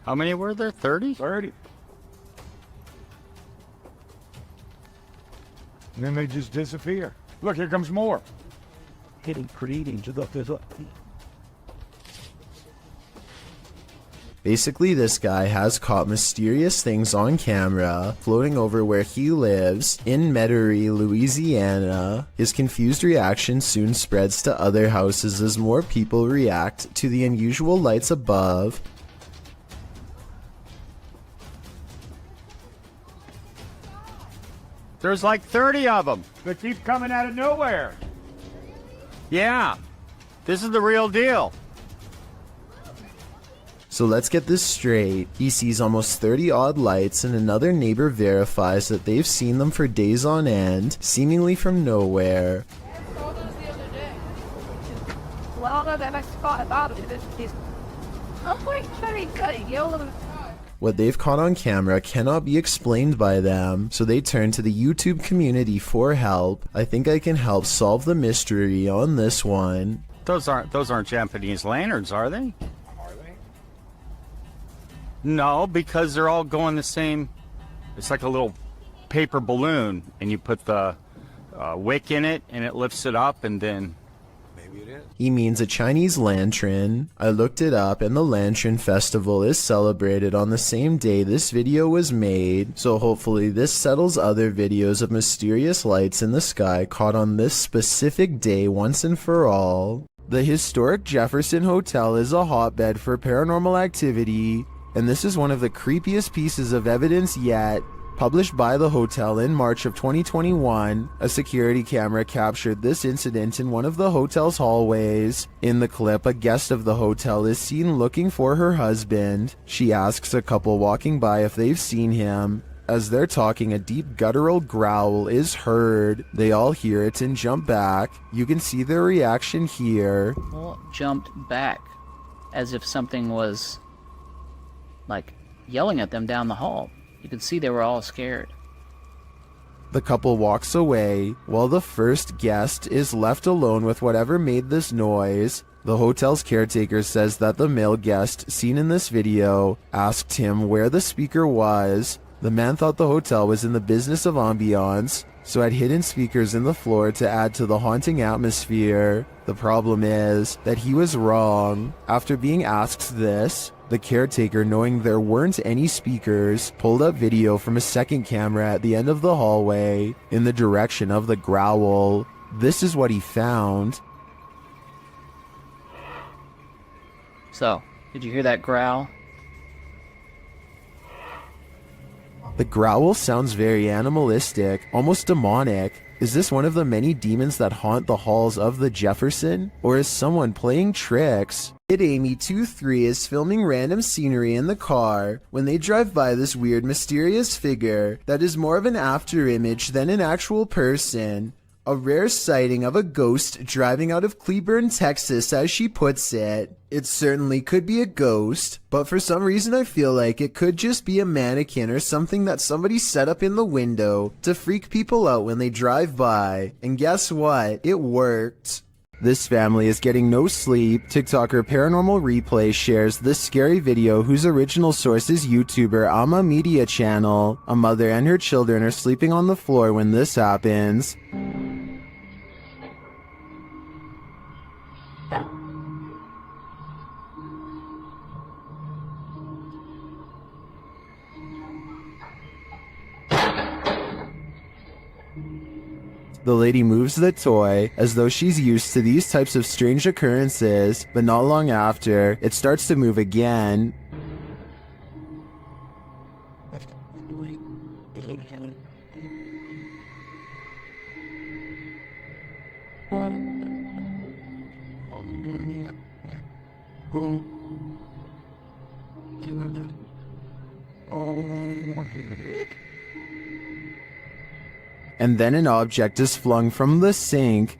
How many were there? 30? 30. And then they just disappear. Look, here comes more. Hitting creating. Basically, this guy has caught mysterious things on camera floating over where he lives in Metairie, Louisiana. His confused reaction soon spreads to other houses as more people react to the unusual lights above. There's like 30 of them. They keep coming out of nowhere. Yeah, this is the real deal. So let's get this straight. He sees almost 30 odd lights, and another neighbor verifies that they've seen them for days on end, seemingly from nowhere. What they've caught on camera cannot be explained by them, so they turn to the YouTube community for help. I think I can help solve the mystery on this one. Those aren't Japanese lanterns, are they? Are they? No, because they're all going the same. It's like a little paper balloon, and you put the wick in it, and it lifts it up, and then... He means a Chinese lantern. I looked it up, and the Lantern Festival is celebrated on the same day this video was made, so hopefully this settles other videos of mysterious lights in the sky caught on this specific day once and for all. The historic Jefferson Hotel is a hotbed for paranormal activity, and this is one of the creepiest pieces of evidence yet. Published by the hotel in March of 2021, a security camera captured this incident in one of the hotel's hallways. In the clip, a guest of the hotel is seen looking for her husband. She asks a couple walking by if they've seen him. As they're talking, a deep guttural growl is heard. They all hear it and jump back. You can see their reaction here. Well, jumped back as if something was like yelling at them down the hall. You could see they were all scared. The couple walks away, while the first guest is left alone with whatever made this noise. The hotel's caretaker says that the male guest seen in this video asked him where the speaker was. The man thought the hotel was in the business of ambiance, so had hidden speakers in the floor to add to the haunting atmosphere. The problem is that he was wrong. After being asked this, the caretaker, knowing there weren't any speakers, pulled up video from a second camera at the end of the hallway in the direction of the growl. This is what he found. So, did you hear that growl? The growl sounds very animalistic, almost demonic. Is this one of the many demons that haunt the halls of the Jefferson? Or is someone playing tricks? Kid Amy 23 is filming random scenery in the car when they drive by this weird mysterious figure that is more of an after image than an actual person. A rare sighting of a ghost driving out of Cleburne, Texas, as she puts it. It certainly could be a ghost, but for some reason I feel like it could just be a mannequin or something that somebody set up in the window to freak people out when they drive by. And guess what? It worked. This family is getting no sleep. TikToker Paranormal Replay shares this scary video whose original source is YouTuber Ama Media Channel. A mother and her children are sleeping on the floor when this happens. The lady moves the toy as though she's used to these types of strange occurrences, but not long after, it starts to move again. And then an object is flung from the sink.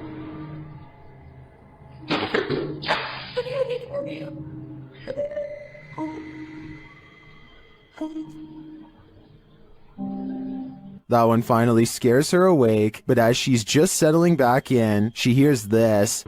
That one finally scares her awake, but as she's just settling back in, she hears this.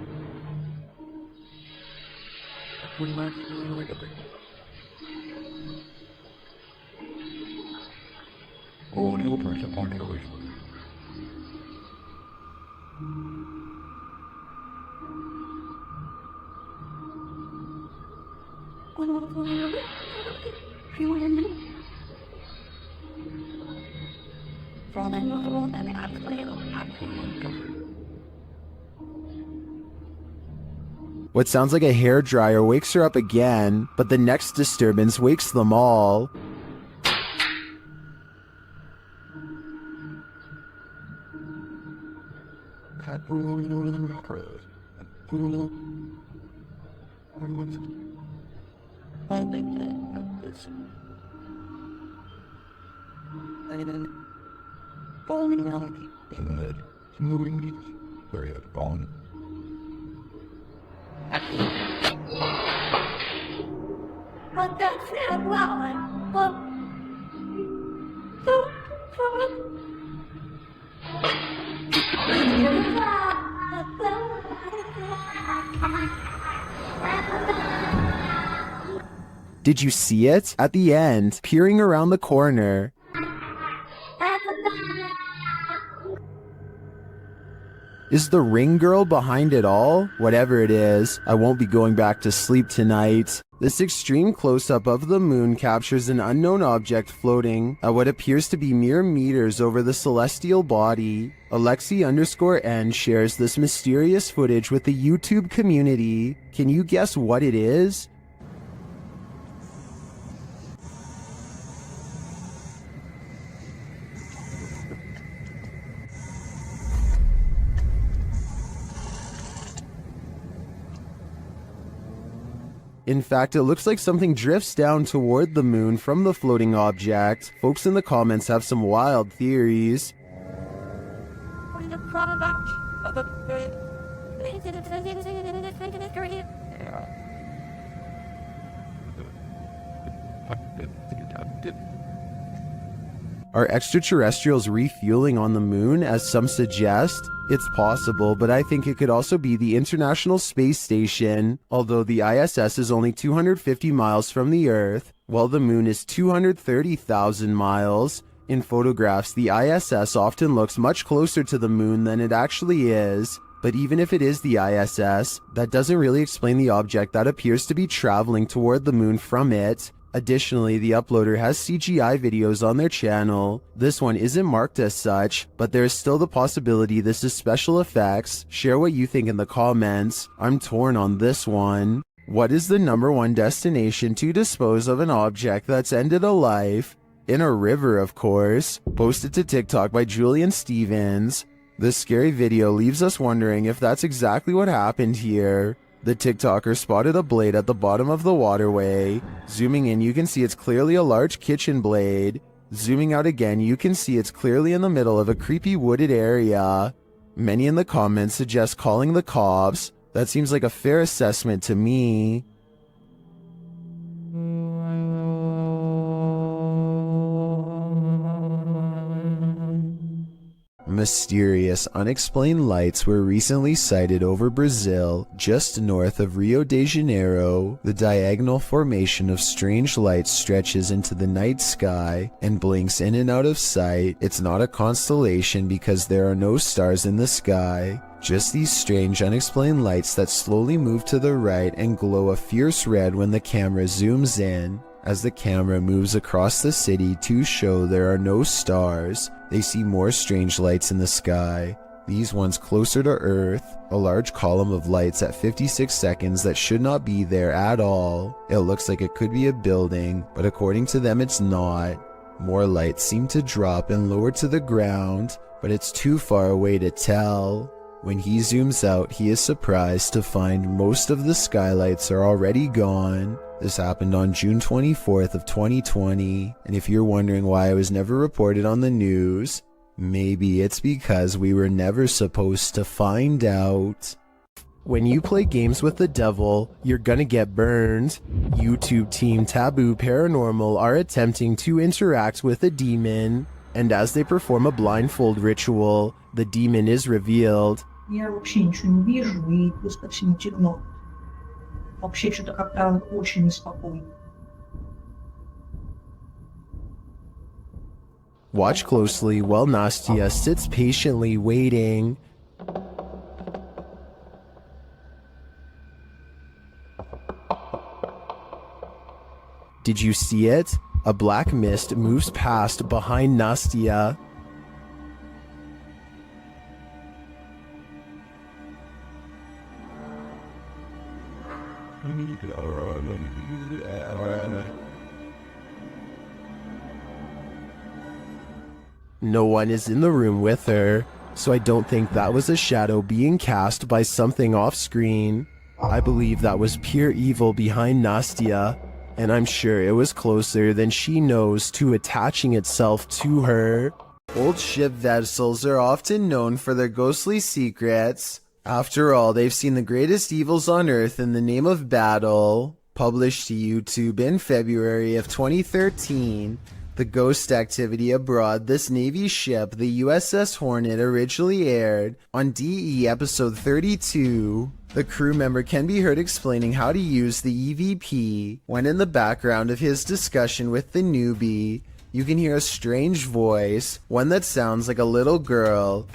What sounds like a hairdryer wakes her up again, but the next disturbance wakes them all. Did you see it? At the end, peering around the corner. Is the ring girl behind it all? Whatever it is, I won't be going back to sleep tonight. This extreme close-up of the moon captures an unknown object floating at what appears to be mere meters over the celestial body. Alexi_N shares this mysterious footage with the YouTube community. Can you guess what it is? In fact, it looks like something drifts down toward the moon from the floating object. Folks in the comments have some wild theories. Are extraterrestrials refueling on the moon, as some suggest? It's possible, but I think it could also be the International Space Station. Although the ISS is only 250 miles from the Earth, while the moon is 230,000 miles. In photographs, the ISS often looks much closer to the moon than it actually is. But even if it is the ISS, that doesn't really explain the object that appears to be traveling toward the moon from it. Additionally, the uploader has CGI videos on their channel. This one isn't marked as such, but there is still the possibility this is special effects. Share what you think in the comments. I'm torn on this one. What is the #1 destination to dispose of an object that's ended a life? In a river, of course. Posted to TikTok by Julian Stevens. This scary video leaves us wondering if that's exactly what happened here. The TikToker spotted a blade at the bottom of the waterway. Zooming in, you can see it's clearly a large kitchen blade. Zooming out again, you can see it's clearly in the middle of a creepy wooded area. Many in the comments suggest calling the cops. That seems like a fair assessment to me. mysterious, unexplained lights were recently sighted over Brazil, just north of Rio de Janeiro. The diagonal formation of strange lights stretches into the night sky and blinks in and out of sight. It's not a constellation because there are no stars in the sky. Just these strange, unexplained lights that slowly move to the right and glow a fierce red when the camera zooms in. As the camera moves across the city to show there are no stars, they see more strange lights in the sky. These ones closer to Earth, a large column of lights at 56 seconds that should not be there at all. It looks like it could be a building, but according to them it's not. More lights seem to drop and lower to the ground, but it's too far away to tell. When he zooms out, he is surprised to find most of the skylights are already gone. This happened on June 24th of 2020, and if you're wondering why I was never reported on the news, maybe it's because we were never supposed to find out. When you play games with the devil, you're gonna get burned. YouTube team Taboo Paranormal are attempting to interact with a demon, and as they perform a blindfold ritual, the demon is revealed. Я вообще ничего не вижу, и достаточно темно. Вообще что-то как-то очень неспокойно. Watch closely while Nastya sits patiently waiting. Did you see it? A black mist moves past behind Nastya. No one is in the room with her, so I don't think that was a shadow being cast by something off screen. I believe that was pure evil behind Nastya, and I'm sure it was closer than she knows to attaching itself to her. Old ship vessels are often known for their ghostly secrets. After all, they've seen the greatest evils on Earth in the name of battle. Published to YouTube in February of 2013, the ghost activity aboard this Navy ship, the USS Hornet, originally aired on DE episode 32. The crew member can be heard explaining how to use the EVP. When in the background of his discussion with the newbie, you can hear a strange voice, one that sounds like a little girl.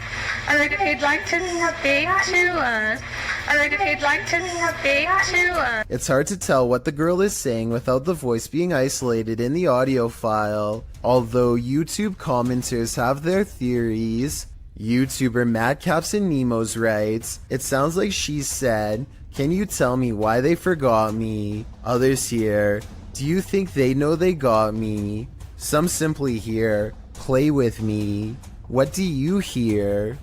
I like if you'd like to speak to us. I like if you'd like to speak to us. It's hard to tell what the girl is saying without the voice being isolated in the audio file, although YouTube commenters have their theories. YouTuber Mad Captain Nemo's writes, "It sounds like she said, 'Can you tell me why they forgot me?' Others here, 'Do you think they know they got me?' Some simply hear, 'Play with me.' What do you hear?"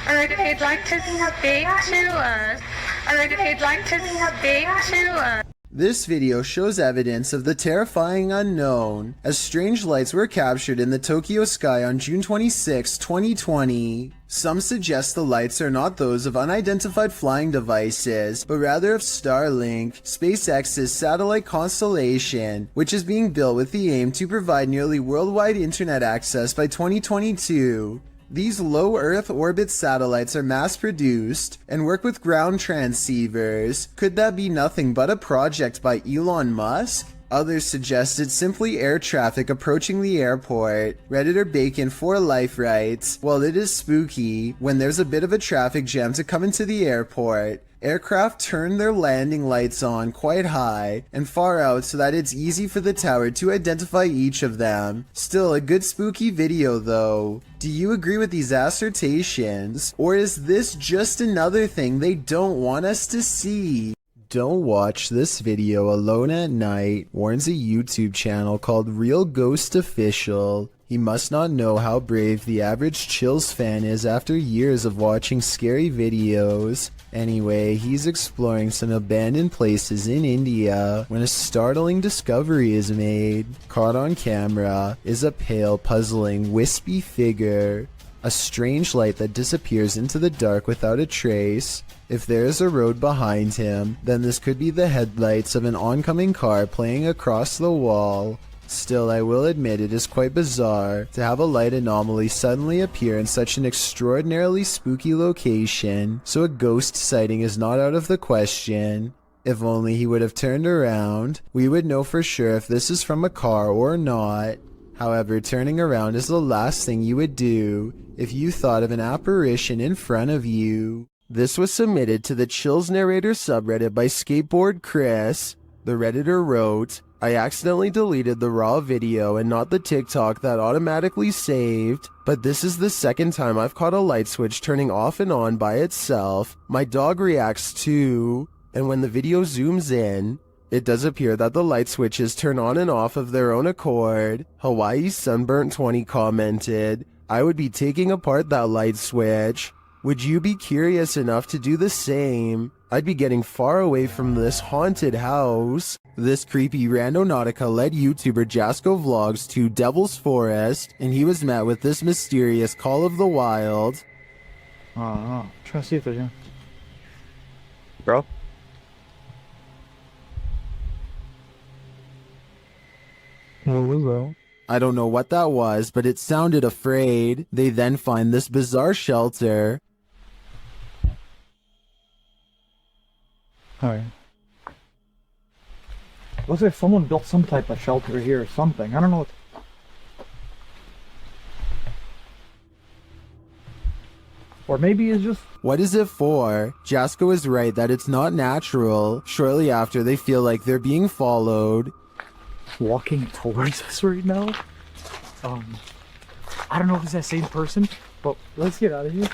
I like if you'd like to speak to us. I like if you'd like to speak to us. This video shows evidence of the terrifying unknown, as strange lights were captured in the Tokyo sky on June 26, 2020. Some suggest the lights are not those of unidentified flying devices, but rather of Starlink, SpaceX's satellite constellation, which is being built with the aim to provide nearly worldwide internet access by 2022. These low Earth orbit satellites are mass-produced and work with ground transceivers. Could that be nothing but a project by Elon Musk? Others suggest it's simply air traffic approaching the airport. Redditor Bacon for Life writes, "While it is spooky when there's a bit of a traffic jam to come into the airport, aircraft turn their landing lights on quite high and far out so that it's easy for the tower to identify each of them. Still a good spooky video though. Do you agree with these assertions? Or is this just another thing they don't want us to see?" Don't watch this video alone at night, warns a YouTube channel called Real Ghost Official. He must not know how brave the average Chills fan is after years of watching scary videos. Anyway, he's exploring some abandoned places in India when a startling discovery is made. Caught on camera is a pale, puzzling, wispy figure. A strange light that disappears into the dark without a trace. If there is a road behind him, then this could be the headlights of an oncoming car playing across the wall. Still, I will admit it is quite bizarre to have a light anomaly suddenly appear in such an extraordinarily spooky location, so a ghost sighting is not out of the question. If only he would have turned around, we would know for sure if this is from a car or not. However, turning around is the last thing you would do if you thought of an apparition in front of you. This was submitted to the Chills Narrator subreddit by Skateboard Chris. The Redditor wrote, I accidentally deleted the raw video and not the TikTok that automatically saved, but this is the second time I've caught a light switch turning off and on by itself. My dog reacts too, and when the video zooms in, it does appear that the light switches turn on and off of their own accord. Hawaii Sunburnt 20 commented, I would be taking apart that light switch. Would you be curious enough to do the same? I'd be getting far away from this haunted house. This creepy Randonautica led YouTuber Jasko Vlogs to Devil's Forest, and he was met with this mysterious Call of the Wild. Trying to see if there's any. Bro? What was that? I don't know what that was, but it sounded afraid. They then find this bizarre shelter. Alright. Looks like someone built some type of shelter here or something. I don't know what. Or maybe it's just... What is it for? Jasko is right that it's not natural. Shortly after, they feel like they're being followed. Walking towards us right now. I don't know if it's that same person, but let's get out of here.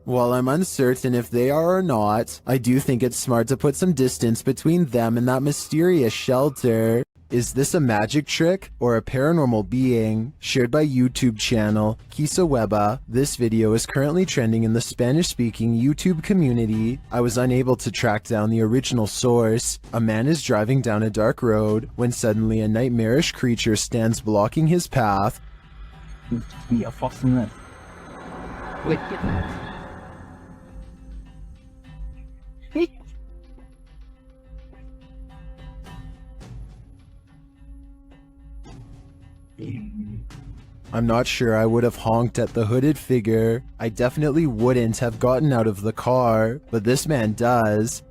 While I'm uncertain if they are or not, I do think it's smart to put some distance between them and that mysterious shelter. Is this a magic trick or a paranormal being? Shared by YouTube channel Kisa Weba. This video is currently trending in the Spanish-speaking YouTube community. I was unable to track down the original source. A man is driving down a dark road when suddenly a nightmarish creature stands blocking his path. Ja, fucking that. Wait, get I'm not sure I would have honked at the hooded figure. I definitely wouldn't have gotten out of the car, but this man does.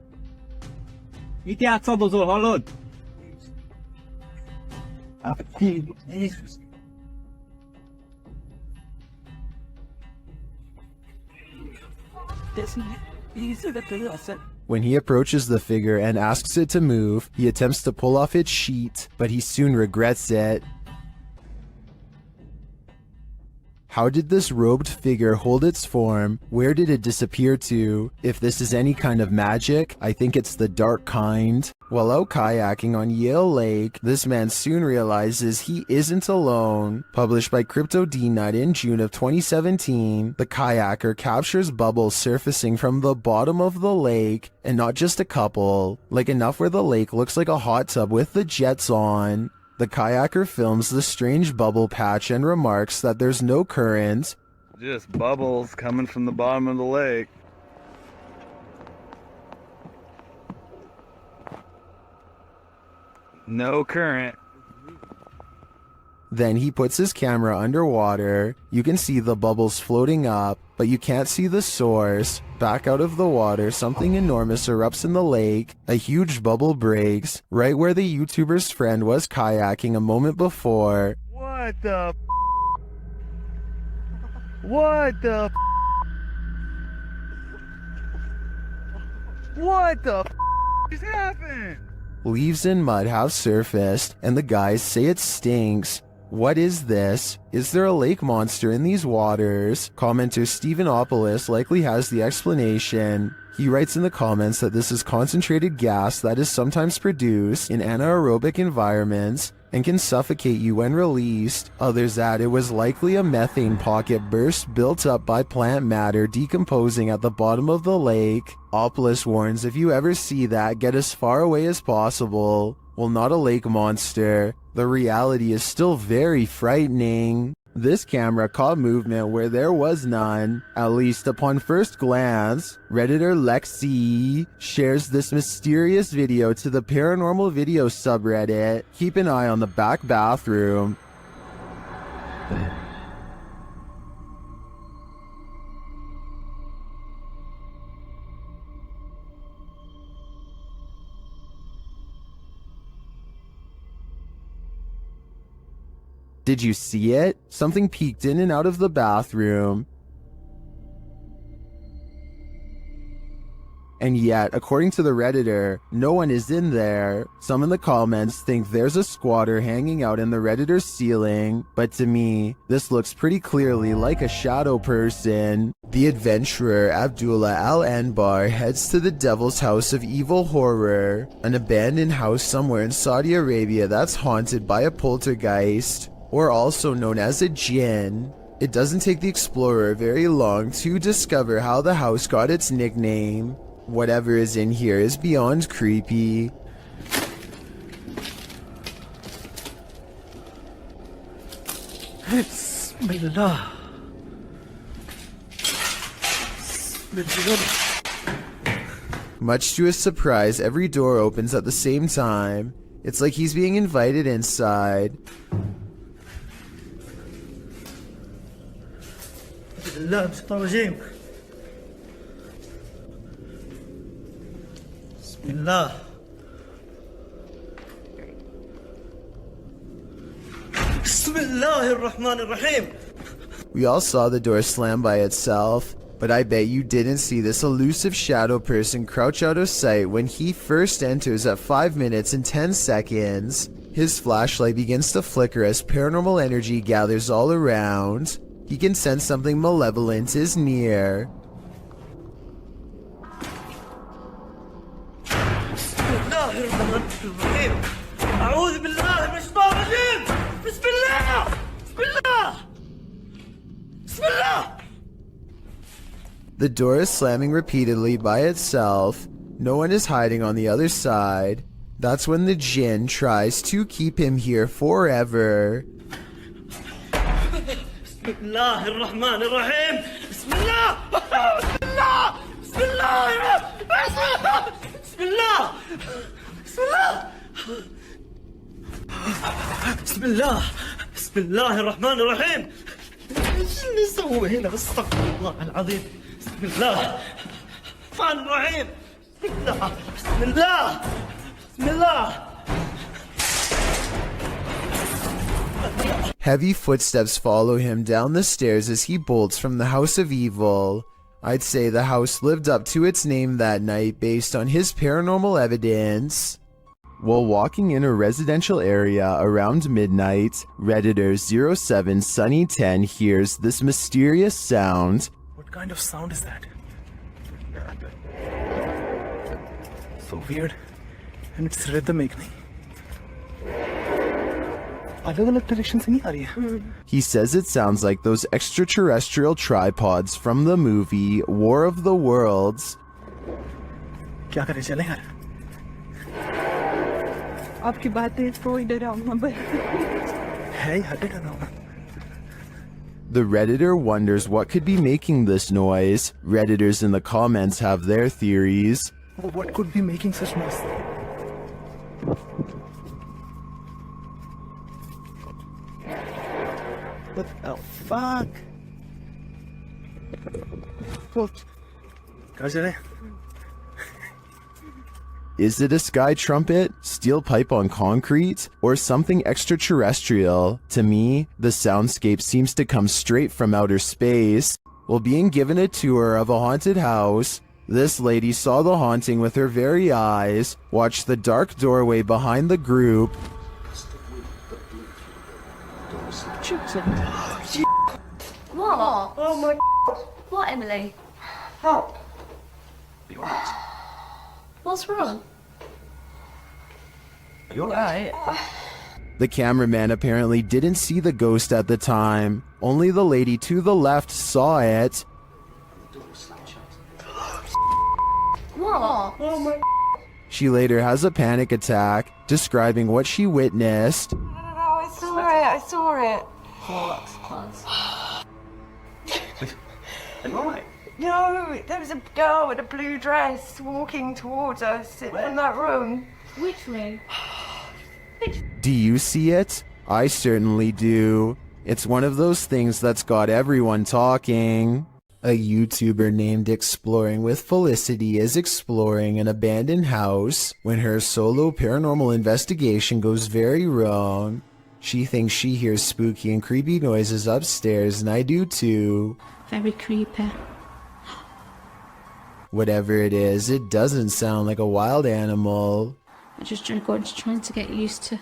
When he approaches the figure and asks it to move, he attempts to pull off its sheet, but he soon regrets it. How did this robed figure hold its form? Where did it disappear to? If this is any kind of magic, I think it's the dark kind. While out kayaking on Yale Lake, this man soon realizes he isn't alone. Published by Crypto D-Nut in June of 2017, the kayaker captures bubbles surfacing from the bottom of the lake, and not just a couple, like enough where the lake looks like a hot tub with the jets on. The kayaker films the strange bubble patch and remarks that there's no current. Just bubbles coming from the bottom of the lake. No current. Then he puts his camera underwater. You can see the bubbles floating up, but you can't see the source. Back out of the water, something enormous erupts in the lake. A huge bubble breaks, right where the YouTuber's friend was kayaking a moment before. What the f? What the f? What the f just happened? Leaves and mud have surfaced, and the guys say it stinks. What is this? Is there a lake monster in these waters? Commenter Stephenopolis likely has the explanation. He writes in the comments that this is concentrated gas that is sometimes produced in anaerobic environments and can suffocate you when released. Others add it was likely a methane pocket burst built up by plant matter decomposing at the bottom of the lake. Opolis warns if you ever see that, get as far away as possible. Well, not a lake monster. The reality is still very frightening. This camera caught movement where there was none, at least upon first glance. Redditor Lexi shares this mysterious video to the paranormal video subreddit. Keep an eye on the back bathroom. Did you see it? Something peeked in and out of the bathroom. And yet, according to the Redditor, no one is in there. Some in the comments think there's a squatter hanging out in the Redditor's ceiling, but to me, this looks pretty clearly like a shadow person. The adventurer Abdullah Al-Anbar heads to the Devil's House of Evil Horror, an abandoned house somewhere in Saudi Arabia that's haunted by a poltergeist, or also known as a jinn. It doesn't take the explorer very long to discover how the house got its nickname. Whatever is in here is beyond creepy. Bismillah. Much to his surprise, every door opens at the same time. It's like he's being invited inside. Bismillah, Bismillah. Bismillah. Bismillahirrahmanirrahim. We all saw the door slam by itself, but I bet you didn't see this elusive shadow person crouch out of sight when he first enters at 5 minutes and 10 seconds. His flashlight begins to flicker as paranormal energy gathers all around. He can sense something malevolent is near. Bismillahirrahmanirrahim. A'udhu billahi minash shaitanir rajim. Bismillah. Bismillah. Bismillah. The door is slamming repeatedly by itself. No one is hiding on the other side. That's when the jinn tries to keep him here forever. Bismillahirrahmanirrahim. Bismillah. Bismillah. Bismillah. Bismillah. Bismillah. Bismillah. Bismillahirrahmanirrahim. شو نسوي هنا؟ استغفر الله العظيم. بسم الله الرحمن الرحيم. بسم الله. بسم الله. بسم الله. Heavy footsteps follow him down the stairs as he bolts from the House of Evil. I'd say the house lived up to its name that night based on his paranormal evidence. While walking in a residential area around midnight, Redditor 07 Sunny 10 hears this mysterious sound. What kind of sound is that? So weird. And it's rhythmic. अलग-अलग direction से नहीं आ रही है. He says it sounds like those extraterrestrial tripods from the movie War of the Worlds. क्या करें चलें यार? आपकी बातें तो ही डरावना बन है हटे डरावना. The Redditor wonders what could be making this noise. Redditors in the comments have their theories. What could be making such noise? What the fuck? Is it a sky trumpet, steel pipe on concrete, or something extraterrestrial? To me, the soundscape seems to come straight from outer space. While being given a tour of a haunted house, this lady saw the haunting with her very eyes, watched the dark doorway behind the group, What? Oh my God. What, Emily? Help. You alright? What's wrong? You alright? The cameraman apparently didn't see the ghost at the time. Only the lady to the left saw it. What? Oh my. She later has a panic attack, describing what she witnessed. I don't know, I saw it. What? Right. No, there was a girl with a blue dress walking towards us in that room. Which room? Do you see it? I certainly do. It's one of those things that's got everyone talking. A YouTuber named Exploring with Felicity is exploring an abandoned house when her solo paranormal investigation goes very wrong. She thinks she hears spooky and creepy noises upstairs, and I do too. Very creepy. Whatever it is, it doesn't sound like a wild animal. I just trying to get used to.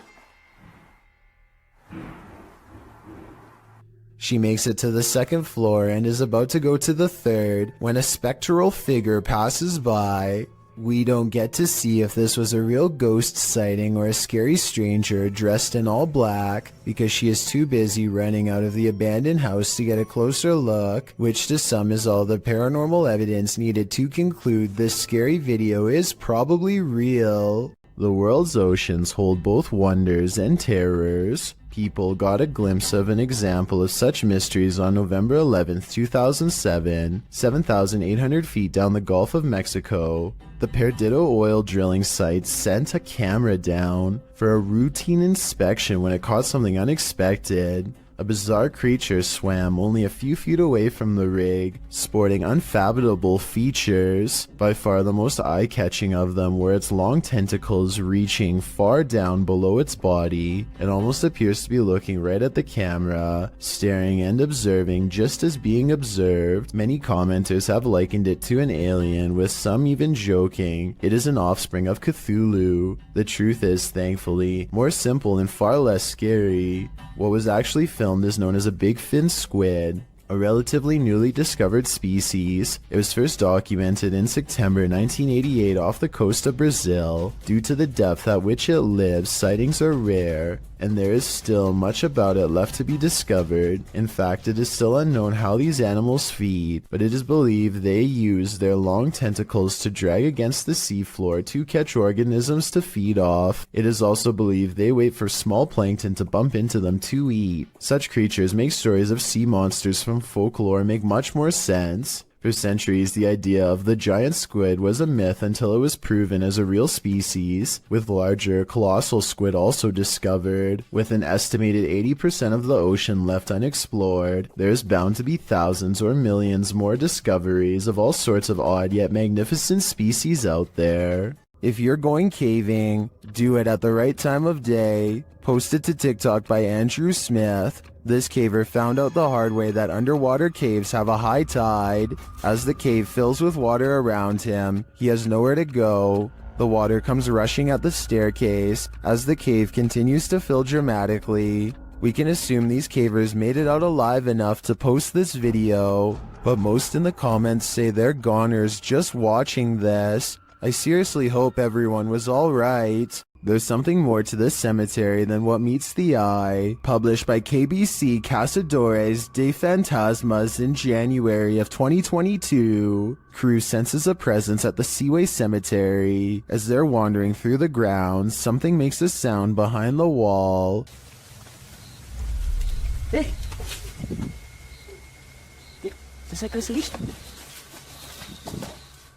She makes it to the second floor and is about to go to the third when a spectral figure passes by. We don't get to see if this was a real ghost sighting or a scary stranger dressed in all black because she is too busy running out of the abandoned house to get a closer look, which to some is all the paranormal evidence needed to conclude this scary video is probably real. The world's oceans hold both wonders and terrors. People got a glimpse of an example of such mysteries on November 11th, 2007, 7,800 feet down the Gulf of Mexico. The Perdido oil drilling site sent a camera down for a routine inspection when it caught something unexpected. A bizarre creature swam only a few feet away from the rig, sporting unfathomable features. By far the most eye-catching of them were its long tentacles reaching far down below its body. It almost appears to be looking right at the camera, staring and observing just as being observed. Many commenters have likened it to an alien, with some even joking it is an offspring of Cthulhu. The truth is, thankfully, more simple and far less scary. What was actually filmed is known as a big fin squid, a relatively newly discovered species. It was first documented in September 1988 off the coast of Brazil. Due to the depth at which it lives, sightings are rare, and there is still much about it left to be discovered. In fact, it is still unknown how these animals feed, but it is believed they use their long tentacles to drag against the seafloor to catch organisms to feed off. It is also believed they wait for small plankton to bump into them to eat. Such creatures make stories of sea monsters from folklore make much more sense. For centuries, the idea of the giant squid was a myth until it was proven as a real species, with larger, colossal squid also discovered. With an estimated 80% of the ocean left unexplored, there's bound to be thousands or millions more discoveries of all sorts of odd yet magnificent species out there. If you're going caving, do it at the right time of day. Posted to TikTok by Andrew Smith. This caver found out the hard way that underwater caves have a high tide. As the cave fills with water around him, he has nowhere to go. The water comes rushing at the staircase as the cave continues to fill dramatically. We can assume these cavers made it out alive enough to post this video, but most in the comments say they're goners just watching this. I seriously hope everyone was alright. There's something more to this cemetery than what meets the eye. Published by KBC Cazadores de Fantasmas in January of 2022. Crew senses a presence at the Seaway Cemetery. As they're wandering through the grounds, something makes a sound behind the wall.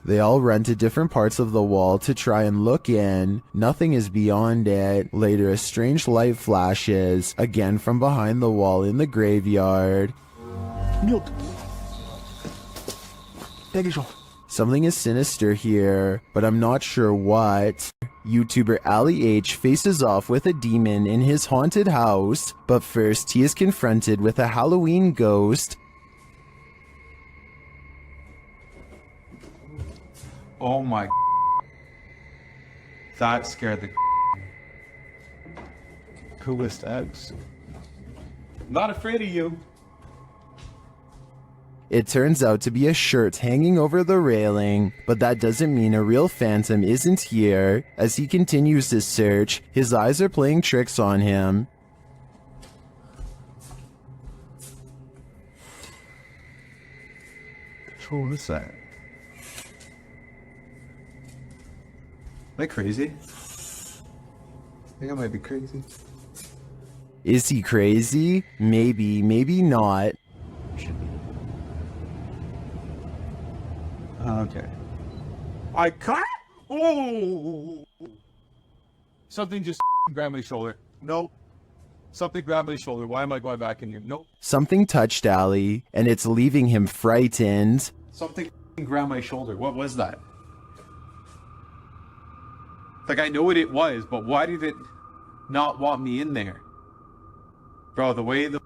They all run to different parts of the wall to try and look in. Nothing is beyond it. Later, a strange light flashes, again from behind the wall in the graveyard. Something is sinister here, but I'm not sure what. YouTuber Ali H faces off with a demon in his haunted house, but first he is confronted with a Halloween ghost. Oh my, that scared the coolest eggs. Not afraid of you. It turns out to be a shirt hanging over the railing, but that doesn't mean a real phantom isn't here. As he continues his search, his eyes are playing tricks on him. What is that? Am I crazy? I think I might be crazy. Is he crazy? Maybe, maybe not. Okay. I can't. Oh! Something just grabbed my shoulder. Nope. Something grabbed my shoulder. Why am I going back in here? Nope. Something touched Ali, and it's leaving him frightened. Something grabbed my shoulder. What was that? Like, I know what it was, but why did it not want me in there? Bro, the way the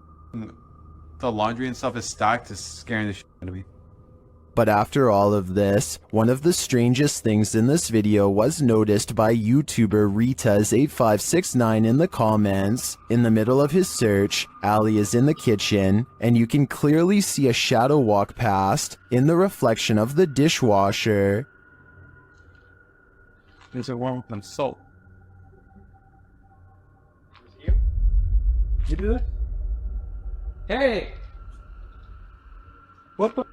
laundry and stuff is stacked is scaring the shit out of me. But after all of this, one of the strangest things in this video was noticed by YouTuber Ritas8569 in the comments. In the middle of his search, Ali is in the kitchen, and you can clearly see a shadow walk past in the reflection of the dishwasher. There's a one with some salt. You do it? Hey! What the?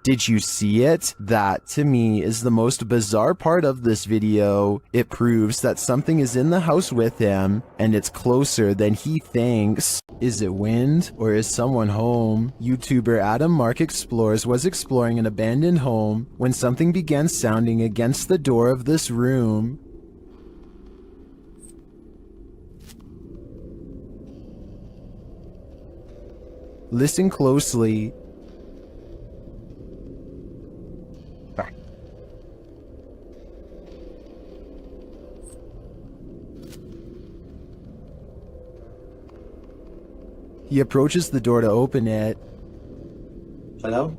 Did you see it? That, to me, is the most bizarre part of this video. It proves that something is in the house with him, and it's closer than he thinks. Is it wind, or is someone home? YouTuber Adam Mark Explores was exploring an abandoned home when something began sounding against the door of this room. Listen closely. He approaches the door to open it. Hello?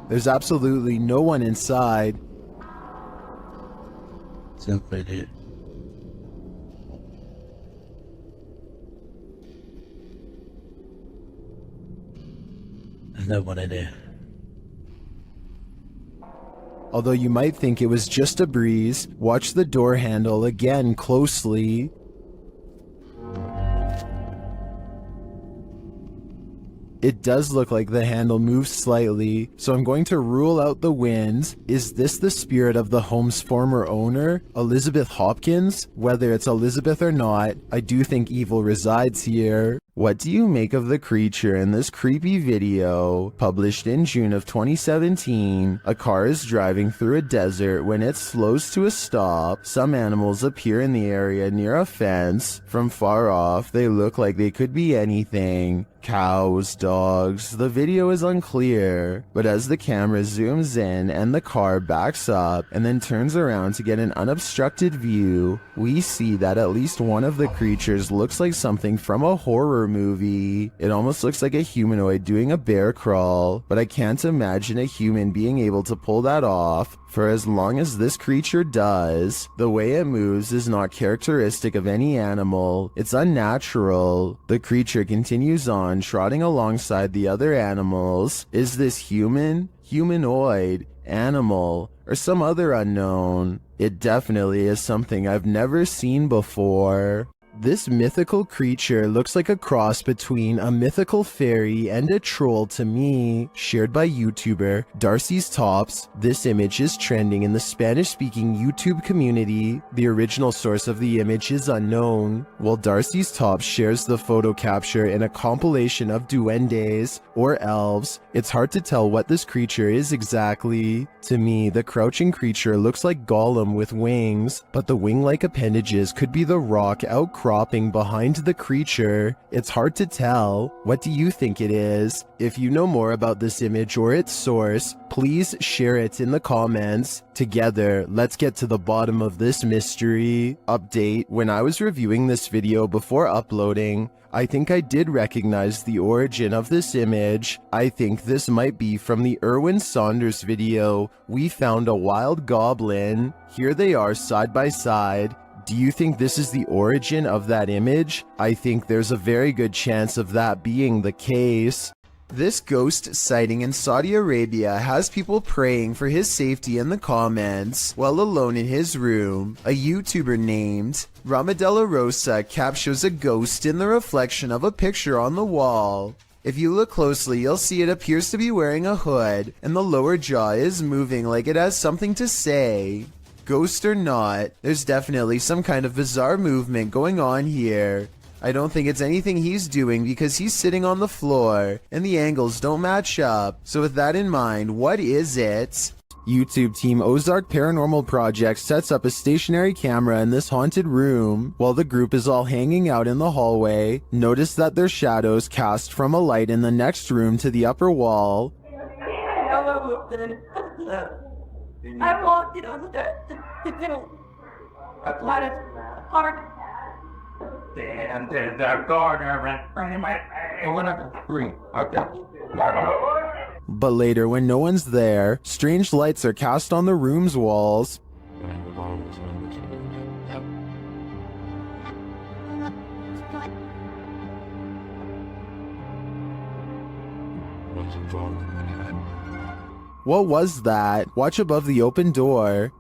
There's absolutely no one inside. Simply did. There's no one in here. Although you might think it was just a breeze, watch the door handle again closely. It does look like the handle moves slightly, so I'm going to rule out the wind. Is this the spirit of the home's former owner, Elizabeth Hopkins? Whether it's Elizabeth or not, I do think evil resides here. What do you make of the creature in this creepy video? Published in June of 2017, a car is driving through a desert when it slows to a stop. Some animals appear in the area near a fence. From far off, they look like they could be anything. Cows, dogs, the video is unclear, but as the camera zooms in and the car backs up and then turns around to get an unobstructed view, we see that at least one of the creatures looks like something from a horror movie. It almost looks like a humanoid doing a bear crawl, but I can't imagine a human being able to pull that off for as long as this creature does. The way it moves is not characteristic of any animal. It's unnatural. The creature continues on, trotting alongside the other animals. Is this human, humanoid, animal, or some other unknown? It definitely is something I've never seen before. This mythical creature looks like a cross between a mythical fairy and a troll to me. Shared by YouTuber Darcy's Tops, this image is trending in the Spanish-speaking YouTube community. The original source of the image is unknown. While Darcy's Tops shares the photo capture in a compilation of duendes, or elves, it's hard to tell what this creature is exactly. To me, the crouching creature looks like Gollum with wings, but the wing-like appendages could be the rock outcropping behind the creature. It's hard to tell. What do you think it is? If you know more about this image or its source, please share it in the comments. Together, let's get to the bottom of this mystery. Update: when I was reviewing this video before uploading, I think I did recognize the origin of this image. I think this might be from the Erwin Saunders video, We Found a Wild Goblin. Here they are side by side. Do you think this is the origin of that image? I think there's a very good chance of that being the case. This ghost sighting in Saudi Arabia has people praying for his safety in the comments while alone in his room. A YouTuber named Ramadella Rosa captures a ghost in the reflection of a picture on the wall. If you look closely, you'll see it appears to be wearing a hood, and the lower jaw is moving like it has something to say. Ghost or not, there's definitely some kind of bizarre movement going on here. I don't think it's anything he's doing because he's sitting on the floor and the angles don't match up. So with that in mind, what is it? YouTube team Ozark Paranormal Project sets up a stationary camera in this haunted room. While the group is all hanging out in the hallway, notice that there's shadows cast from a light in the next room to the upper wall. I walked it on the park. And the gardener ran in my green. Okay. But later, when no one's there, strange lights are cast on the room's walls. What was that? Watch above the open door.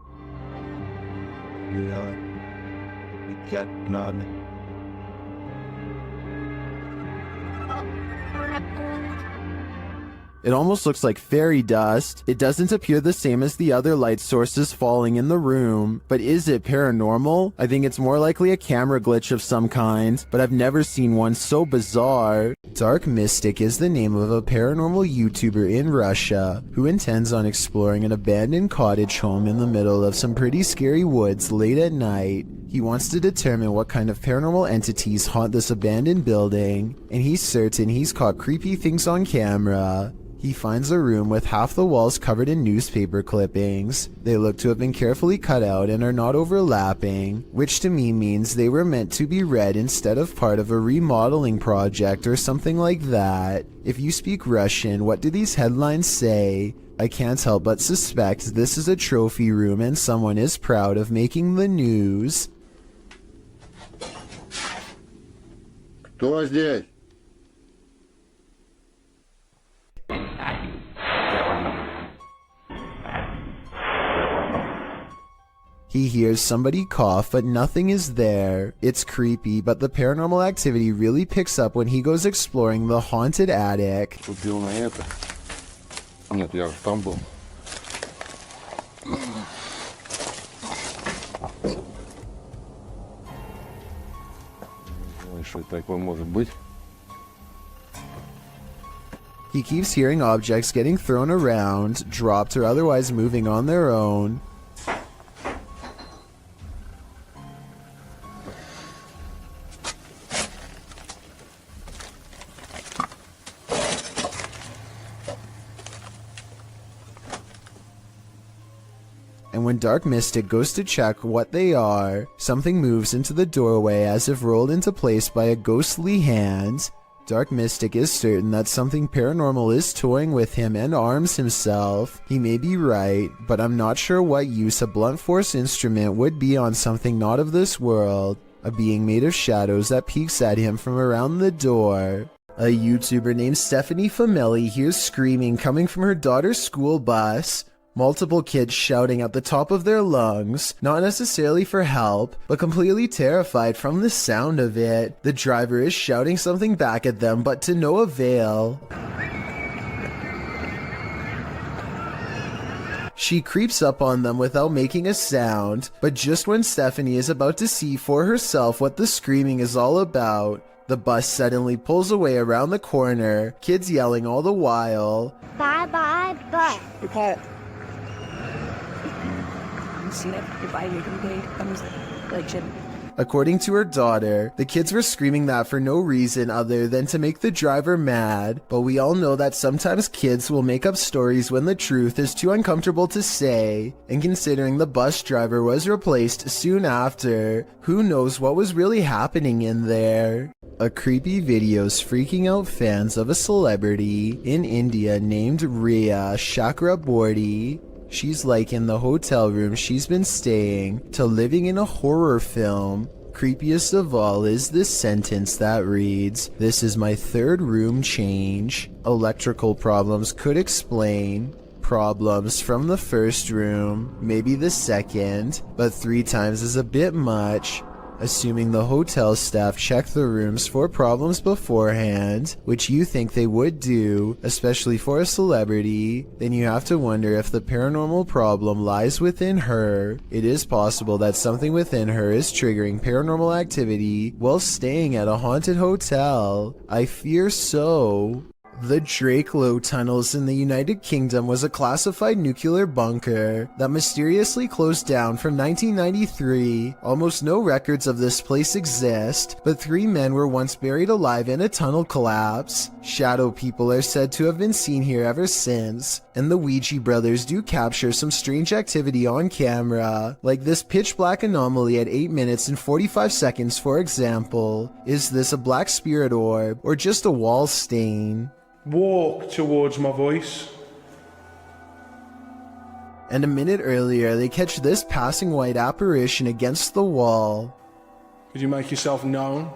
It almost looks like fairy dust. It doesn't appear the same as the other light sources falling in the room. But is it paranormal? I think it's more likely a camera glitch of some kind, but I've never seen one so bizarre. Dark Mystic is the name of a paranormal YouTuber in Russia who intends on exploring an abandoned cottage home in the middle of some pretty scary woods late at night. He wants to determine what kind of paranormal entities haunt this abandoned building, and he's certain he's caught creepy things on camera. He finds a room with half the walls covered in newspaper clippings. They look to have been carefully cut out and are not overlapping, which to me means they were meant to be read instead of part of a remodeling project or something like that. If you speak Russian, what do these headlines say? I can't help but suspect this is a trophy room and someone is proud of making the news. Кто здесь? He hears somebody cough, but nothing is there. It's creepy, but the paranormal activity really picks up when he goes exploring the haunted attic. Убил на это. Нет, я там был. Что такое может быть? He keeps hearing objects getting thrown around, dropped, or otherwise moving on their own. And when Dark Mystic goes to check what they are, something moves into the doorway as if rolled into place by a ghostly hand. Dark Mystic is certain that something paranormal is toying with him and arms himself. He may be right, but I'm not sure what use a blunt force instrument would be on something not of this world. A being made of shadows that peeks at him from around the door. A YouTuber named Stephanie Famelli hears screaming coming from her daughter's school bus. Multiple kids shouting at the top of their lungs, not necessarily for help, but completely terrified from the sound of it. The driver is shouting something back at them, but to no avail. She creeps up on them without making a sound, but just when Stephanie is about to see for herself what the screaming is all about, the bus suddenly pulls away around the corner, kids yelling all the while. Bye bye bus. Okay. See that if I comes like shit. According to her daughter, the kids were screaming that for no reason other than to make the driver mad, but we all know that sometimes kids will make up stories when the truth is too uncomfortable to say, and considering the bus driver was replaced soon after, who knows what was really happening in there. A creepy video's freaking out fans of a celebrity in India named Riya Chakraborty. She's likened the hotel room she's been staying to living in a horror film. creepiest of all is this sentence that reads, "This is my third room change. Electrical problems could explain problems from the first room, maybe the second, but 3 times is a bit much. Assuming the hotel staff checked the rooms for problems beforehand, which you think they would do, especially for a celebrity, then you have to wonder if the paranormal problem lies within her. It is possible that something within her is triggering paranormal activity while staying at a haunted hotel. I fear so." The Drakelow tunnels in the United Kingdom was a classified nuclear bunker that mysteriously closed down from 1993. Almost no records of this place exist, but 3 men were once buried alive in a tunnel collapse. Shadow people are said to have been seen here ever since, and the Ouija brothers do capture some strange activity on camera, like this pitch black anomaly at 8 minutes and 45 seconds for example. Is this a black spirit orb, or just a wall stain? Walk towards my voice. And a minute earlier, they catch this passing white apparition against the wall. Could you make yourself known?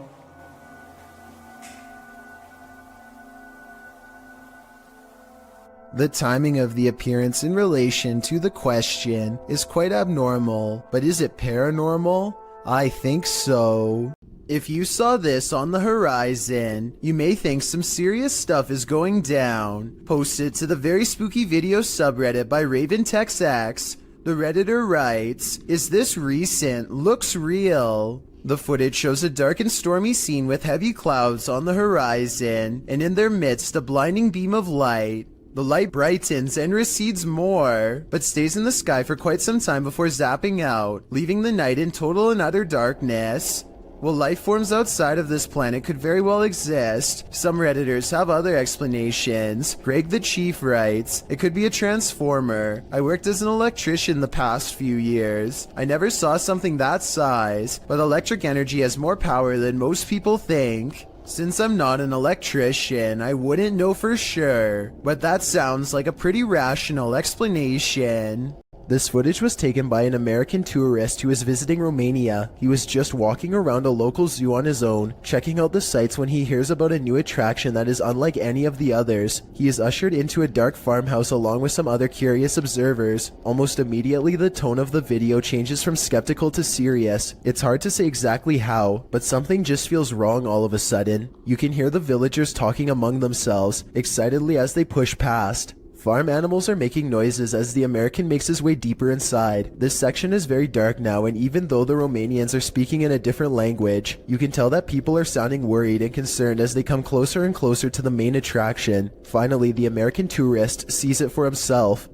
The timing of the appearance in relation to the question is quite abnormal, but is it paranormal? I think so. If you saw this on the horizon, you may think some serious stuff is going down. Posted to the very spooky video subreddit by RavenTexX, the redditor writes, "Is this recent? Looks real." The footage shows a dark and stormy scene with heavy clouds on the horizon, and in their midst a blinding beam of light. The light brightens and recedes more, but stays in the sky for quite some time before zapping out, leaving the night in total and utter darkness. While life forms outside of this planet could very well exist, some Redditors have other explanations. Greg the Chief writes, "It could be a transformer. I worked as an electrician the past few years. I never saw something that size, but electric energy has more power than most people think. Since I'm not an electrician, I wouldn't know for sure, but that sounds like a pretty rational explanation." This footage was taken by an American tourist who was visiting Romania. He was just walking around a local zoo on his own, checking out the sights when he hears about a new attraction that is unlike any of the others. He is ushered into a dark farmhouse along with some other curious observers. Almost immediately the tone of the video changes from skeptical to serious. It's hard to say exactly how, but something just feels wrong all of a sudden. You can hear the villagers talking among themselves, excitedly as they push past. Farm animals are making noises as the American makes his way deeper inside. This section is very dark now, and even though the Romanians are speaking in a different language, you can tell that people are sounding worried and concerned as they come closer and closer to the main attraction. Finally, the American tourist sees it for himself.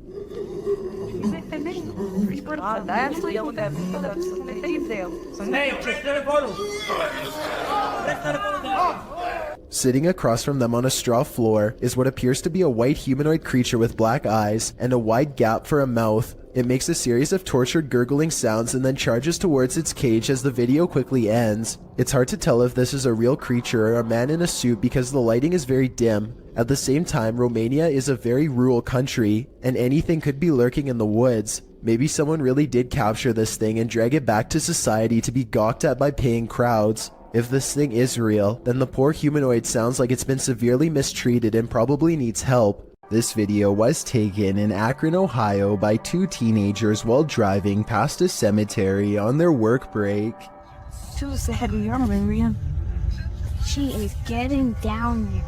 Sitting across from them on a straw floor is what appears to be a white humanoid creature with black eyes and a wide gap for a mouth. It makes a series of tortured gurgling sounds and then charges towards its cage as the video quickly ends. It's hard to tell if this is a real creature or a man in a suit because the lighting is very dim. At the same time, Romania is a very rural country, and anything could be lurking in the woods. Maybe someone really did capture this thing and drag it back to society to be gawked at by paying crowds. If this thing is real, then the poor humanoid sounds like it's been severely mistreated and probably needs help. This video was taken in Akron, Ohio by 2 teenagers while driving past a cemetery on their work break. Too sad, Maria. She is getting down here.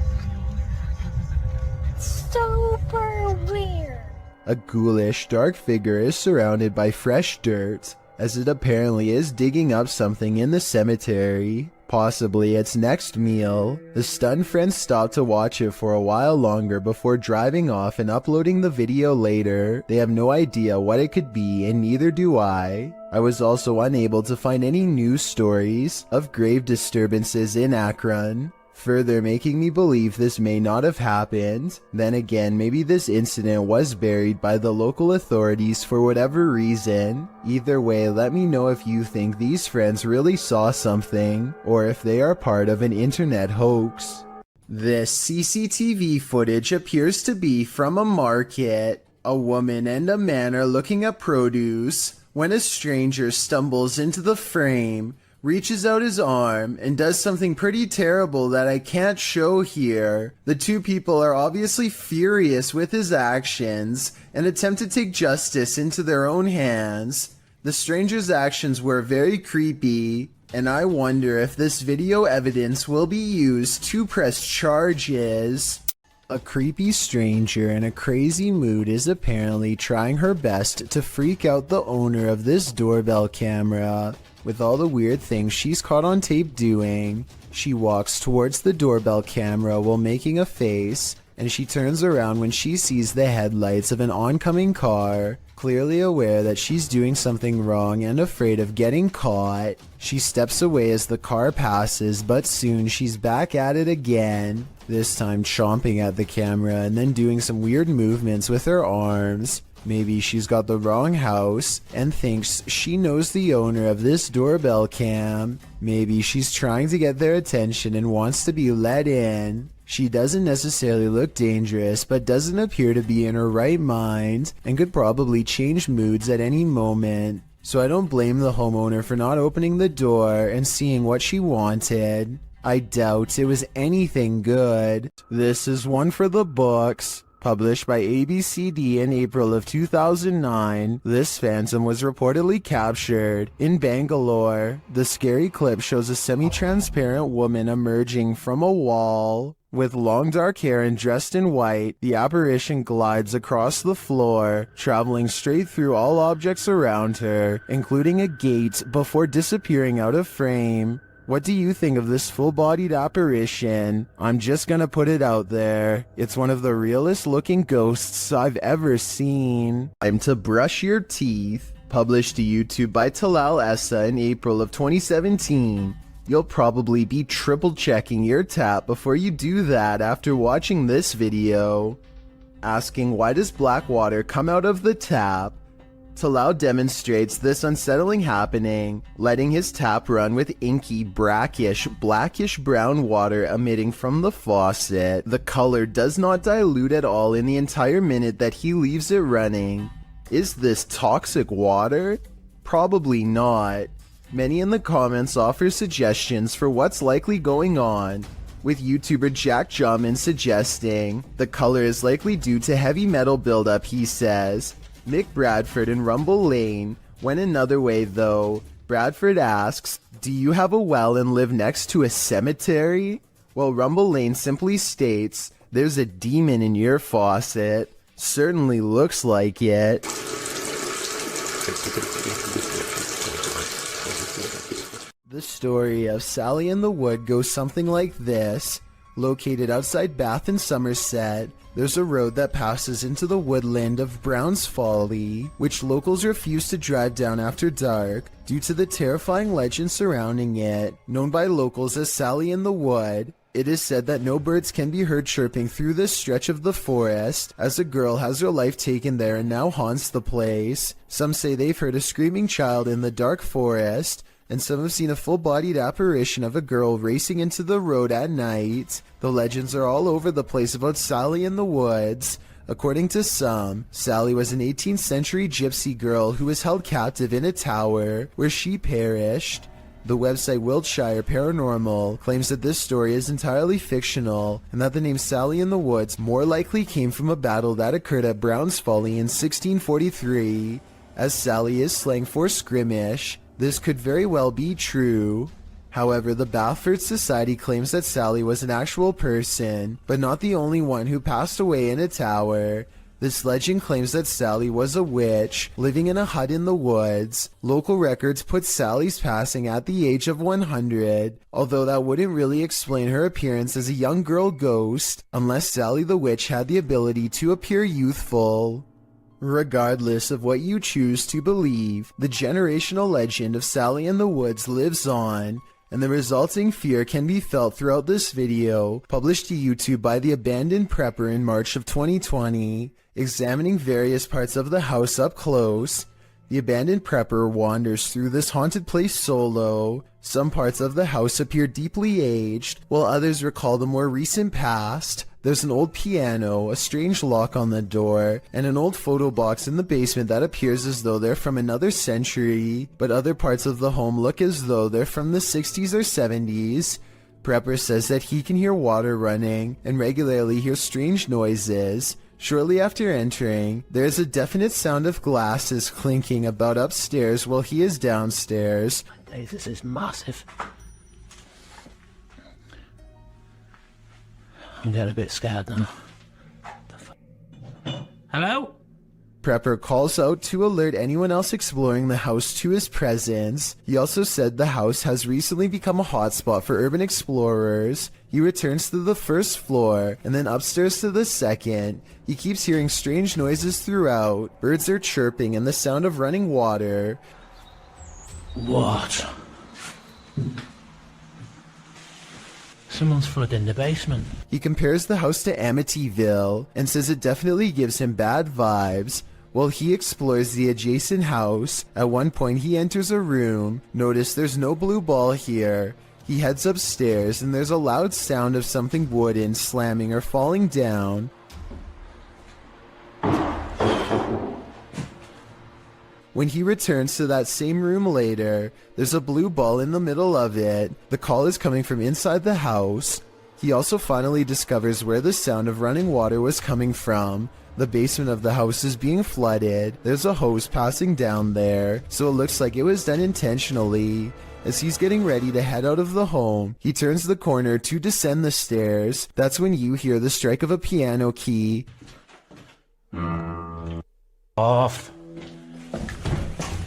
Super weird. A ghoulish, dark figure is surrounded by fresh dirt, as it apparently is digging up something in the cemetery, possibly its next meal. The stunned friends stop to watch it for a while longer before driving off and uploading the video later. They have no idea what it could be, and neither do I. I was also unable to find any news stories of grave disturbances in Akron, further making me believe this may not have happened. Then again, maybe this incident was buried by the local authorities for whatever reason. Either way, let me know if you think these friends really saw something, or if they are part of an internet hoax. This CCTV footage appears to be from a market. A woman and a man are looking at produce when a stranger stumbles into the frame, reaches out his arm and does something pretty terrible that I can't show here. The two people are obviously furious with his actions and attempt to take justice into their own hands. The stranger's actions were very creepy, and I wonder if this video evidence will be used to press charges. A creepy stranger in a crazy mood is apparently trying her best to freak out the owner of this doorbell camera. With all the weird things she's caught on tape doing, she walks towards the doorbell camera while making a face, and she turns around when she sees the headlights of an oncoming car. Clearly aware that she's doing something wrong and afraid of getting caught, she steps away as the car passes, but soon she's back at it again, this time chomping at the camera and then doing some weird movements with her arms. Maybe she's got the wrong house and thinks she knows the owner of this doorbell cam. Maybe she's trying to get their attention and wants to be let in. She doesn't necessarily look dangerous, but doesn't appear to be in her right mind and could probably change moods at any moment. So I don't blame the homeowner for not opening the door and seeing what she wanted. I doubt it was anything good. This is one for the books. Published by ABCD in April of 2009, this phantom was reportedly captured in Bangalore. The scary clip shows a semi-transparent woman emerging from a wall. With long dark hair and dressed in white, the apparition glides across the floor, traveling straight through all objects around her, including a gate, before disappearing out of frame. What do you think of this full-bodied apparition? I'm just gonna put it out there. It's one of the realest looking ghosts I've ever seen. Time to brush your teeth. Published to YouTube by Talal Essa in April of 2017. You'll probably be triple checking your tap before you do that after watching this video. Asking why does black water come out of the tap? Talal demonstrates this unsettling happening, letting his tap run with inky, brackish, blackish brown water emitting from the faucet. The color does not dilute at all in the entire minute that he leaves it running. Is this toxic water? Probably not. Many in the comments offer suggestions for what's likely going on, with YouTuber Jack Jamin suggesting the color is likely due to heavy metal buildup, he says. Mick Bradford and Rumble Lane went another way though. Bradford asks, do you have a well and live next to a cemetery? Well, Rumble Lane simply states, there's a demon in your faucet. Certainly looks like it. The story of Sally in the Wood goes something like this. Located outside Bath in Somerset, there's a road that passes into the woodland of Brown's Folly, which locals refuse to drive down after dark due to the terrifying legend surrounding it. Known by locals as Sally in the Wood, it is said that no birds can be heard chirping through this stretch of the forest, as a girl has her life taken there and now haunts the place. Some say they've heard a screaming child in the dark forest, and some have seen a full-bodied apparition of a girl racing into the road at night. The legends are all over the place about Sally in the Woods. According to some, Sally was an 18th century gypsy girl who was held captive in a tower, where she perished. The website Wiltshire Paranormal claims that this story is entirely fictional, and that the name Sally in the Woods more likely came from a battle that occurred at Brown's Folly in 1643. As Sally is slang for skirmish, this could very well be true. However, the Bathford Society claims that Sally was an actual person, but not the only one who passed away in a tower. This legend claims that Sally was a witch, living in a hut in the woods. Local records put Sally's passing at the age of 100, although that wouldn't really explain her appearance as a young girl ghost, unless Sally the witch had the ability to appear youthful. Regardless of what you choose to believe, the generational legend of Sally in the Woods lives on, and the resulting fear can be felt throughout this video, published to YouTube by the Abandoned Prepper in March of 2020. Examining various parts of the house up close, the Abandoned Prepper wanders through this haunted place solo. Some parts of the house appear deeply aged, while others recall the more recent past. There's an old piano, a strange lock on the door, and an old photo box in the basement that appears as though they're from another century, but other parts of the home look as though they're from the 60s or 70s. Prepper says that he can hear water running and regularly hear strange noises. Shortly after entering, there is a definite sound of glasses clinking about upstairs while he is downstairs. Hey, this is massive. I'm getting a bit scared now. Hello? Prepper calls out to alert anyone else exploring the house to his presence. He also said the house has recently become a hotspot for urban explorers. He returns to the first floor and then upstairs to the second. He keeps hearing strange noises throughout. Birds are chirping and the sound of running water. What? Someone's flooding the basement. He compares the house to Amityville and says it definitely gives him bad vibes. While he explores the adjacent house, at one point he enters a room. Notice there's no blue ball here. He heads upstairs and there's a loud sound of something wooden slamming or falling down. When he returns to that same room later, there's a blue ball in the middle of it. The call is coming from inside the house. He also finally discovers where the sound of running water was coming from. The basement of the house is being flooded. There's a hose passing down there, so it looks like it was done intentionally. As he's getting ready to head out of the home, he turns the corner to descend the stairs. That's when you hear the strike of a piano key. Off.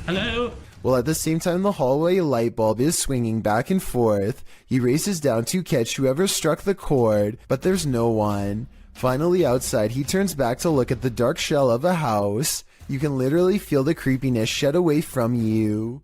Hello? While at the same time the hallway light bulb is swinging back and forth, he races down to catch whoever struck the cord, but there's no one. Finally outside, he turns back to look at the dark shell of a house. You can literally feel the creepiness shed away from you.